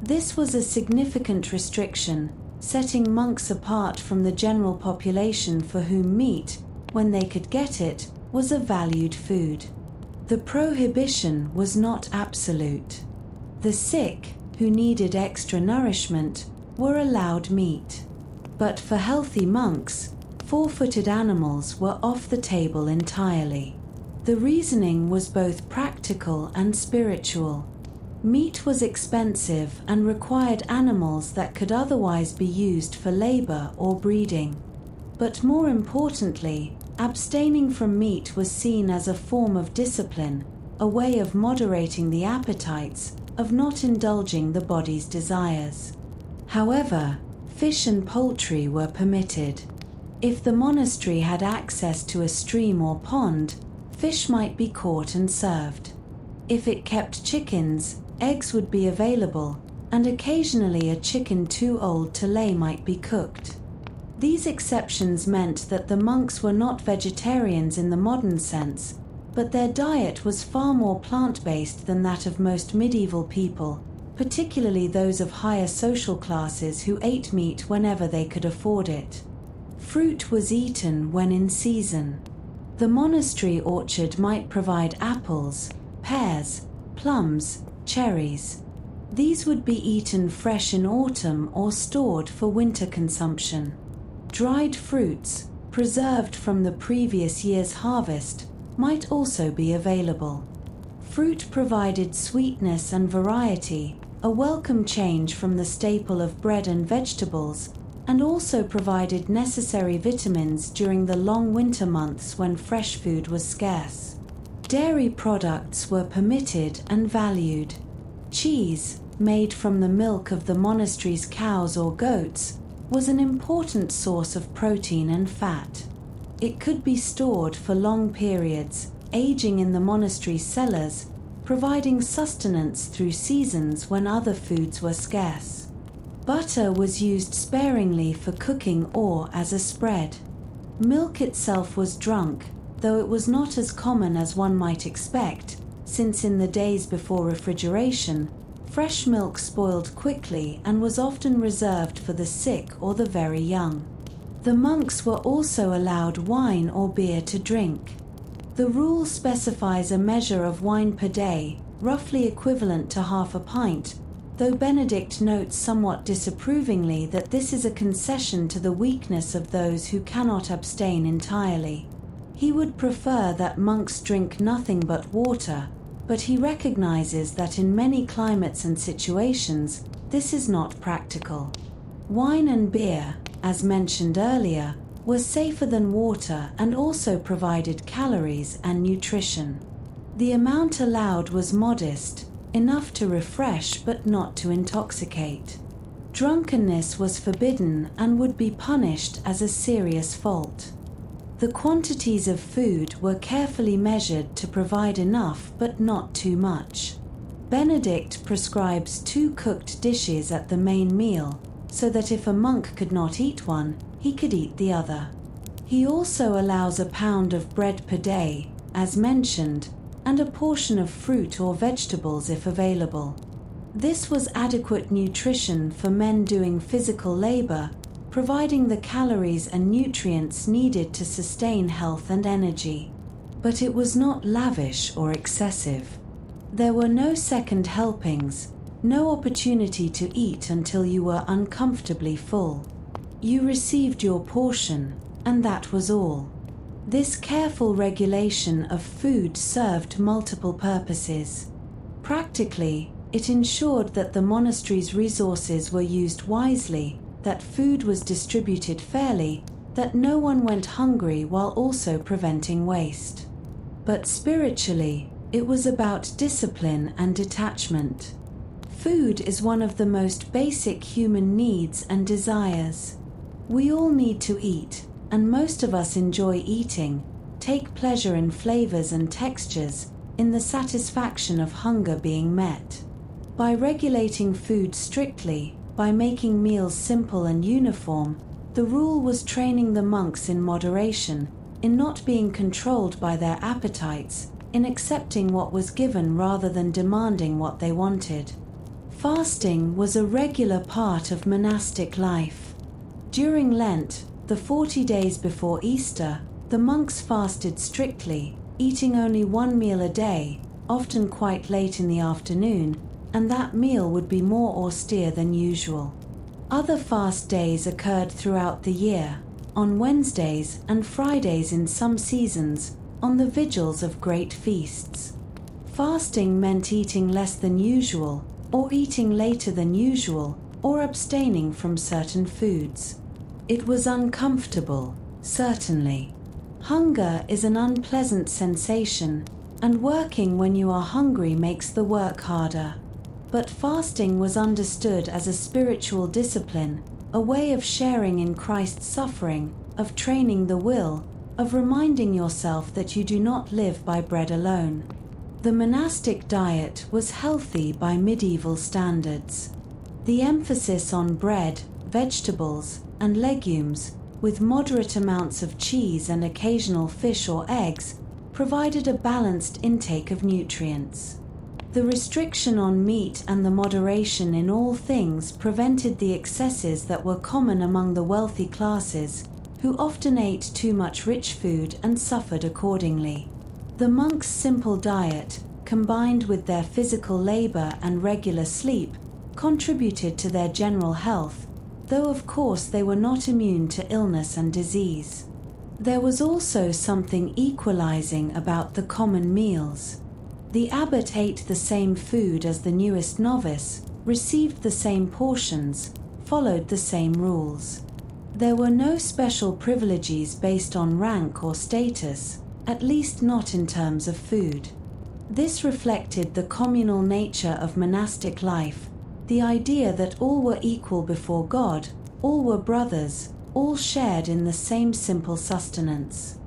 This was a significant restriction, setting monks apart from the general population for whom meat, when they could get it, was a valued food. The prohibition was not absolute. The sick, who needed extra nourishment, were allowed meat. But for healthy monks, 4-footed animals were off the table entirely. The reasoning was both practical and spiritual. Meat was expensive and required animals that could otherwise be used for labor or breeding. But more importantly, abstaining from meat was seen as a form of discipline, a way of moderating the appetites, of not indulging the body's desires. However, fish and poultry were permitted. If the monastery had access to a stream or pond, fish might be caught and served. If it kept chickens, eggs would be available, and occasionally a chicken too old to lay might be cooked. These exceptions meant that the monks were not vegetarians in the modern sense, but their diet was far more plant-based than that of most medieval people, particularly those of higher social classes who ate meat whenever they could afford it. Fruit was eaten when in season. The monastery orchard might provide apples, pears, plums, cherries. These would be eaten fresh in autumn or stored for winter consumption. Dried fruits, preserved from the previous year's harvest, might also be available. Fruit provided sweetness and variety, a welcome change from the staple of bread and vegetables, and also provided necessary vitamins during the long winter months when fresh food was scarce. Dairy products were permitted and valued. Cheese, made from the milk of the monastery's cows or goats, was an important source of protein and fat. It could be stored for long periods, aging in the monastery's cellars, providing sustenance through seasons when other foods were scarce. Butter was used sparingly for cooking or as a spread. Milk itself was drunk, though it was not as common as one might expect, since in the days before refrigeration, fresh milk spoiled quickly and was often reserved for the sick or the very young. The monks were also allowed wine or beer to drink. The rule specifies a measure of wine per day, roughly equivalent to half a pint, though Benedict notes somewhat disapprovingly that this is a concession to the weakness of those who cannot abstain entirely. He would prefer that monks drink nothing but water, but he recognizes that in many climates and situations, this is not practical. Wine and beer, as mentioned earlier, were safer than water and also provided calories and nutrition. The amount allowed was modest, enough to refresh but not to intoxicate. Drunkenness was forbidden and would be punished as a serious fault. The quantities of food were carefully measured to provide enough but not too much. Benedict prescribes 2 cooked dishes at the main meal, so that if a monk could not eat one, he could eat the other. He also allows a pound of bread per day, as mentioned, and a portion of fruit or vegetables if available. This was adequate nutrition for men doing physical labor, providing the calories and nutrients needed to sustain health and energy. But it was not lavish or excessive. There were no second helpings, no opportunity to eat until you were uncomfortably full. You received your portion, and that was all. This careful regulation of food served multiple purposes. Practically, it ensured that the monastery's resources were used wisely, that food was distributed fairly, that no one went hungry while also preventing waste. But spiritually, it was about discipline and detachment. Food is one of the most basic human needs and desires. We all need to eat, and most of us enjoy eating, take pleasure in flavors and textures, in the satisfaction of hunger being met. By regulating food strictly, by making meals simple and uniform, the rule was training the monks in moderation, in not being controlled by their appetites, in accepting what was given rather than demanding what they wanted. Fasting was a regular part of monastic life. During Lent, the 40 days before Easter, the monks fasted strictly, eating only 1 meal a day, often quite late in the afternoon, and that meal would be more austere than usual. Other fast days occurred throughout the year, on Wednesdays and Fridays in some seasons, on the vigils of great feasts. Fasting meant eating less than usual, or eating later than usual, or abstaining from certain foods. It was uncomfortable, certainly. Hunger is an unpleasant sensation, and working when you are hungry makes the work harder. But fasting was understood as a spiritual discipline, a way of sharing in Christ's suffering, of training the will, of reminding yourself that you do not live by bread alone. The monastic diet was healthy by medieval standards. The emphasis on bread, vegetables, and legumes, with moderate amounts of cheese and occasional fish or eggs, provided a balanced intake of nutrients. The restriction on meat and the moderation in all things prevented the excesses that were common among the wealthy classes, who often ate too much rich food and suffered accordingly. The monks' simple diet, combined with their physical labor and regular sleep, contributed to their general health, though of course they were not immune to illness and disease. There was also something equalizing about the common meals. The abbot ate the same food as the newest novice, received the same portions, followed the same rules. There were no special privileges based on rank or status, at least not in terms of food. This reflected the communal nature of monastic life, the idea that all were equal before God, all were brothers, all shared in the same simple sustenance.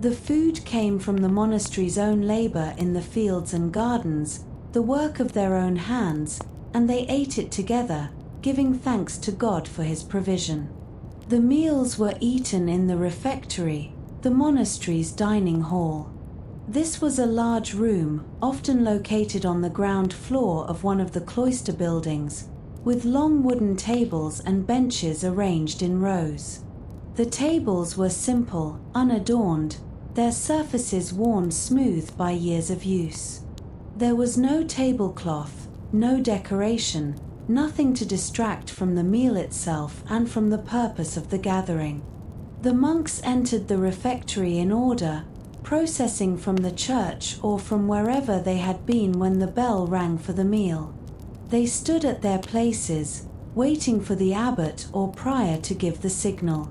The food came from the monastery's own labor in the fields and gardens, the work of their own hands, and they ate it together, giving thanks to God for his provision. The meals were eaten in the refectory, the monastery's dining hall. This was a large room, often located on the ground floor of one of the cloister buildings, with long wooden tables and benches arranged in rows. The tables were simple, unadorned, their surfaces worn smooth by years of use. There was no tablecloth, no decoration, nothing to distract from the meal itself and from the purpose of the gathering. The monks entered the refectory in order, processing from the church or from wherever they had been when the bell rang for the meal. They stood at their places, waiting for the abbot or prior to give the signal.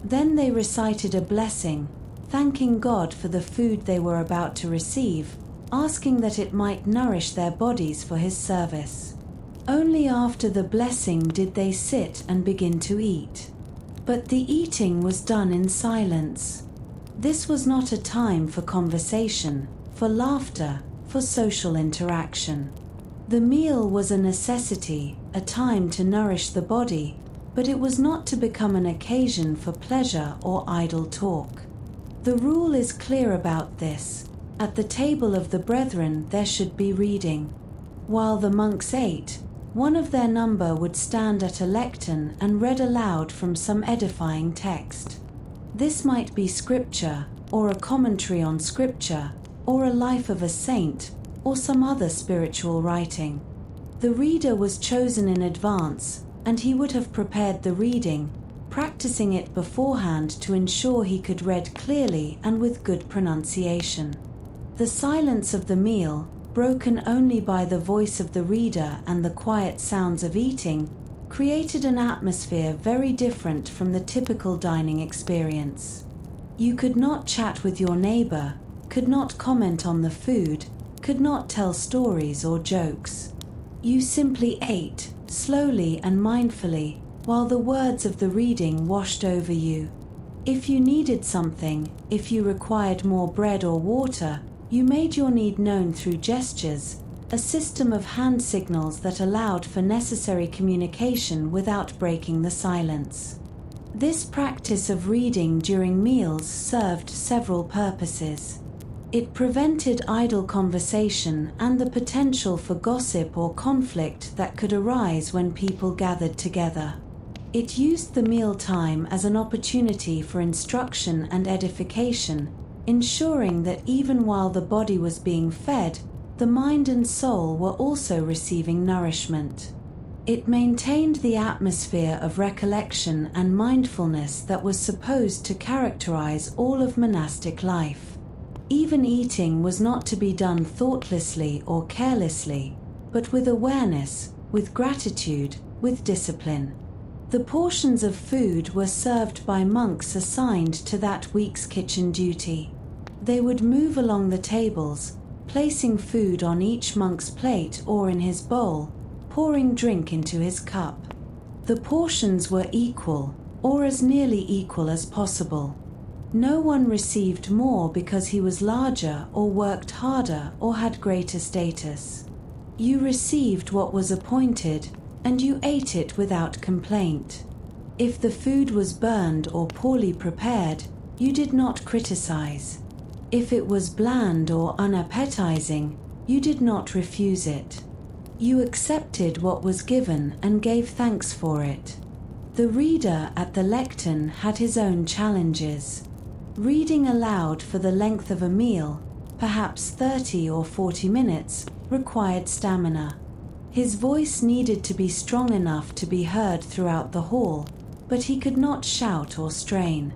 Then they recited a blessing, thanking God for the food they were about to receive, asking that it might nourish their bodies for his service. Only after the blessing did they sit and begin to eat. But the eating was done in silence. This was not a time for conversation, for laughter, for social interaction. The meal was a necessity, a time to nourish the body, but it was not to become an occasion for pleasure or idle talk. The rule is clear about this. At the table of the brethren there should be reading. While the monks ate, one of their number would stand at a lectern and read aloud from some edifying text. This might be scripture, or a commentary on scripture, or a life of a saint, or some other spiritual writing. The reader was chosen in advance, and he would have prepared the reading, practicing it beforehand to ensure he could read clearly and with good pronunciation. The silence of the meal, broken only by the voice of the reader and the quiet sounds of eating, created an atmosphere very different from the typical dining experience. You could not chat with your neighbor, could not comment on the food, could not tell stories or jokes. You simply ate, slowly and mindfully, while the words of the reading washed over you. If you needed something, if you required more bread or water, you made your need known through gestures, a system of hand signals that allowed for necessary communication without breaking the silence. This practice of reading during meals served several purposes. It prevented idle conversation and the potential for gossip or conflict that could arise when people gathered together. It used the meal time as an opportunity for instruction and edification, ensuring that even while the body was being fed, the mind and soul were also receiving nourishment. It maintained the atmosphere of recollection and mindfulness that was supposed to characterize all of monastic life. Even eating was not to be done thoughtlessly or carelessly, but with awareness, with gratitude, with discipline. The portions of food were served by monks assigned to that week's kitchen duty. They would move along the tables, placing food on each monk's plate or in his bowl, pouring drink into his cup. The portions were equal, or as nearly equal as possible. No one received more because he was larger or worked harder or had greater status. You received what was appointed, and you ate it without complaint. If the food was burned or poorly prepared, you did not criticize. If it was bland or unappetizing, you did not refuse it. You accepted what was given and gave thanks for it. The reader at the lectern had his own challenges. Reading aloud for the length of a meal, perhaps 30 or 40 minutes, required stamina. His voice needed to be strong enough to be heard throughout the hall, but he could not shout or strain.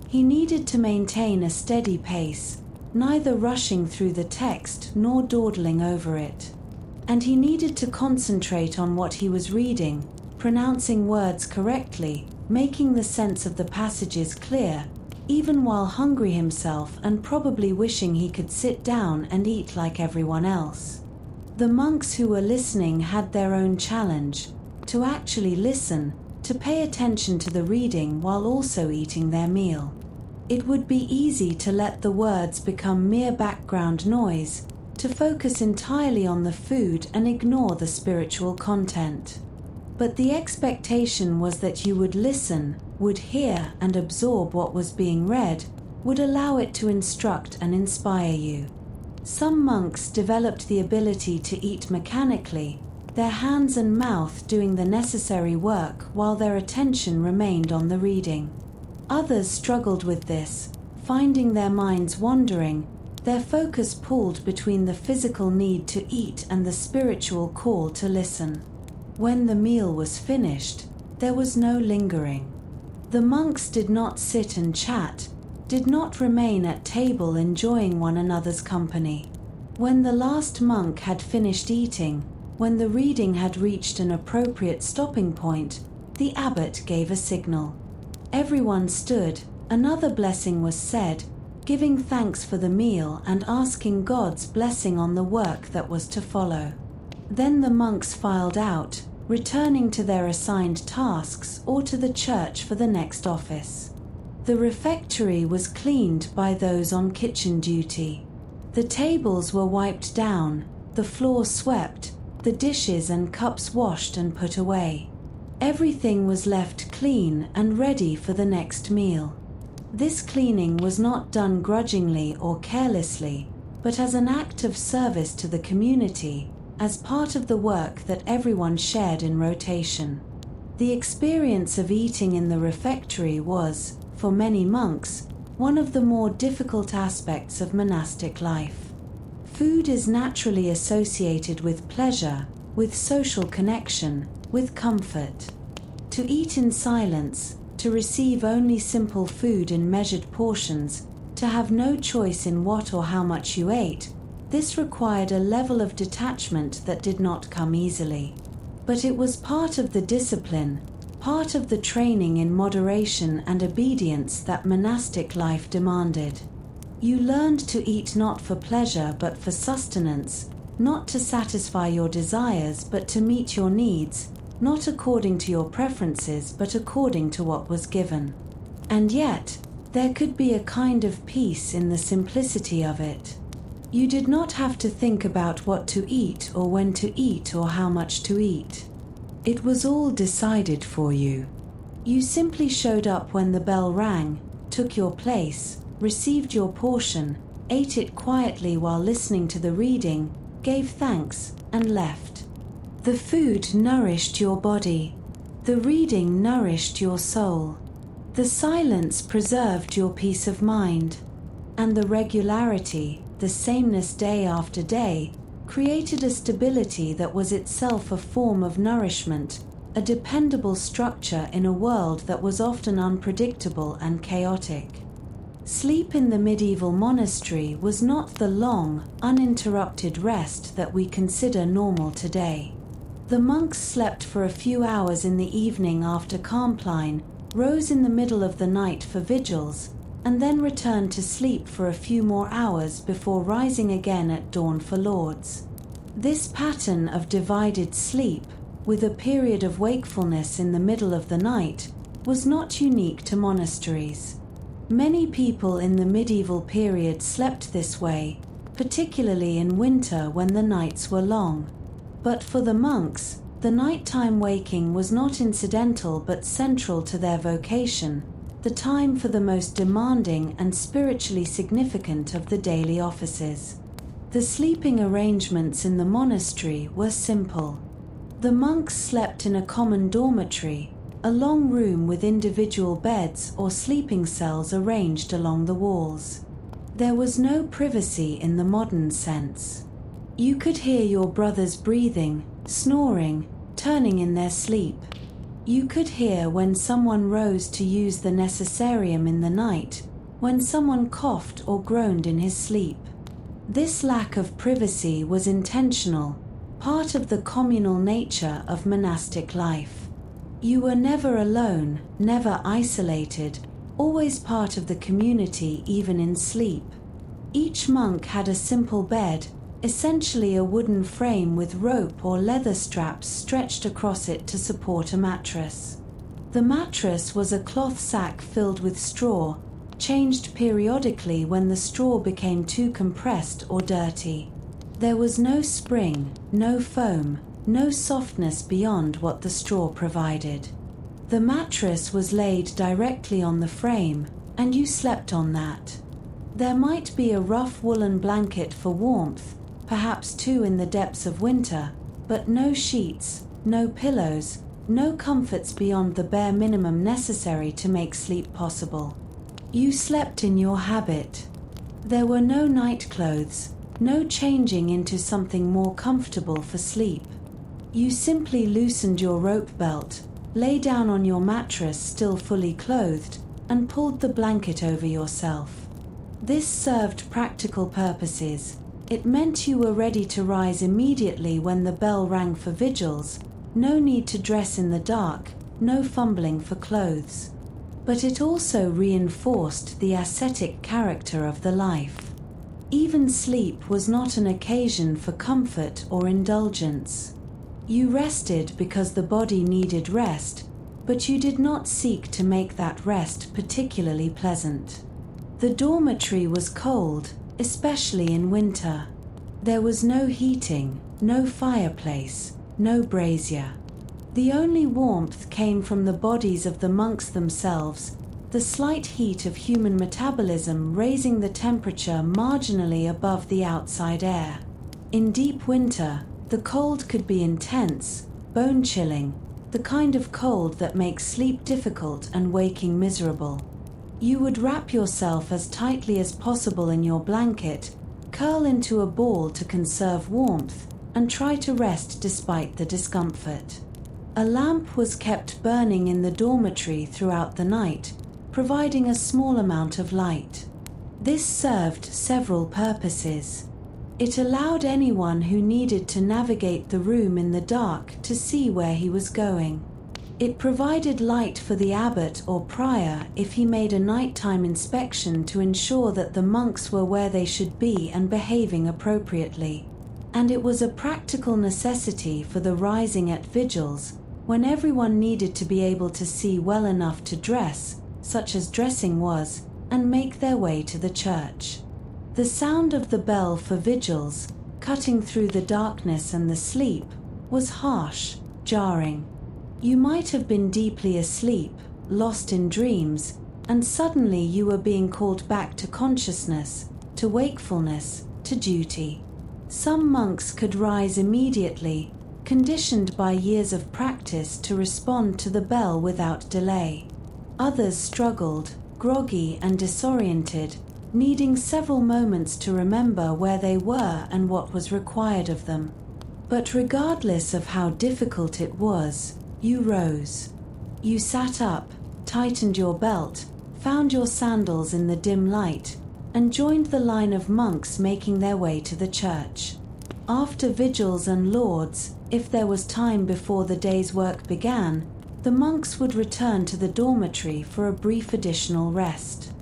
He needed to maintain a steady pace, neither rushing through the text nor dawdling over it. And he needed to concentrate on what he was reading, pronouncing words correctly, making the sense of the passages clear, even while hungry himself and probably wishing he could sit down and eat like everyone else. The monks who were listening had their own challenge, to actually listen, to pay attention to the reading while also eating their meal. It would be easy to let the words become mere background noise, to focus entirely on the food and ignore the spiritual content. But the expectation was that you would listen, would hear and absorb what was being read, would allow it to instruct and inspire you. Some monks developed the ability to eat mechanically, their hands and mouth doing the necessary work while their attention remained on the reading. Others struggled with this, finding their minds wandering, their focus pulled between the physical need to eat and the spiritual call to listen. When the meal was finished, there was no lingering. The monks did not sit and chat, did not remain at table enjoying one another's company. When the last monk had finished eating, when the reading had reached an appropriate stopping point, the abbot gave a signal. Everyone stood, another blessing was said, giving thanks for the meal and asking God's blessing on the work that was to follow. Then the monks filed out, returning to their assigned tasks or to the church for the next office. The refectory was cleaned by those on kitchen duty. The tables were wiped down, the floor swept, the dishes and cups washed and put away. Everything was left clean and ready for the next meal. This cleaning was not done grudgingly or carelessly, but as an act of service to the community, as part of the work that everyone shared in rotation. The experience of eating in the refectory was, for many monks, one of the more difficult aspects of monastic life. Food is naturally associated with pleasure, with social connection, with comfort. To eat in silence, to receive only simple food in measured portions, to have no choice in what or how much you ate, this required a level of detachment that did not come easily. But it was part of the discipline, part of the training in moderation and obedience that monastic life demanded. You learned to eat not for pleasure but for sustenance, not to satisfy your desires but to meet your needs, not according to your preferences but according to what was given. And yet, there could be a kind of peace in the simplicity of it. You did not have to think about what to eat or when to eat or how much to eat. It was all decided for you. You simply showed up when the bell rang, took your place, received your portion, ate it quietly while listening to the reading, gave thanks, and left. The food nourished your body. The reading nourished your soul. The silence preserved your peace of mind. And the regularity, the sameness day after day, created a stability that was itself a form of nourishment, a dependable structure in a world that was often unpredictable and chaotic. Sleep in the medieval monastery was not the long, uninterrupted rest that we consider normal today. The monks slept for a few hours in the evening after Compline, rose in the middle of the night for vigils, and then returned to sleep for a few more hours before rising again at dawn for lauds. This pattern of divided sleep, with a period of wakefulness in the middle of the night, was not unique to monasteries. Many people in the medieval period slept this way, particularly in winter when the nights were long. But for the monks, the nighttime waking was not incidental but central to their vocation, the time for the most demanding and spiritually significant of the daily offices. The sleeping arrangements in the monastery were simple. The monks slept in a common dormitory, a long room with individual beds or sleeping cells arranged along the walls. There was no privacy in the modern sense. You could hear your brothers breathing, snoring, turning in their sleep. You could hear when someone rose to use the necessarium in the night, when someone coughed or groaned in his sleep. This lack of privacy was intentional, part of the communal nature of monastic life. You were never alone, never isolated, always part of the community even in sleep. Each monk had a simple bed, essentially a wooden frame with rope or leather straps stretched across it to support a mattress. The mattress was a cloth sack filled with straw, changed periodically when the straw became too compressed or dirty. There was no spring, no foam, no softness beyond what the straw provided. The mattress was laid directly on the frame, and you slept on that. There might be a rough woolen blanket for warmth, perhaps two in the depths of winter, but no sheets, no pillows, no comforts beyond the bare minimum necessary to make sleep possible. You slept in your habit. There were no night clothes, no changing into something more comfortable for sleep. You simply loosened your rope belt, lay down on your mattress still fully clothed, and pulled the blanket over yourself. This served practical purposes. It meant you were ready to rise immediately when the bell rang for vigils, no need to dress in the dark, no fumbling for clothes. But it also reinforced the ascetic character of the life. Even sleep was not an occasion for comfort or indulgence. You rested because the body needed rest, but you did not seek to make that rest particularly pleasant. The dormitory was cold, especially in winter. There was no heating, no fireplace, no brazier. The only warmth came from the bodies of the monks themselves, the slight heat of human metabolism raising the temperature marginally above the outside air. In deep winter, the cold could be intense, bone-chilling, the kind of cold that makes sleep difficult and waking miserable. You would wrap yourself as tightly as possible in your blanket, curl into a ball to conserve warmth, and try to rest despite the discomfort. A lamp was kept burning in the dormitory throughout the night, providing a small amount of light. This served several purposes. It allowed anyone who needed to navigate the room in the dark to see where he was going. It provided light for the abbot or prior if he made a nighttime inspection to ensure that the monks were where they should be and behaving appropriately. And it was a practical necessity for the rising at vigils, when everyone needed to be able to see well enough to dress, such as dressing was, and make their way to the church. The sound of the bell for vigils, cutting through the darkness and the sleep, was harsh, jarring. You might have been deeply asleep, lost in dreams, and suddenly you were being called back to consciousness, to wakefulness, to duty. Some monks could rise immediately, conditioned by years of practice to respond to the bell without delay. Others struggled, groggy and disoriented, needing several moments to remember where they were and what was required of them. But regardless of how difficult it was, you rose. You sat up, tightened your belt, found your sandals in the dim light, and joined the line of monks making their way to the church. After vigils and lauds, if there was time before the day's work began, the monks would return to the dormitory for a brief additional rest.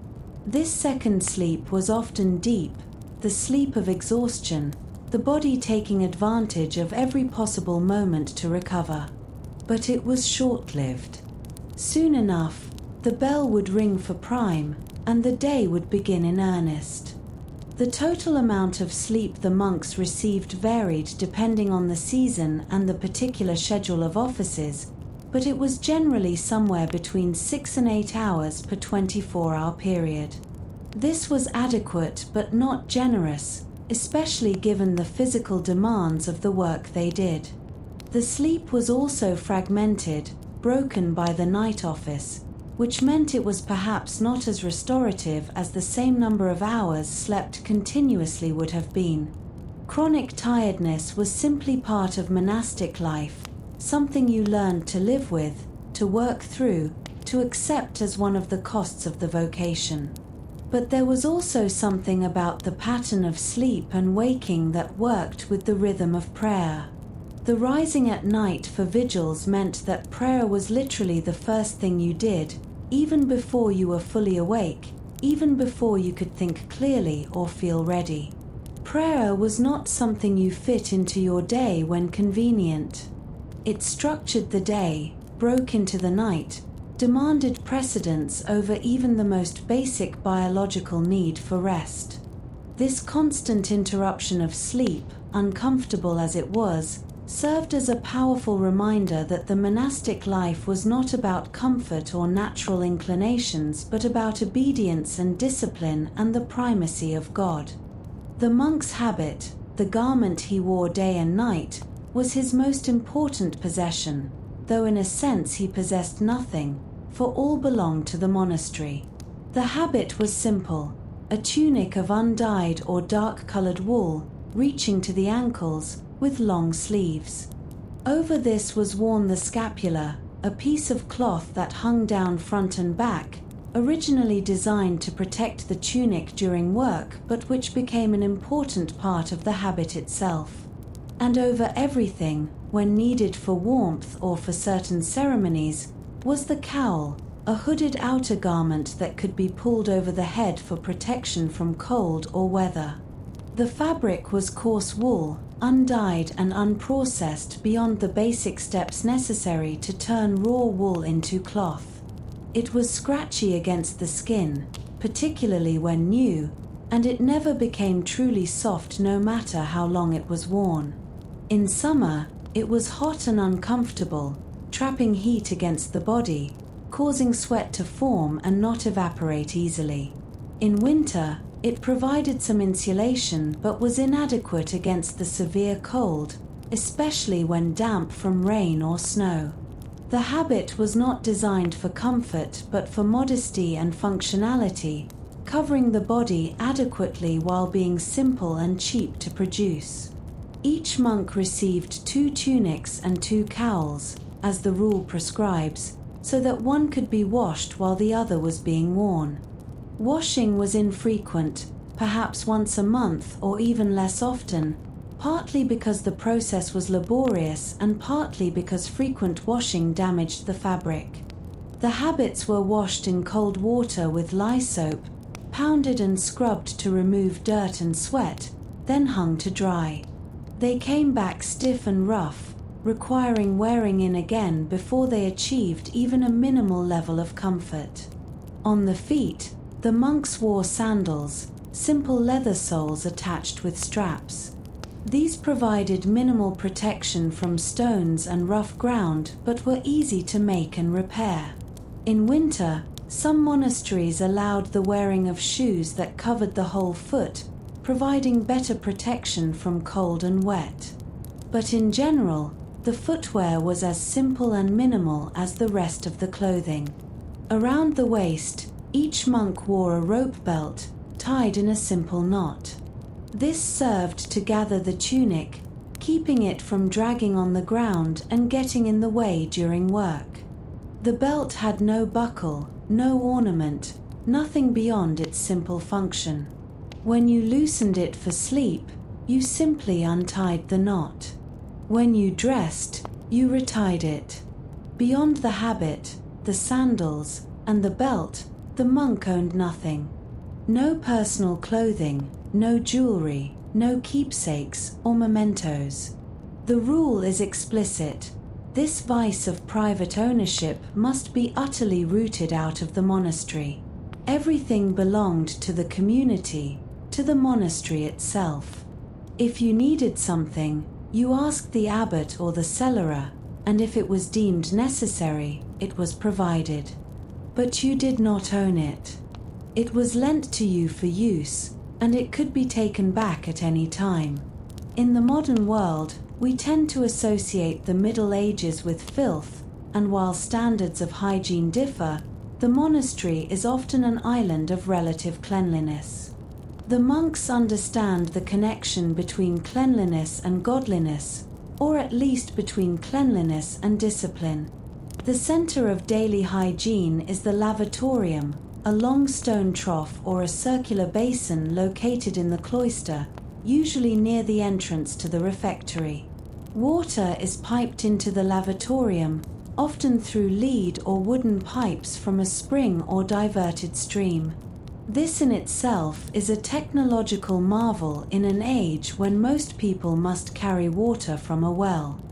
This second sleep was often deep, the sleep of exhaustion, the body taking advantage of every possible moment to recover. But it was short-lived. Soon enough, the bell would ring for prime, and the day would begin in earnest. The total amount of sleep the monks received varied depending on the season and the particular schedule of offices, but it was generally somewhere between 6 and 8 hours per 24-hour period. This was adequate but not generous, especially given the physical demands of the work they did. The sleep was also fragmented, broken by the night office, which meant it was perhaps not as restorative as the same number of hours slept continuously would have been. Chronic tiredness was simply part of monastic life, something you learned to live with, to work through, to accept as one of the costs of the vocation. But there was also something about the pattern of sleep and waking that worked with the rhythm of prayer. The rising at night for vigils meant that prayer was literally the first thing you did, even before you were fully awake, even before you could think clearly or feel ready. Prayer was not something you fit into your day when convenient. It structured the day, broke into the night, demanded precedence over even the most basic biological need for rest. This constant interruption of sleep, uncomfortable as it was, served as a powerful reminder that the monastic life was not about comfort or natural inclinations but about obedience and discipline and the primacy of God. The monk's habit, the garment he wore day and night, was his most important possession, though in a sense he possessed nothing, for all belonged to the monastery. The habit was simple, a tunic of undyed or dark-colored wool, reaching to the ankles, with long sleeves. Over this was worn the scapula, a piece of cloth that hung down front and back, originally designed to protect the tunic during work but which became an important part of the habit itself. And over everything, when needed for warmth or for certain ceremonies, was the cowl, a hooded outer garment that could be pulled over the head for protection from cold or weather. The fabric was coarse wool, undyed and unprocessed beyond the basic steps necessary to turn raw wool into cloth. It was scratchy against the skin, particularly when new, and it never became truly soft no matter how long it was worn. In summer, it was hot and uncomfortable, trapping heat against the body, causing sweat to form and not evaporate easily. In winter, it provided some insulation but was inadequate against the severe cold, especially when damp from rain or snow. The habit was not designed for comfort but for modesty and functionality, covering the body adequately while being simple and cheap to produce. Each monk received 2 tunics and 2 cowls, as the rule prescribes, so that one could be washed while the other was being worn. Washing was infrequent, perhaps once a month or even less often, partly because the process was laborious and partly because frequent washing damaged the fabric. The habits were washed in cold water with lye soap, pounded and scrubbed to remove dirt and sweat, then hung to dry. They came back stiff and rough, requiring wearing in again before they achieved even a minimal level of comfort. On the feet, the monks wore sandals, simple leather soles attached with straps. These provided minimal protection from stones and rough ground but were easy to make and repair. In winter, some monasteries allowed the wearing of shoes that covered the whole foot, providing better protection from cold and wet. But in general, the footwear was as simple and minimal as the rest of the clothing. Around the waist, each monk wore a rope belt, tied in a simple knot. This served to gather the tunic, keeping it from dragging on the ground and getting in the way during work. The belt had no buckle, no ornament, nothing beyond its simple function. When you loosened it for sleep, you simply untied the knot. When you dressed, you retied it. Beyond the habit, the sandals, and the belt, the monk owned nothing. No personal clothing, no jewelry, no keepsakes or mementos. The rule is explicit. This vice of private ownership must be utterly rooted out of the monastery. Everything belonged to the community, to the monastery itself. If you needed something, you asked the abbot or the cellarer, and if it was deemed necessary, it was provided. But you did not own it. It was lent to you for use, and it could be taken back at any time. In the modern world, we tend to associate the Middle Ages with filth, and while standards of hygiene differ, the monastery is often an island of relative cleanliness. The monks understand the connection between cleanliness and godliness, or at least between cleanliness and discipline. The center of daily hygiene is the lavatorium, a long stone trough or a circular basin located in the cloister, usually near the entrance to the refectory. Water is piped into the lavatorium, often through lead or wooden pipes from a spring or diverted stream. This in itself is a technological marvel in an age when most people must carry water from a well.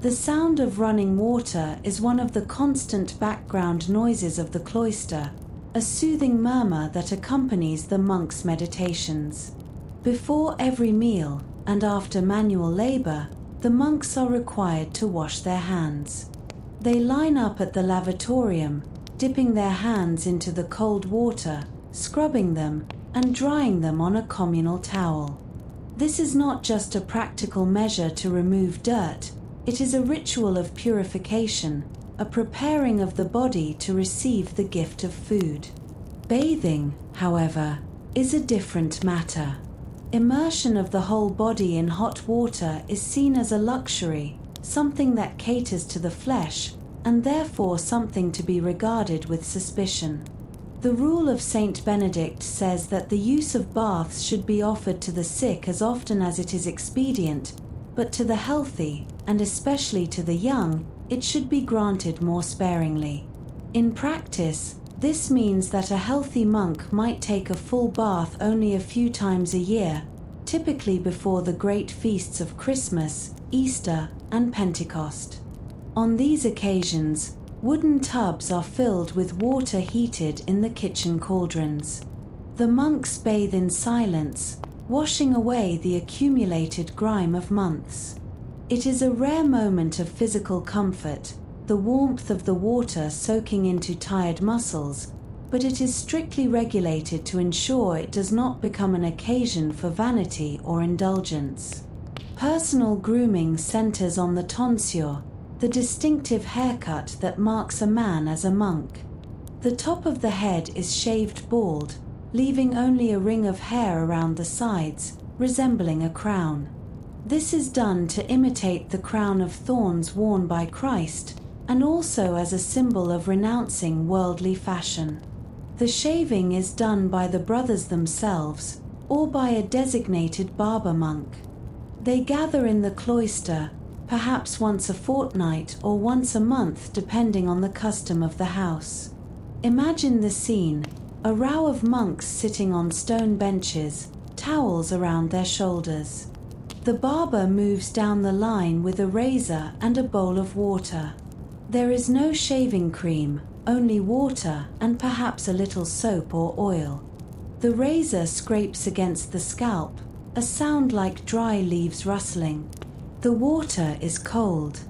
The sound of running water is one of the constant background noises of the cloister, a soothing murmur that accompanies the monks' meditations. Before every meal and after manual labor, the monks are required to wash their hands. They line up at the lavatorium, dipping their hands into the cold water, scrubbing them, and drying them on a communal towel. This is not just a practical measure to remove dirt, it is a ritual of purification, a preparing of the body to receive the gift of food. Bathing, however, is a different matter. Immersion of the whole body in hot water is seen as a luxury, something that caters to the flesh, and therefore something to be regarded with suspicion. The rule of Saint Benedict says that the use of baths should be offered to the sick as often as it is expedient, but to the healthy, and especially to the young, it should be granted more sparingly. In practice, this means that a healthy monk might take a full bath only a few times a year, typically before the great feasts of Christmas, Easter, and Pentecost. On these occasions, wooden tubs are filled with water heated in the kitchen cauldrons. The monks bathe in silence, washing away the accumulated grime of months. It is a rare moment of physical comfort, the warmth of the water soaking into tired muscles, but it is strictly regulated to ensure it does not become an occasion for vanity or indulgence. Personal grooming centers on the tonsure, the distinctive haircut that marks a man as a monk. The top of the head is shaved bald, leaving only a ring of hair around the sides, resembling a crown. This is done to imitate the crown of thorns worn by Christ, and also as a symbol of renouncing worldly fashion. The shaving is done by the brothers themselves, or by a designated barber monk. They gather in the cloister, perhaps once a fortnight or once a month depending on the custom of the house. Imagine the scene, a row of monks sitting on stone benches, towels around their shoulders. The barber moves down the line with a razor and a bowl of water. There is no shaving cream, only water and perhaps a little soap or oil. The razor scrapes against the scalp, a sound like dry leaves rustling. The water is cold.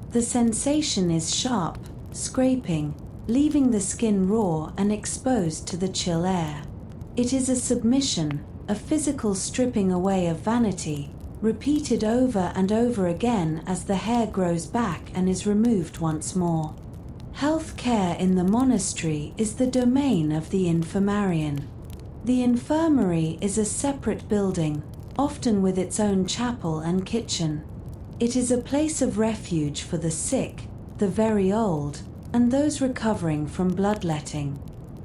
The sensation is sharp, scraping, leaving the skin raw and exposed to the chill air. It is a submission, a physical stripping away of vanity, repeated over and over again as the hair grows back and is removed once more. Health care in the monastery is the domain of the infirmarian. The infirmary is a separate building, often with its own chapel and kitchen. It is a place of refuge for the sick, the very old, and those recovering from bloodletting.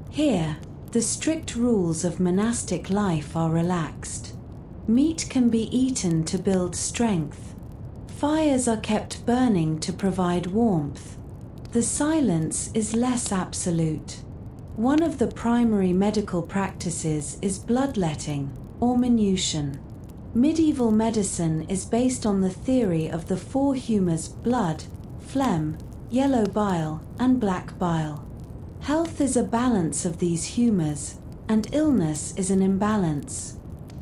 Here, the strict rules of monastic life are relaxed. Meat can be eaten to build strength. Fires are kept burning to provide warmth. The silence is less absolute. One of the primary medical practices is bloodletting, or minution. Medieval medicine is based on the theory of the four humours blood, phlegm, yellow bile, and black bile. Health is a balance of these humours, and illness is an imbalance.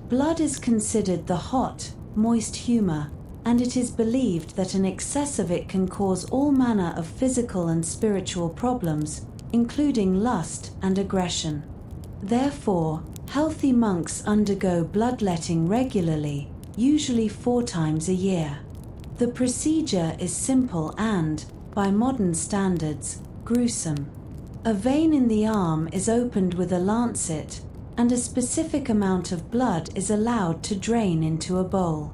Blood is considered the hot, moist humour, and it is believed that an excess of it can cause all manner of physical and spiritual problems, including lust and aggression. Therefore, healthy monks undergo bloodletting regularly, usually 4 times a year. The procedure is simple and, by modern standards, gruesome. A vein in the arm is opened with a lancet, and a specific amount of blood is allowed to drain into a bowl.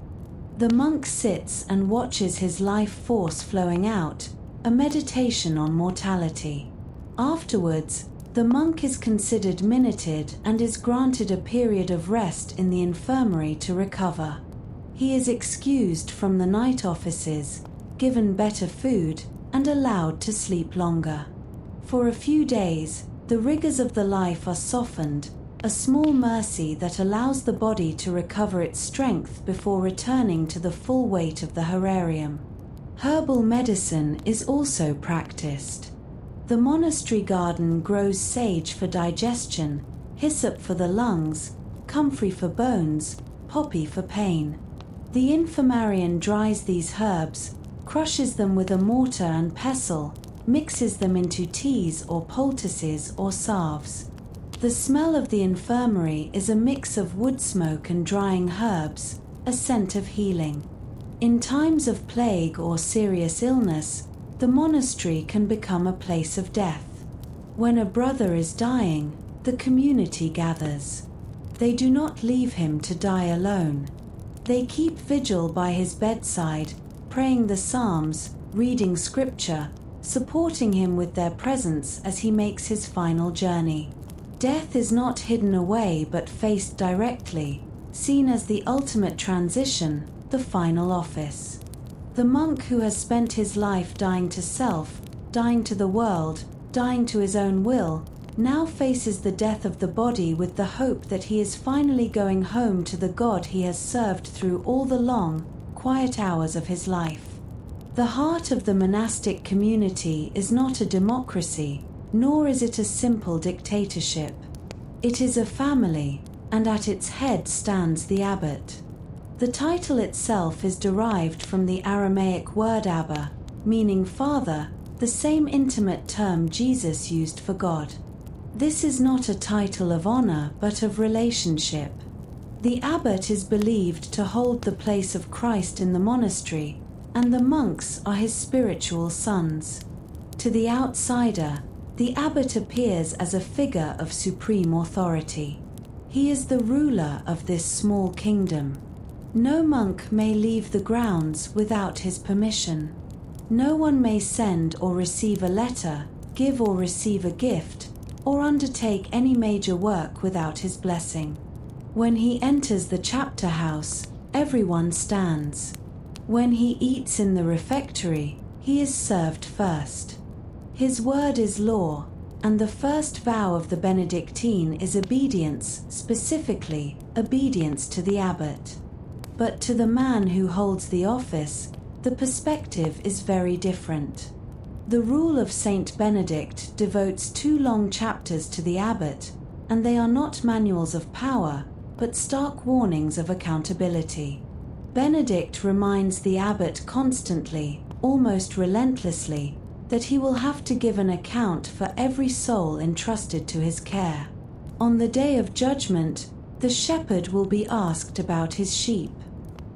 The monk sits and watches his life force flowing out, a meditation on mortality. Afterwards, the monk is considered minuted and is granted a period of rest in the infirmary to recover. He is excused from the night offices, given better food, and allowed to sleep longer. For a few days, the rigors of the life are softened, a small mercy that allows the body to recover its strength before returning to the full weight of the herarium. Herbal medicine is also practiced. The monastery garden grows sage for digestion, hyssop for the lungs, comfrey for bones, poppy for pain. The infirmarian dries these herbs, crushes them with a mortar and pestle, mixes them into teas or poultices or salves. The smell of the infirmary is a mix of wood smoke and drying herbs, a scent of healing. In times of plague or serious illness, the monastery can become a place of death. When a brother is dying, the community gathers. They do not leave him to die alone. They keep vigil by his bedside, praying the Psalms, reading scripture, supporting him with their presence as he makes his final journey. Death is not hidden away but faced directly, seen as the ultimate transition, the final office. The monk who has spent his life dying to self, dying to the world, dying to his own will, now faces the death of the body with the hope that he is finally going home to the God he has served through all the long, quiet hours of his life. The heart of the monastic community is not a democracy, nor is it a simple dictatorship. It is a family, and at its head stands the abbot. The title itself is derived from the Aramaic word Abba, meaning father, the same intimate term Jesus used for God. This is not a title of honor but of relationship. The abbot is believed to hold the place of Christ in the monastery, and the monks are his spiritual sons. To the outsider, the abbot appears as a figure of supreme authority. He is the ruler of this small kingdom. No monk may leave the grounds without his permission. No one may send or receive a letter, give or receive a gift, or undertake any major work without his blessing. When he enters the chapter house, everyone stands. When he eats in the refectory, he is served first. His word is law, and the first vow of the Benedictine is obedience, specifically, obedience to the abbot. But to the man who holds the office, the perspective is very different. The rule of Saint Benedict devotes 2 long chapters to the abbot, and they are not manuals of power, but stark warnings of accountability. Benedict reminds the abbot constantly, almost relentlessly, that he will have to give an account for every soul entrusted to his care. On the day of judgment, the shepherd will be asked about his sheep.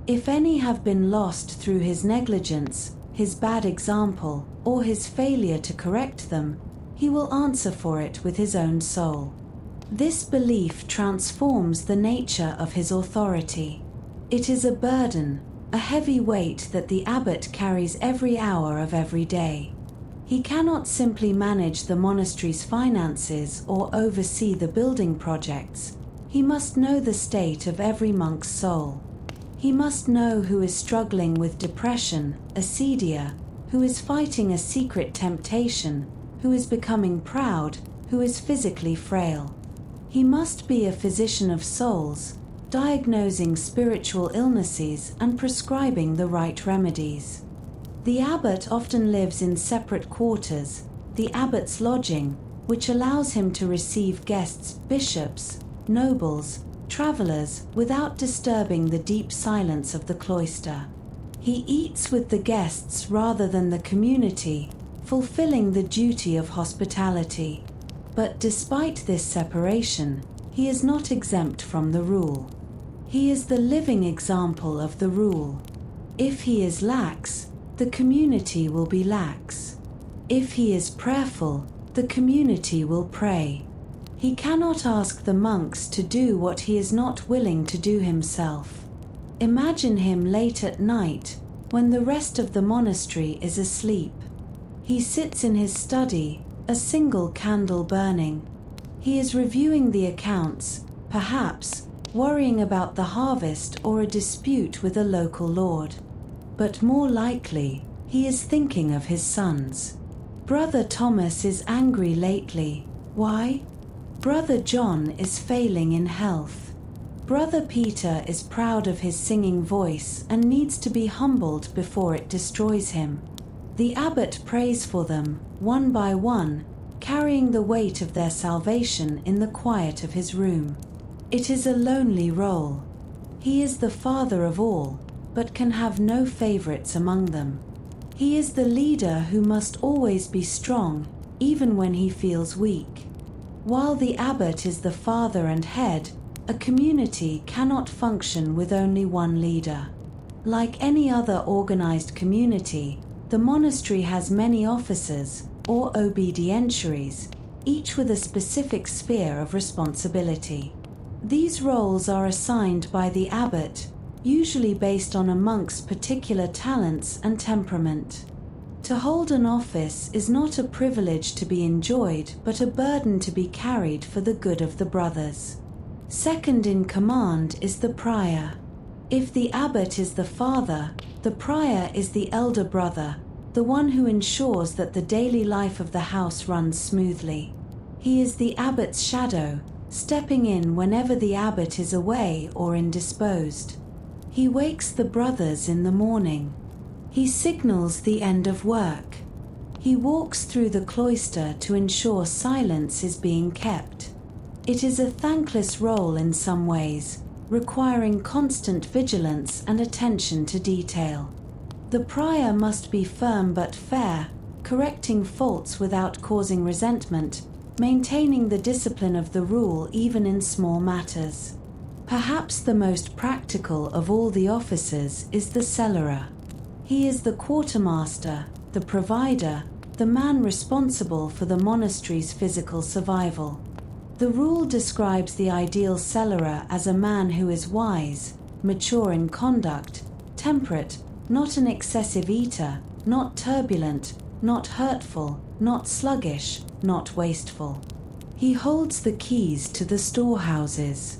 If any have been lost through his negligence, his bad example, or his failure to correct them, he will answer for it with his own soul. This belief transforms the nature of his authority. It is a burden, a heavy weight that the abbot carries every hour of every day. He cannot simply manage the monastery's finances or oversee the building projects. He must know the state of every monk's soul. He must know who is struggling with depression, acedia, who is fighting a secret temptation, who is becoming proud, who is physically frail. He must be a physician of souls, diagnosing spiritual illnesses and prescribing the right remedies. The abbot often lives in separate quarters, the abbot's lodging, which allows him to receive guests, bishops, nobles, travelers, without disturbing the deep silence of the cloister. He eats with the guests rather than the community, fulfilling the duty of hospitality. But despite this separation, he is not exempt from the rule. He is the living example of the rule. If he is lax, the community will be lax. If he is prayerful, the community will pray. He cannot ask the monks to do what he is not willing to do himself. Imagine him late at night, when the rest of the monastery is asleep. He sits in his study, a single candle burning. He is reviewing the accounts, perhaps worrying about the harvest or a dispute with a local lord. But more likely, he is thinking of his sons. Brother Thomas is angry lately. Why? Brother John is failing in health. Brother Peter is proud of his singing voice and needs to be humbled before it destroys him. The abbot prays for them, one by one, carrying the weight of their salvation in the quiet of his room. It is a lonely role. He is the father of all, but can have no favorites among them. He is the leader who must always be strong, even when he feels weak. While the abbot is the father and head, a community cannot function with only one leader. Like any other organized community, the monastery has many officers, or obedientiaries, each with a specific sphere of responsibility. These roles are assigned by the abbot, usually based on a monk's particular talents and temperament. To hold an office is not a privilege to be enjoyed, but a burden to be carried for the good of the brothers. Second in command is the prior. If the abbot is the father, the prior is the elder brother, the one who ensures that the daily life of the house runs smoothly. He is the abbot's shadow, stepping in whenever the abbot is away or indisposed. He wakes the brothers in the morning. He signals the end of work. He walks through the cloister to ensure silence is being kept. It is a thankless role in some ways, requiring constant vigilance and attention to detail. The prior must be firm but fair, correcting faults without causing resentment, maintaining the discipline of the rule even in small matters. Perhaps the most practical of all the officers is the cellarer. He is the quartermaster, the provider, the man responsible for the monastery's physical survival. The rule describes the ideal cellarer as a man who is wise, mature in conduct, temperate, not an excessive eater, not turbulent, not hurtful, not sluggish, not wasteful. He holds the keys to the storehouses.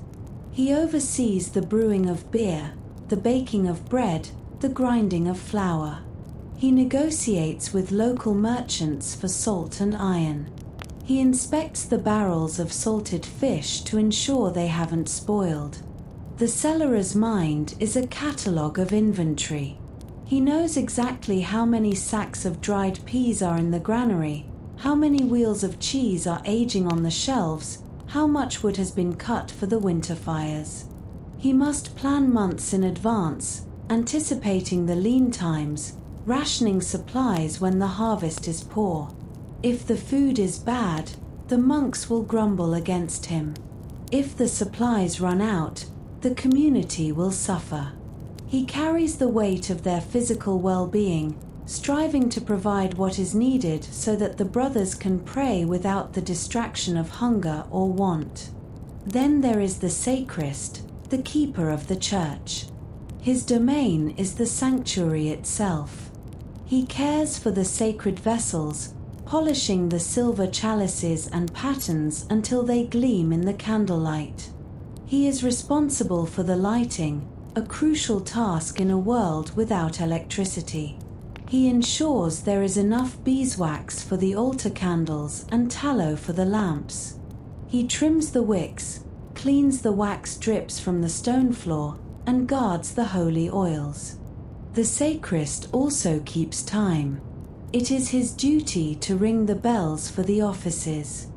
He oversees the brewing of beer, the baking of bread, the grinding of flour. He negotiates with local merchants for salt and iron. He inspects the barrels of salted fish to ensure they haven't spoiled. The cellarer's mind is a catalogue of inventory. He knows exactly how many sacks of dried peas are in the granary, how many wheels of cheese are aging on the shelves, how much wood has been cut for the winter fires. He must plan months in advance, anticipating the lean times, rationing supplies when the harvest is poor. If the food is bad, the monks will grumble against him. If the supplies run out, the community will suffer. He carries the weight of their physical well-being, striving to provide what is needed so that the brothers can pray without the distraction of hunger or want. Then there is the sacrist, the keeper of the church. His domain is the sanctuary itself. He cares for the sacred vessels, polishing the silver chalices and patens until they gleam in the candlelight. He is responsible for the lighting, a crucial task in a world without electricity. He ensures there is enough beeswax for the altar candles and tallow for the lamps. He trims the wicks, cleans the wax drips from the stone floor, and guards the holy oils. The sacrist also keeps time. It is his duty to ring the bells for the offices.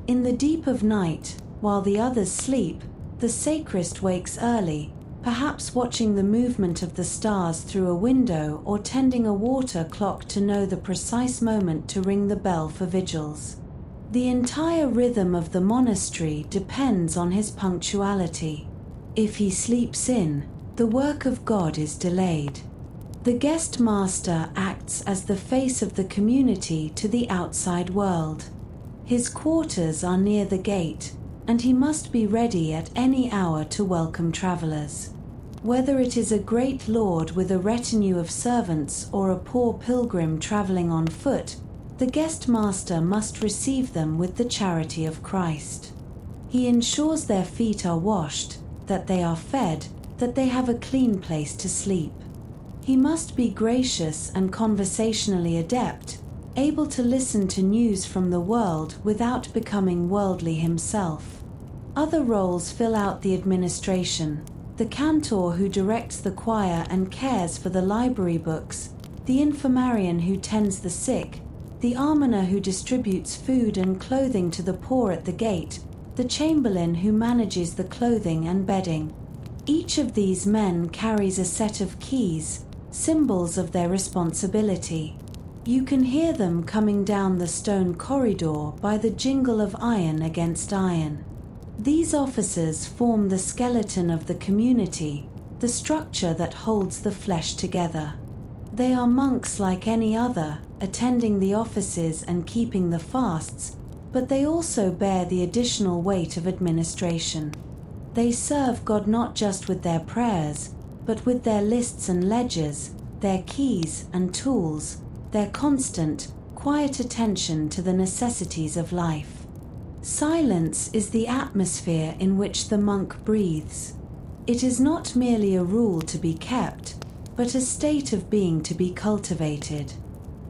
In the deep of night, while the others sleep, the sacrist wakes early, perhaps watching the movement of the stars through a window or tending a water clock to know the precise moment to ring the bell for vigils. The entire rhythm of the monastery depends on his punctuality. If he sleeps in, the work of God is delayed. The guest master acts as the face of the community to the outside world. His quarters are near the gate, and he must be ready at any hour to welcome travelers. Whether it is a great lord with a retinue of servants or a poor pilgrim traveling on foot, the guest master must receive them with the charity of Christ. He ensures their feet are washed, that they are fed, that they have a clean place to sleep. He must be gracious and conversationally adept, able to listen to news from the world without becoming worldly himself. Other roles fill out the administration: the cantor who directs the choir and cares for the library books, the infirmarian who tends the sick, the almoner who distributes food and clothing to the poor at the gate, the chamberlain who manages the clothing and bedding. Each of these men carries a set of keys, symbols of their responsibility. You can hear them coming down the stone corridor by the jingle of iron against iron. These officers form the skeleton of the community, the structure that holds the flesh together. They are monks like any other, attending the offices and keeping the fasts, but they also bear the additional weight of administration. They serve God not just with their prayers, but with their lists and ledgers, their keys and tools, their constant, quiet attention to the necessities of life. Silence is the atmosphere in which the monk breathes. It is not merely a rule to be kept, but a state of being to be cultivated.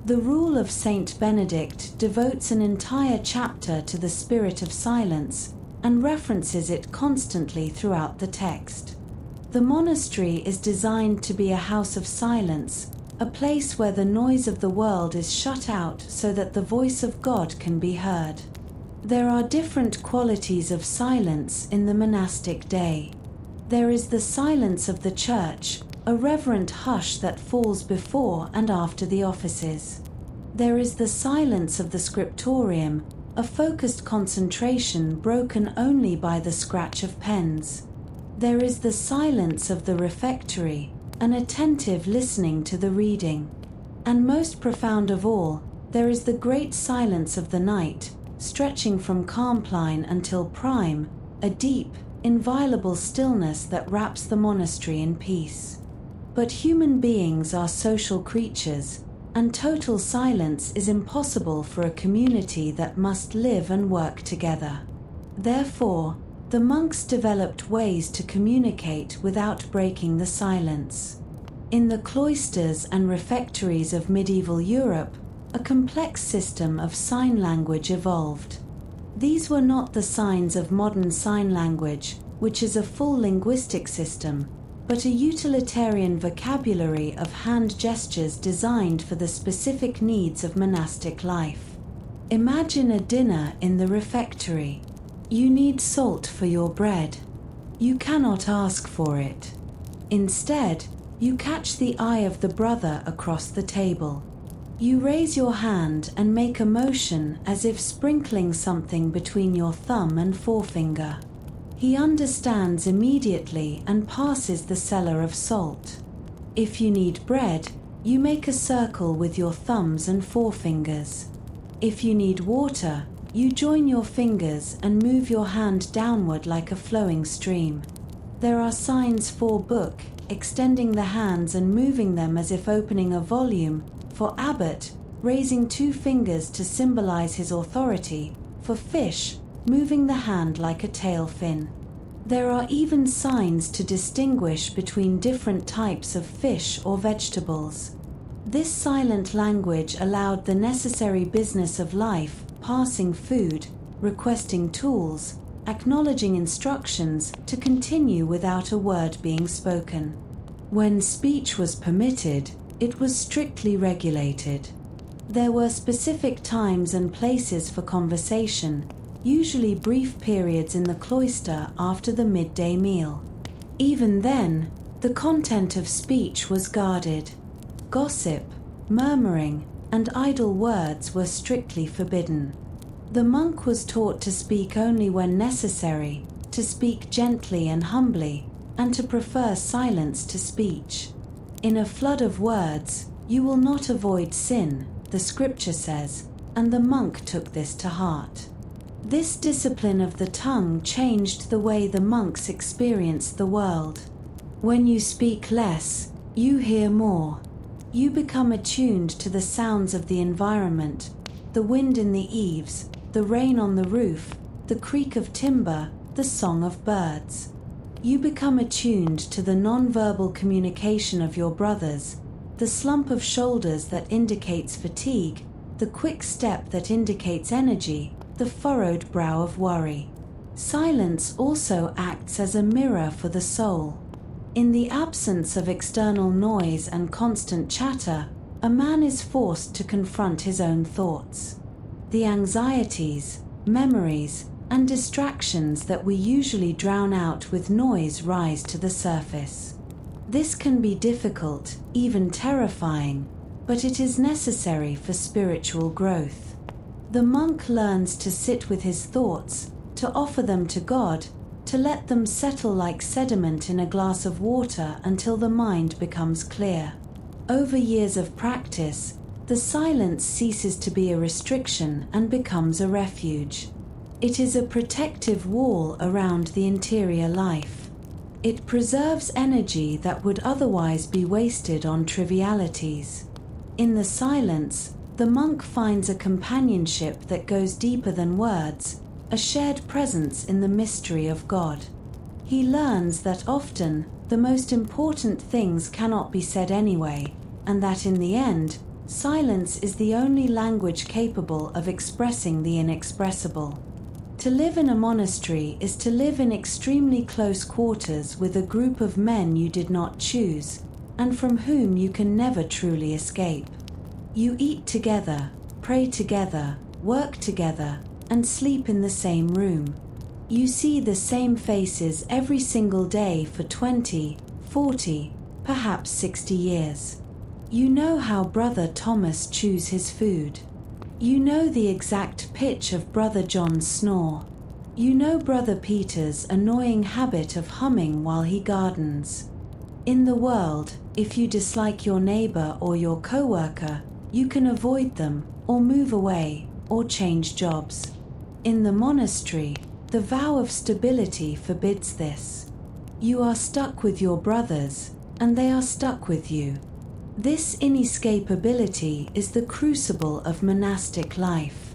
The rule of Saint Benedict devotes an entire chapter to the spirit of silence and references it constantly throughout the text. The monastery is designed to be a house of silence, a place where the noise of the world is shut out so that the voice of God can be heard. There are different qualities of silence in the monastic day. There is the silence of the church, a reverent hush that falls before and after the offices. There is the silence of the scriptorium, a focused concentration broken only by the scratch of pens. There is the silence of the refectory, an attentive listening to the reading. And most profound of all, there is the great silence of the night, stretching from Carmpline until Prime, a deep, inviolable stillness that wraps the monastery in peace. But human beings are social creatures, and total silence is impossible for a community that must live and work together. Therefore, the monks developed ways to communicate without breaking the silence. In the cloisters and refectories of medieval Europe, a complex system of sign language evolved. These were not the signs of modern sign language, which is a full linguistic system, but a utilitarian vocabulary of hand gestures designed for the specific needs of monastic life. Imagine a dinner in the refectory. You need salt for your bread. You cannot ask for it. Instead, you catch the eye of the brother across the table. You raise your hand and make a motion as if sprinkling something between your thumb and forefinger. He understands immediately and passes the cellar of salt. If you need bread, you make a circle with your thumbs and forefingers. If you need water, you join your fingers and move your hand downward like a flowing stream. There are signs for book, extending the hands and moving them as if opening a volume, for abbot, raising 2 fingers to symbolize his authority, for fish, moving the hand like a tail fin. There are even signs to distinguish between different types of fish or vegetables. This silent language allowed the necessary business of life, passing food, requesting tools, acknowledging instructions, to continue without a word being spoken. When speech was permitted, it was strictly regulated. There were specific times and places for conversation, usually brief periods in the cloister after the midday meal. Even then, the content of speech was guarded. Gossip, murmuring, and idle words were strictly forbidden. The monk was taught to speak only when necessary, to speak gently and humbly, and to prefer silence to speech. In a flood of words, you will not avoid sin, the scripture says, and the monk took this to heart. This discipline of the tongue changed the way the monks experienced the world. When you speak less, you hear more. You become attuned to the sounds of the environment, the wind in the eaves, the rain on the roof, the creak of timber, the song of birds. You become attuned to the non-verbal communication of your brothers, the slump of shoulders that indicates fatigue, the quick step that indicates energy, the furrowed brow of worry. Silence also acts as a mirror for the soul. In the absence of external noise and constant chatter, a man is forced to confront his own thoughts. The anxieties, memories, and distractions that we usually drown out with noise rise to the surface. This can be difficult, even terrifying, but it is necessary for spiritual growth. The monk learns to sit with his thoughts, to offer them to God, to let them settle like sediment in a glass of water until the mind becomes clear. Over years of practice, the silence ceases to be a restriction and becomes a refuge. It is a protective wall around the interior life. It preserves energy that would otherwise be wasted on trivialities. In the silence, the monk finds a companionship that goes deeper than words, a shared presence in the mystery of God. He learns that often the most important things cannot be said anyway, and that in the end, silence is the only language capable of expressing the inexpressible. To live in a monastery is to live in extremely close quarters with a group of men you did not choose, and from whom you can never truly escape. You eat together, pray together, work together, and sleep in the same room. You see the same faces every single day for 20, 40, perhaps 60 years. You know how Brother Thomas chews his food. You know the exact pitch of Brother John's snore. You know Brother Peter's annoying habit of humming while he gardens. In the world, if you dislike your neighbor or your co-worker, you can avoid them, or move away, or change jobs. In the monastery, the vow of stability forbids this. You are stuck with your brothers, and they are stuck with you. This inescapability is the crucible of monastic life.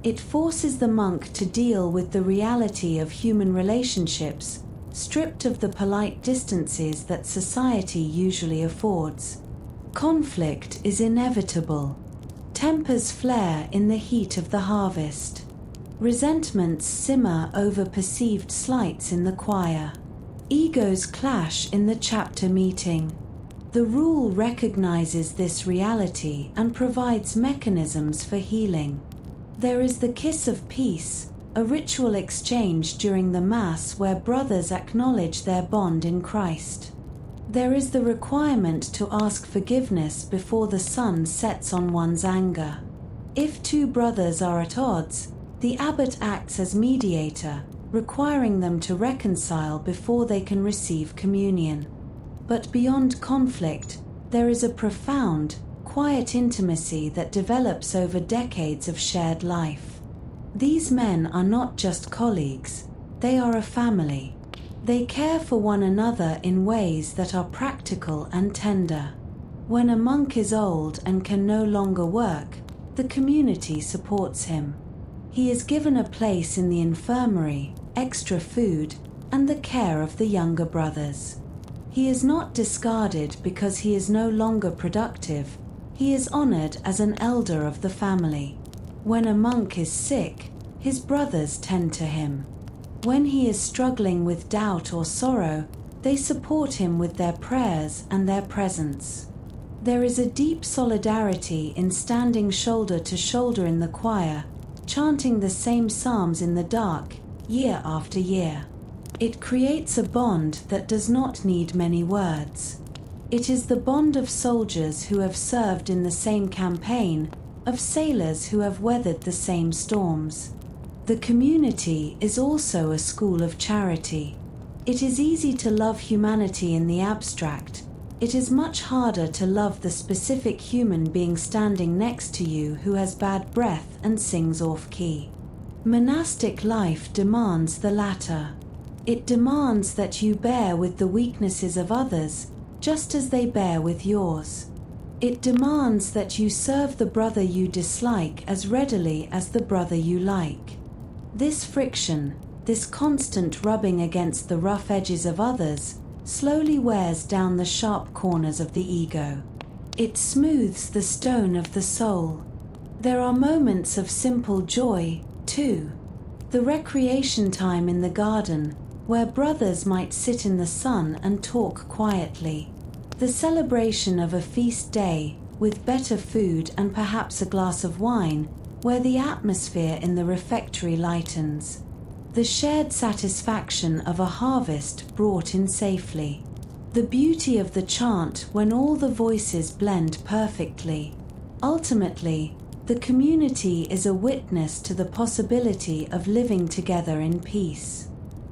It forces the monk to deal with the reality of human relationships, stripped of the polite distances that society usually affords. Conflict is inevitable. Tempers flare in the heat of the harvest. Resentments simmer over perceived slights in the choir. Egos clash in the chapter meeting. The rule recognizes this reality and provides mechanisms for healing. There is the kiss of peace, a ritual exchange during the Mass where brothers acknowledge their bond in Christ. There is the requirement to ask forgiveness before the sun sets on one's anger. If two brothers are at odds, the abbot acts as mediator, requiring them to reconcile before they can receive communion. But beyond conflict, there is a profound, quiet intimacy that develops over decades of shared life. These men are not just colleagues, they are a family. They care for one another in ways that are practical and tender. When a monk is old and can no longer work, the community supports him. He is given a place in the infirmary, extra food, and the care of the younger brothers. He is not discarded because he is no longer productive. He is honored as an elder of the family. When a monk is sick, his brothers tend to him. When he is struggling with doubt or sorrow, they support him with their prayers and their presence. There is a deep solidarity in standing shoulder to shoulder in the choir, chanting the same psalms in the dark, year after year. It creates a bond that does not need many words. It is the bond of soldiers who have served in the same campaign, of sailors who have weathered the same storms. The community is also a school of charity. It is easy to love humanity in the abstract. It is much harder to love the specific human being standing next to you who has bad breath and sings off-key. Monastic life demands the latter. It demands that you bear with the weaknesses of others, just as they bear with yours. It demands that you serve the brother you dislike as readily as the brother you like. This friction, this constant rubbing against the rough edges of others, slowly wears down the sharp corners of the ego. It smooths the stone of the soul. There are moments of simple joy, too. The recreation time in the garden, where brothers might sit in the sun and talk quietly. The celebration of a feast day, with better food and perhaps a glass of wine, where the atmosphere in the refectory lightens. the shared satisfaction of a harvest brought in safely, the beauty of the chant when all the voices blend perfectly. Ultimately, the community is a witness to the possibility of living together in peace.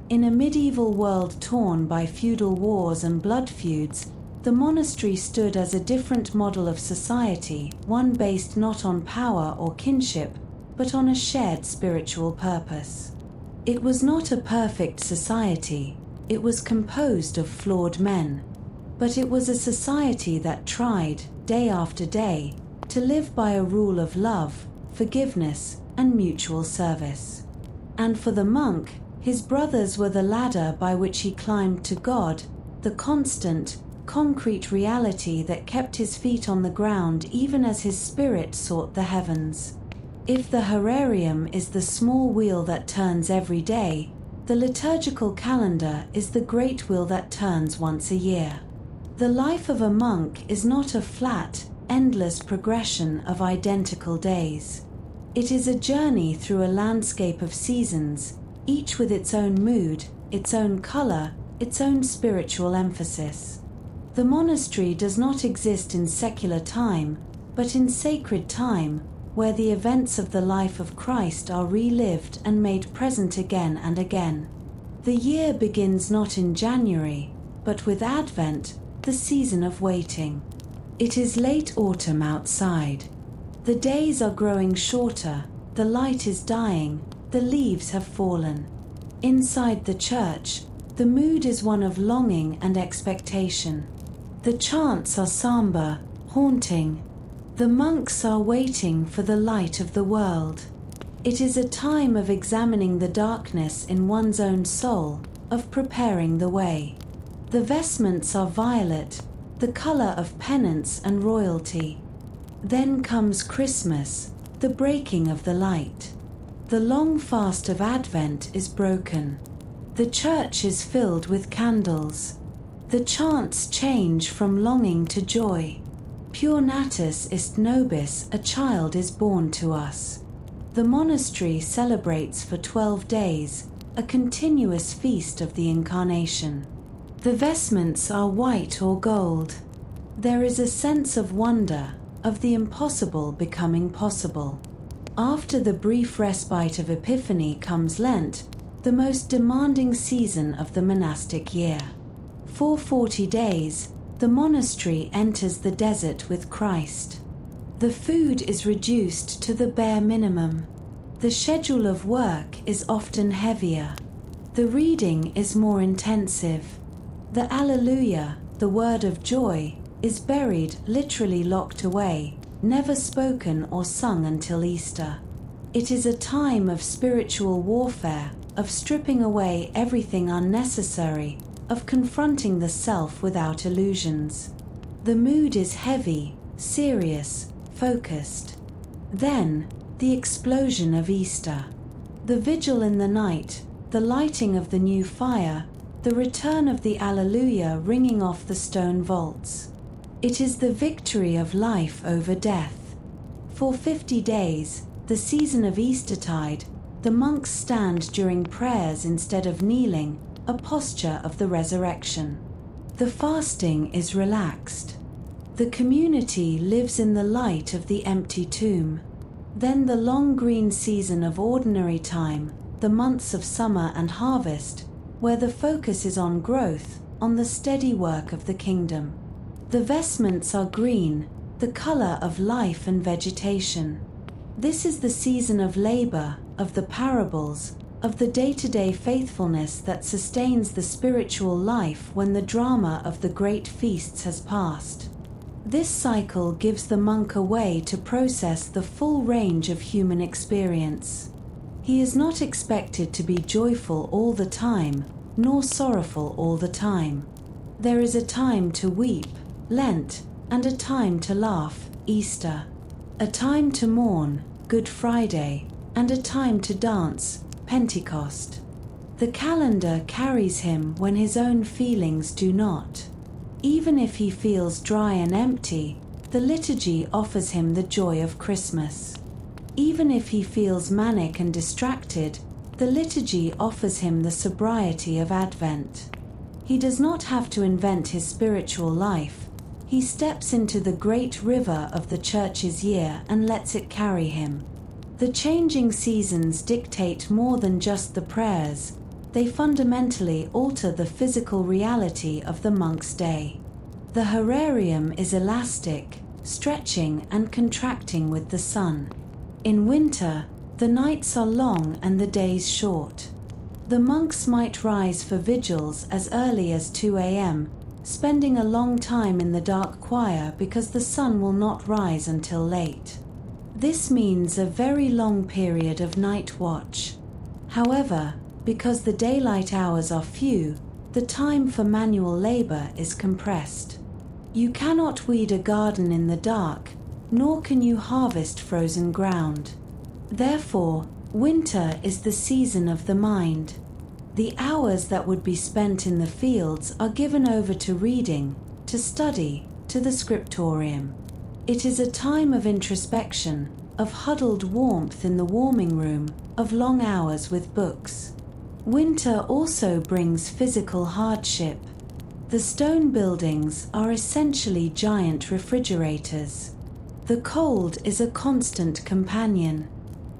In a medieval world torn by feudal wars and blood feuds, the monastery stood as a different model of society, one based not on power or kinship, but on a shared spiritual purpose. It was not a perfect society, it was composed of flawed men, but it was a society that tried, day after day, to live by a rule of love, forgiveness, and mutual service. And for the monk, his brothers were the ladder by which he climbed to God, the constant, concrete reality that kept his feet on the ground even as his spirit sought the heavens. If the horarium is the small wheel that turns every day, the liturgical calendar is the great wheel that turns once a year. The life of a monk is not a flat, endless progression of identical days. It is a journey through a landscape of seasons, each with its own mood, its own color, its own spiritual emphasis. The monastery does not exist in secular time, but in sacred time, where the events of the life of Christ are relived and made present again and again. The year begins not in January, but with Advent, the season of waiting. It is late autumn outside. The days are growing shorter, the light is dying, the leaves have fallen. Inside the church, the mood is one of longing and expectation. The chants are somber, haunting. The monks are waiting for the light of the world. It is a time of examining the darkness in one's own soul, of preparing the way. The vestments are violet, the color of penance and royalty. Then comes Christmas, the breaking of the light. The long fast of Advent is broken. The church is filled with candles. The chants change from longing to joy. Pure natus est nobis, a child is born to us. The monastery celebrates for 12 days, a continuous feast of the Incarnation. The vestments are white or gold. There is a sense of wonder, of the impossible becoming possible. After the brief respite of Epiphany comes Lent, the most demanding season of the monastic year. For 40 days, the monastery enters the desert with Christ. The food is reduced to the bare minimum. The schedule of work is often heavier. The reading is more intensive. The Alleluia, the word of joy, is buried, literally locked away, never spoken or sung until Easter. It is a time of spiritual warfare, of stripping away everything unnecessary, of confronting the self without illusions. The mood is heavy, serious, focused. Then, the explosion of Easter. The vigil in the night, the lighting of the new fire, the return of the Alleluia ringing off the stone vaults. It is the victory of life over death. For 50 days, the season of Eastertide, the monks stand during prayers instead of kneeling, a posture of the resurrection. The fasting is relaxed. The community lives in the light of the empty tomb. Then the long green season of ordinary time, the months of summer and harvest, where the focus is on growth, on the steady work of the kingdom. The vestments are green, the color of life and vegetation. This is the season of labor, of the parables, of the day-to-day faithfulness that sustains the spiritual life when the drama of the great feasts has passed. This cycle gives the monk a way to process the full range of human experience. He is not expected to be joyful all the time, nor sorrowful all the time. There is a time to weep, Lent, and a time to laugh, Easter. A time to mourn, Good Friday, and a time to dance, Pentecost. The calendar carries him when his own feelings do not. Even if he feels dry and empty, the liturgy offers him the joy of Christmas. Even if he feels manic and distracted, The liturgy offers him the sobriety of Advent. He does not have to invent his spiritual life. He steps into the great river of the Church's year and lets it carry him. The changing seasons dictate more than just the prayers. They fundamentally alter the physical reality of the monk's day. The horarium is elastic, stretching and contracting with the sun. In winter, the nights are long and the days short. The monks might rise for vigils as early as 2 a.m., spending a long time in the dark choir because the sun will not rise until late. This means a very long period of night watch. However, because the daylight hours are few, the time for manual labor is compressed. You cannot weed a garden in the dark, nor can you harvest frozen ground. Therefore, winter is the season of the mind. The hours that would be spent in the fields are given over to reading, to study, to the scriptorium. It is a time of introspection, of huddled warmth in the warming room, of long hours with books. Winter also brings physical hardship. The stone buildings are essentially giant refrigerators. The cold is a constant companion.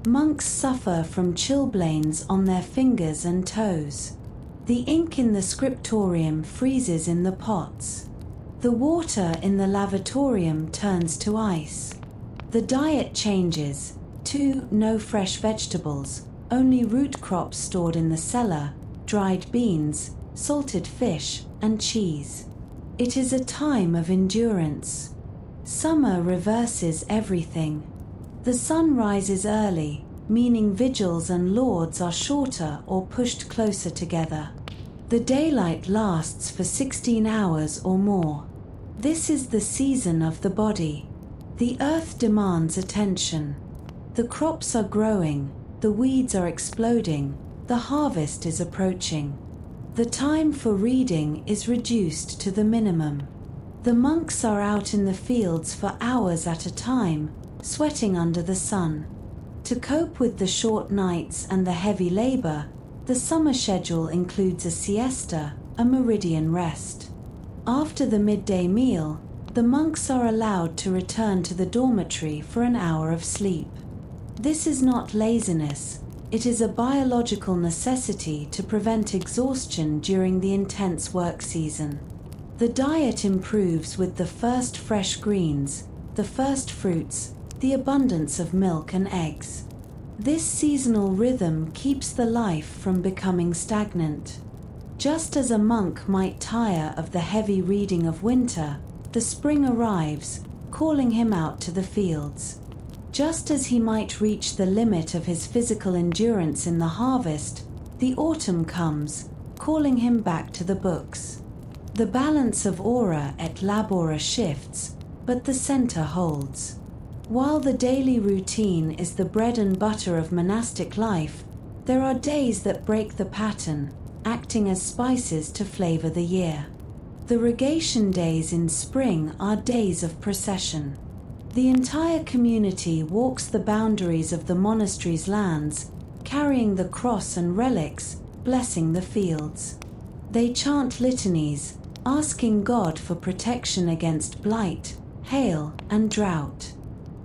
Monks suffer from chilblains on their fingers and toes. The ink in the scriptorium freezes in the pots. The water in the lavatorium turns to ice. The diet changes to no fresh vegetables, only root crops stored in the cellar, dried beans, salted fish, and cheese. It is a time of endurance. Summer reverses everything. The sun rises early, meaning vigils and lauds are shorter or pushed closer together. The daylight lasts for 16 hours or more. This is the season of the body. The earth demands attention. The crops are growing, the weeds are exploding, the harvest is approaching. The time for reading is reduced to the minimum. The monks are out in the fields for hours at a time, sweating under the sun. To cope with the short nights and the heavy labor, the summer schedule includes a siesta, a meridian rest. After the midday meal, the monks are allowed to return to the dormitory for an hour of sleep. This is not laziness, it is a biological necessity to prevent exhaustion during the intense work season. The diet improves with the first fresh greens, the first fruits, the abundance of milk and eggs. This seasonal rhythm keeps the life from becoming stagnant. Just as a monk might tire of the heavy reading of winter, the spring arrives, calling him out to the fields. Just as he might reach the limit of his physical endurance in the harvest, the autumn comes, calling him back to the books. The balance of ora et labora shifts, but the center holds. While the daily routine is the bread and butter of monastic life, there are days that break the pattern, acting as spices to flavor the year. The rogation days in spring are days of procession. The entire community walks the boundaries of the monastery's lands, carrying the cross and relics, blessing the fields. They chant litanies, asking God for protection against blight, hail, and drought.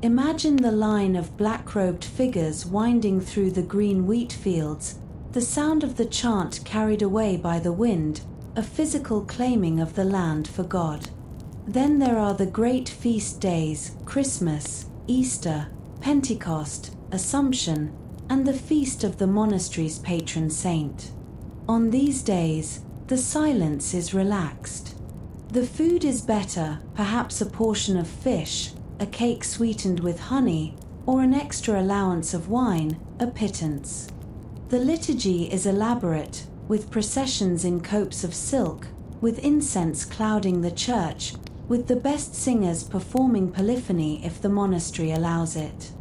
Imagine the line of black-robed figures winding through the green wheat fields, the sound of the chant carried away by the wind, a physical claiming of the land for God. Then there are the great feast days, Christmas, Easter, Pentecost, Assumption, and the feast of the monastery's patron saint. On these days, the silence is relaxed. The food is better, perhaps a portion of fish, a cake sweetened with honey, or an extra allowance of wine, a pittance. The liturgy is elaborate, with processions in copes of silk, with incense clouding the church, with the best singers performing polyphony if the monastery allows it.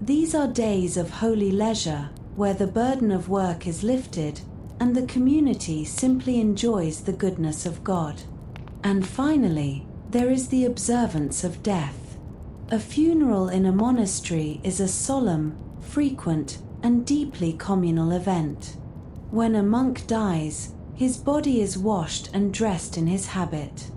These are days of holy leisure, where the burden of work is lifted, and the community simply enjoys the goodness of God. And finally, there is the observance of death. A funeral in a monastery is a solemn, frequent, and deeply communal event. When a monk dies, his body is washed and dressed in his habit.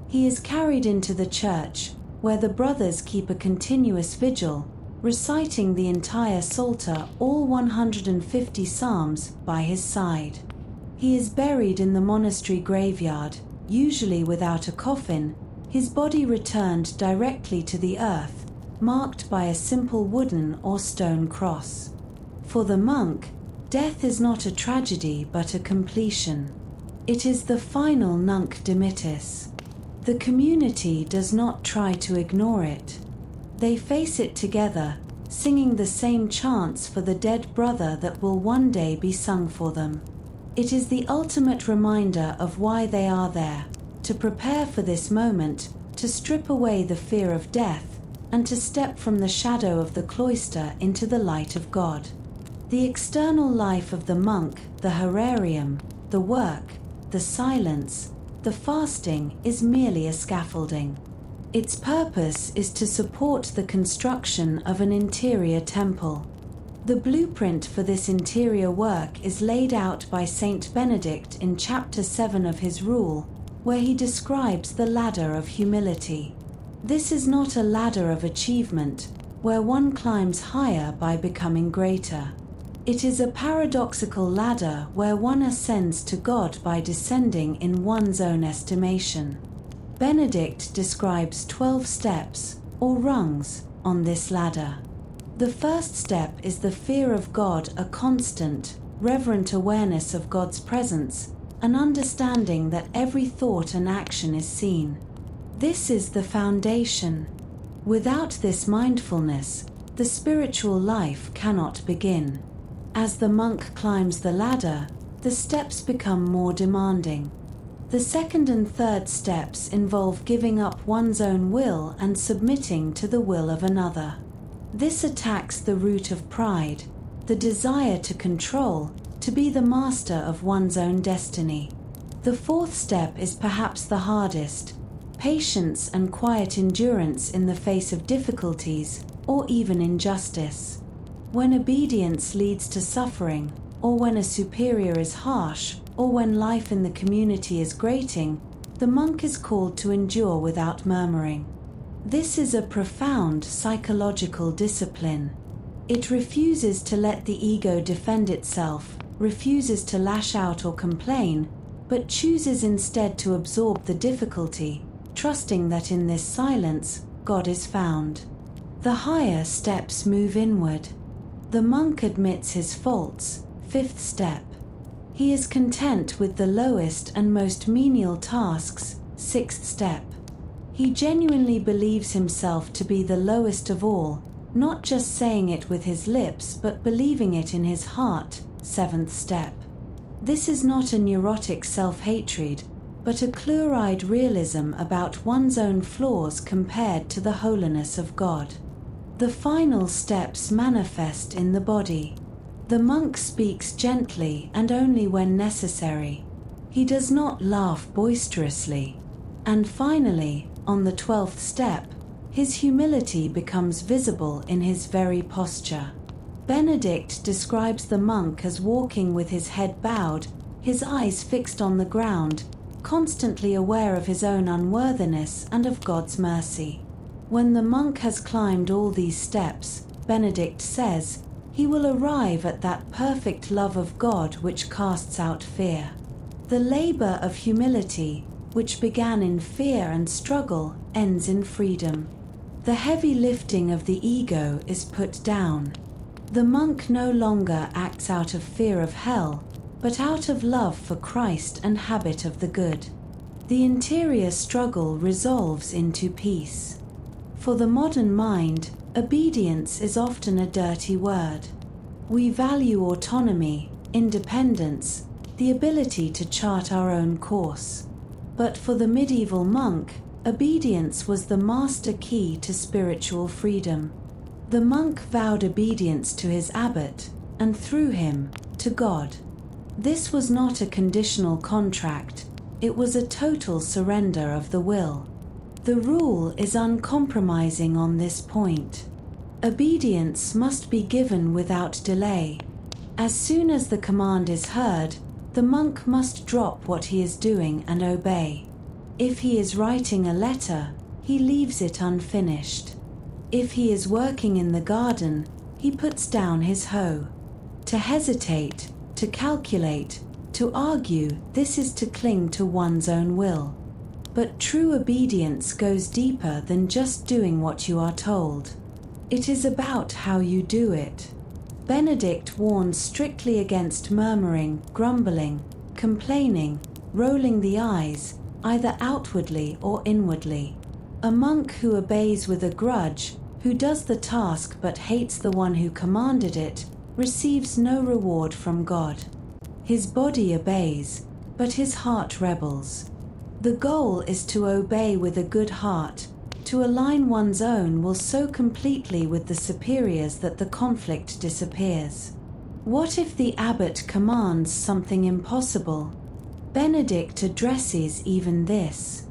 He is carried into the church, where the brothers keep a continuous vigil, reciting the entire Psalter, all 150 psalms, by his side. He is buried in the monastery graveyard, usually without a coffin, his body returned directly to the earth, marked by a simple wooden or stone cross. For the monk, death is not a tragedy but a completion. It is the final nunc dimittis. The community does not try to ignore it. They face it together, singing the same chants for the dead brother that will one day be sung for them. It is the ultimate reminder of why they are there, to prepare for this moment, to strip away the fear of death, and to step from the shadow of the cloister into the light of God. The external life of the monk, the herarium, the work, the silence, the fasting is merely a scaffolding. Its purpose is to support the construction of an interior temple. The blueprint for this interior work is laid out by Saint Benedict in chapter 7 of his Rule, where he describes the ladder of humility. This is not a ladder of achievement, where one climbs higher by becoming greater. It is a paradoxical ladder where one ascends to God by descending in one's own estimation. Benedict describes 12 steps, or rungs, on this ladder. The first step is the fear of God, a constant, reverent awareness of God's presence, an understanding that every thought and action is seen. This is the foundation. Without this mindfulness, the spiritual life cannot begin. As the monk climbs the ladder, the steps become more demanding. The second and third steps involve giving up one's own will and submitting to the will of another. This attacks the root of pride, the desire to control, to be the master of one's own destiny. The fourth step is perhaps the hardest: patience and quiet endurance in the face of difficulties, or even injustice. When obedience leads to suffering, or when a superior is harsh, or when life in the community is grating, the monk is called to endure without murmuring. This is a profound psychological discipline. It refuses to let the ego defend itself, refuses to lash out or complain, but chooses instead to absorb the difficulty, trusting that in this silence, God is found. The higher steps move inward. The monk admits his faults, fifth step. He is content with the lowest and most menial tasks, sixth step. He genuinely believes himself to be the lowest of all, not just saying it with his lips but believing it in his heart, seventh step. This is not a neurotic self-hatred, but a clear-eyed realism about one's own flaws compared to the holiness of God. The final steps manifest in the body. The monk speaks gently and only when necessary. He does not laugh boisterously. And finally, on the 12th step, his humility becomes visible in his very posture. Benedict describes the monk as walking with his head bowed, his eyes fixed on the ground, constantly aware of his own unworthiness and of God's mercy. When the monk has climbed all these steps, Benedict says, he will arrive at that perfect love of God which casts out fear. The labor of humility, which began in fear and struggle, ends in freedom. The heavy lifting of the ego is put down. The monk no longer acts out of fear of hell, but out of love for Christ and habit of the good. The interior struggle resolves into peace. For the modern mind, obedience is often a dirty word. We value autonomy, independence, the ability to chart our own course. But for the medieval monk, obedience was the master key to spiritual freedom. The monk vowed obedience to his abbot, and through him, to God. This was not a conditional contract, it was a total surrender of the will. The rule is uncompromising on this point. Obedience must be given without delay. As soon as the command is heard, the monk must drop what he is doing and obey. If he is writing a letter, he leaves it unfinished. If he is working in the garden, he puts down his hoe. To hesitate, to calculate, to argue, this is to cling to one's own will. But true obedience goes deeper than just doing what you are told. It is about how you do it. Benedict warns strictly against murmuring, grumbling, complaining, rolling the eyes, either outwardly or inwardly. A monk who obeys with a grudge, who does the task but hates the one who commanded it, receives no reward from God. His body obeys, but his heart rebels. The goal is to obey with a good heart, to align one's own will so completely with the superior's that the conflict disappears. What if the abbot commands something impossible? Benedict addresses even this.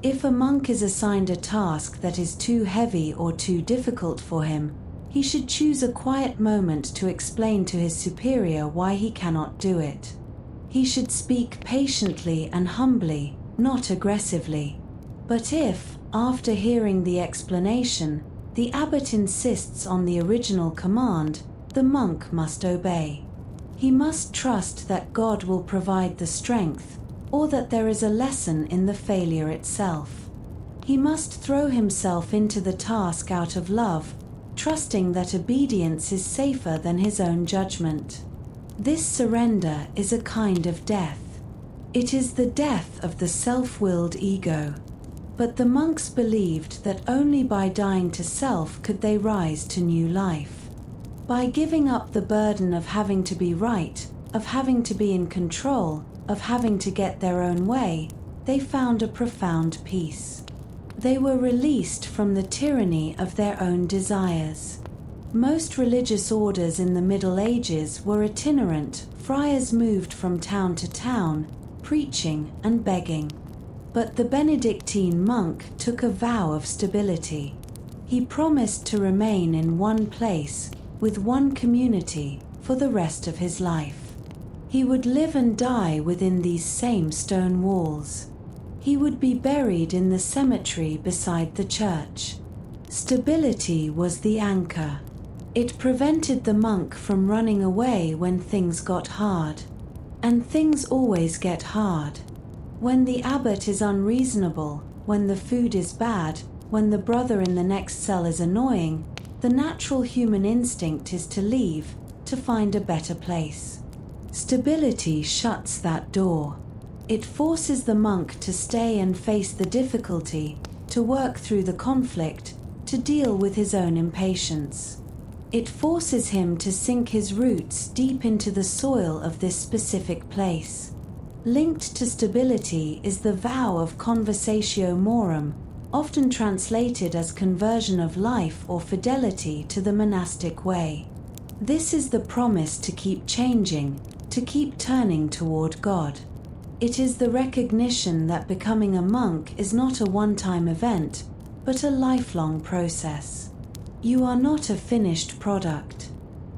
If a monk is assigned a task that is too heavy or too difficult for him, he should choose a quiet moment to explain to his superior why he cannot do it. He should speak patiently and humbly, not aggressively. But if, after hearing the explanation, the abbot insists on the original command, the monk must obey. He must trust that God will provide the strength, or that there is a lesson in the failure itself. He must throw himself into the task out of love, trusting that obedience is safer than his own judgment. This surrender is a kind of death. It is the death of the self-willed ego. But the monks believed that only by dying to self could they rise to new life. By giving up the burden of having to be right, of having to be in control, of having to get their own way, they found a profound peace. They were released from the tyranny of their own desires. Most religious orders in the Middle Ages were itinerant. Friars moved from town to town, preaching and begging. But the Benedictine monk took a vow of stability. He promised to remain in one place, with one community, for the rest of his life. He would live and die within these same stone walls. He would be buried in the cemetery beside the church. Stability was the anchor. It prevented the monk from running away when things got hard. And things always get hard. When the abbot is unreasonable, when the food is bad, when the brother in the next cell is annoying, the natural human instinct is to leave, to find a better place. Stability shuts that door. It forces the monk to stay and face the difficulty, to work through the conflict, to deal with his own impatience. It forces him to sink his roots deep into the soil of this specific place. Linked to stability is the vow of conversatio morum, often translated as conversion of life or fidelity to the monastic way. This is the promise to keep changing, to keep turning toward God. It is the recognition that becoming a monk is not a one-time event, but a lifelong process. You are not a finished product.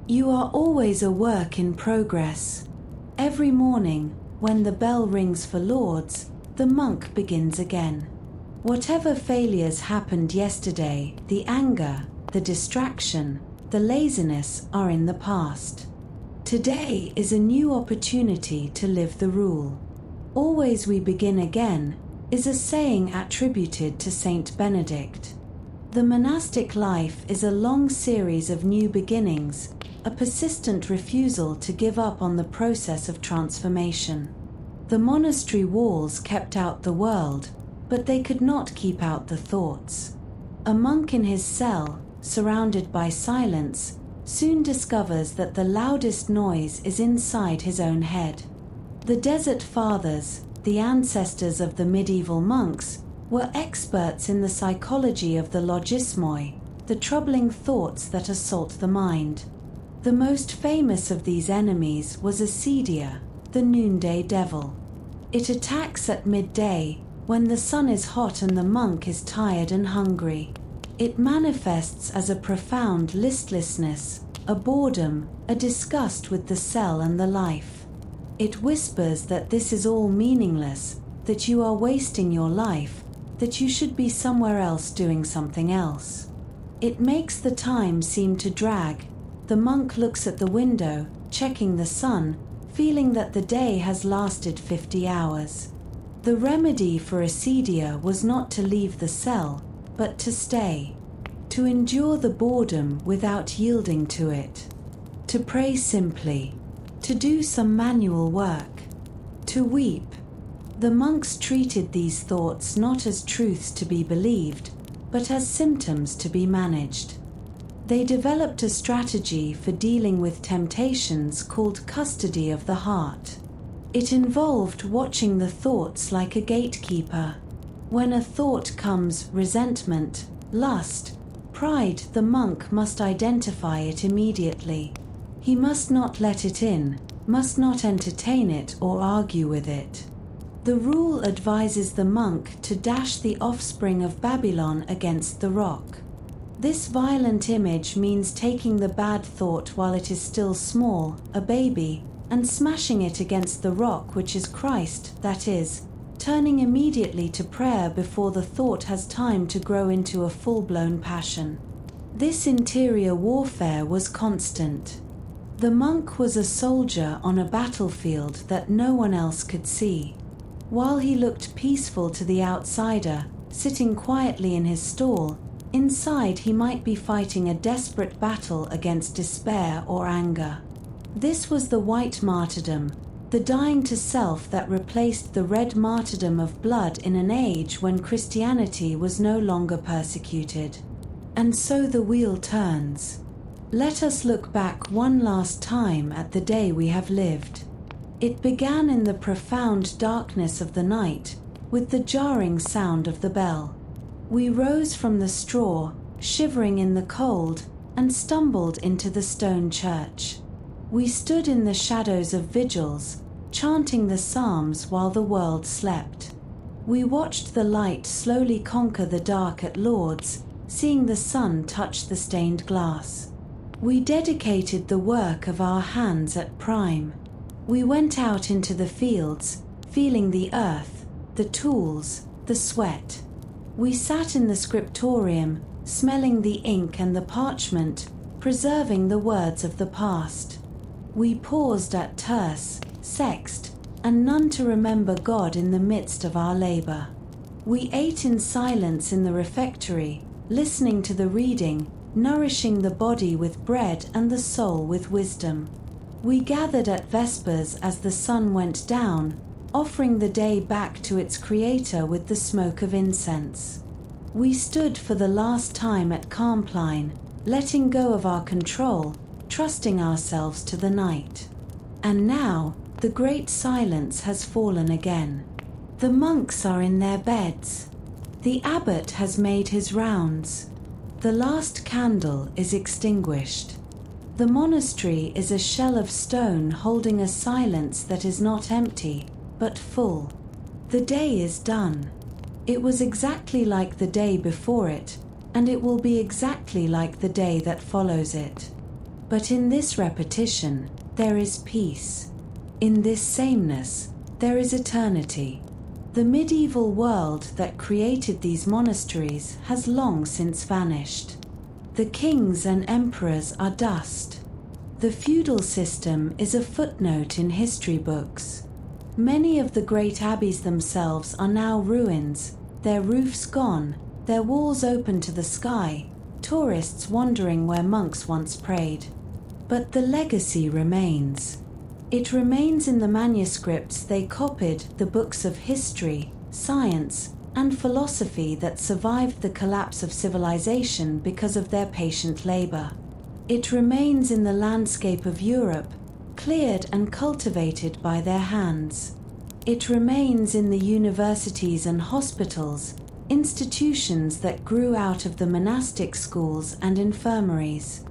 You are always a work in progress. Every morning, when the bell rings for lauds, the monk begins again. Whatever failures happened yesterday, the anger, the distraction, the laziness are in the past. Today is a new opportunity to live the rule. Always we begin again is a saying attributed to Saint Benedict. The monastic life is a long series of new beginnings, a persistent refusal to give up on the process of transformation. The monastery walls kept out the world, but they could not keep out the thoughts. A monk in his cell, surrounded by silence, soon discovers that the loudest noise is inside his own head. The Desert Fathers, the ancestors of the medieval monks, were experts in the psychology of the logismoi, the troubling thoughts that assault the mind. The most famous of these enemies was acedia, the noonday devil. It attacks at midday, when the sun is hot and the monk is tired and hungry. It manifests as a profound listlessness, a boredom, a disgust with the cell and the life. It whispers that this is all meaningless, that you are wasting your life, that you should be somewhere else doing something else. It makes the time seem to drag. The monk looks at the window, checking the sun, feeling that the day has lasted 50 hours. The remedy for acedia was not to leave the cell, but to stay, to endure the boredom without yielding to it, to pray simply, to do some manual work, to weep. The monks treated these thoughts not as truths to be believed, but as symptoms to be managed. They developed a strategy for dealing with temptations called custody of the heart. It involved watching the thoughts like a gatekeeper. When a thought comes, resentment, lust, pride, the monk must identify it immediately. He must not let it in, must not entertain it or argue with it. The rule advises the monk to dash the offspring of Babylon against the rock. This violent image means taking the bad thought while it is still small, a baby, and smashing it against the rock which is Christ, that is, turning immediately to prayer before the thought has time to grow into a full-blown passion. This interior warfare was constant. The monk was a soldier on a battlefield that no one else could see. While he looked peaceful to the outsider, sitting quietly in his stall, inside he might be fighting a desperate battle against despair or anger. This was the white martyrdom, the dying to self that replaced the red martyrdom of blood in an age when Christianity was no longer persecuted. And so the wheel turns. Let us look back one last time at the day we have lived. It began in the profound darkness of the night, with the jarring sound of the bell. We rose from the straw, shivering in the cold, and stumbled into the stone church. We stood in the shadows of vigils, chanting the psalms while the world slept. We watched the light slowly conquer the dark at Lourdes, seeing the sun touch the stained glass. We dedicated the work of our hands at prime. We went out into the fields, feeling the earth, the tools, the sweat. We sat in the scriptorium, smelling the ink and the parchment, preserving the words of the past. We paused at terce, sext, and none to remember God in the midst of our labor. We ate in silence in the refectory, listening to the reading, nourishing the body with bread and the soul with wisdom. We gathered at Vespers as the sun went down, offering the day back to its creator with the smoke of incense. We stood for the last time at Carmpline, letting go of our control, trusting ourselves to the night. And now, the great silence has fallen again. The monks are in their beds. The abbot has made his rounds. The last candle is extinguished. The monastery is a shell of stone holding a silence that is not empty, but full. The day is done. It was exactly like the day before it, and it will be exactly like the day that follows it. But in this repetition, there is peace. In this sameness, there is eternity. The medieval world that created these monasteries has long since vanished. The kings and emperors are dust. The feudal system is a footnote in history books. Many of the great abbeys themselves are now ruins, their roofs gone, their walls open to the sky, tourists wondering where monks once prayed. But the legacy remains. It remains in the manuscripts they copied, the books of history, science, and philosophy that survived the collapse of civilization because of their patient labor. It remains in the landscape of Europe, cleared and cultivated by their hands. It remains in the universities and hospitals, institutions that grew out of the monastic schools and infirmaries.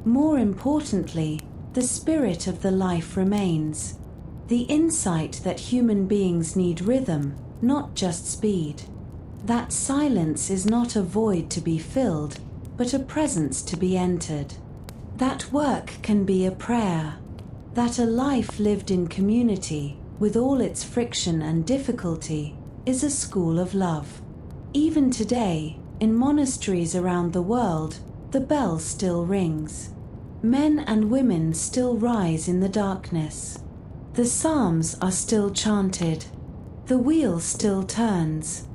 More importantly, the spirit of the life remains. The insight that human beings need rhythm, not just speed. That silence is not a void to be filled, but a presence to be entered. That work can be a prayer. That a life lived in community, with all its friction and difficulty, is a school of love. Even today, in monasteries around the world, the bell still rings. Men and women still rise in the darkness. The psalms are still chanted. The wheel still turns.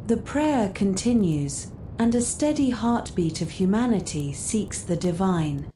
The prayer continues, and a steady heartbeat of humanity seeks the divine.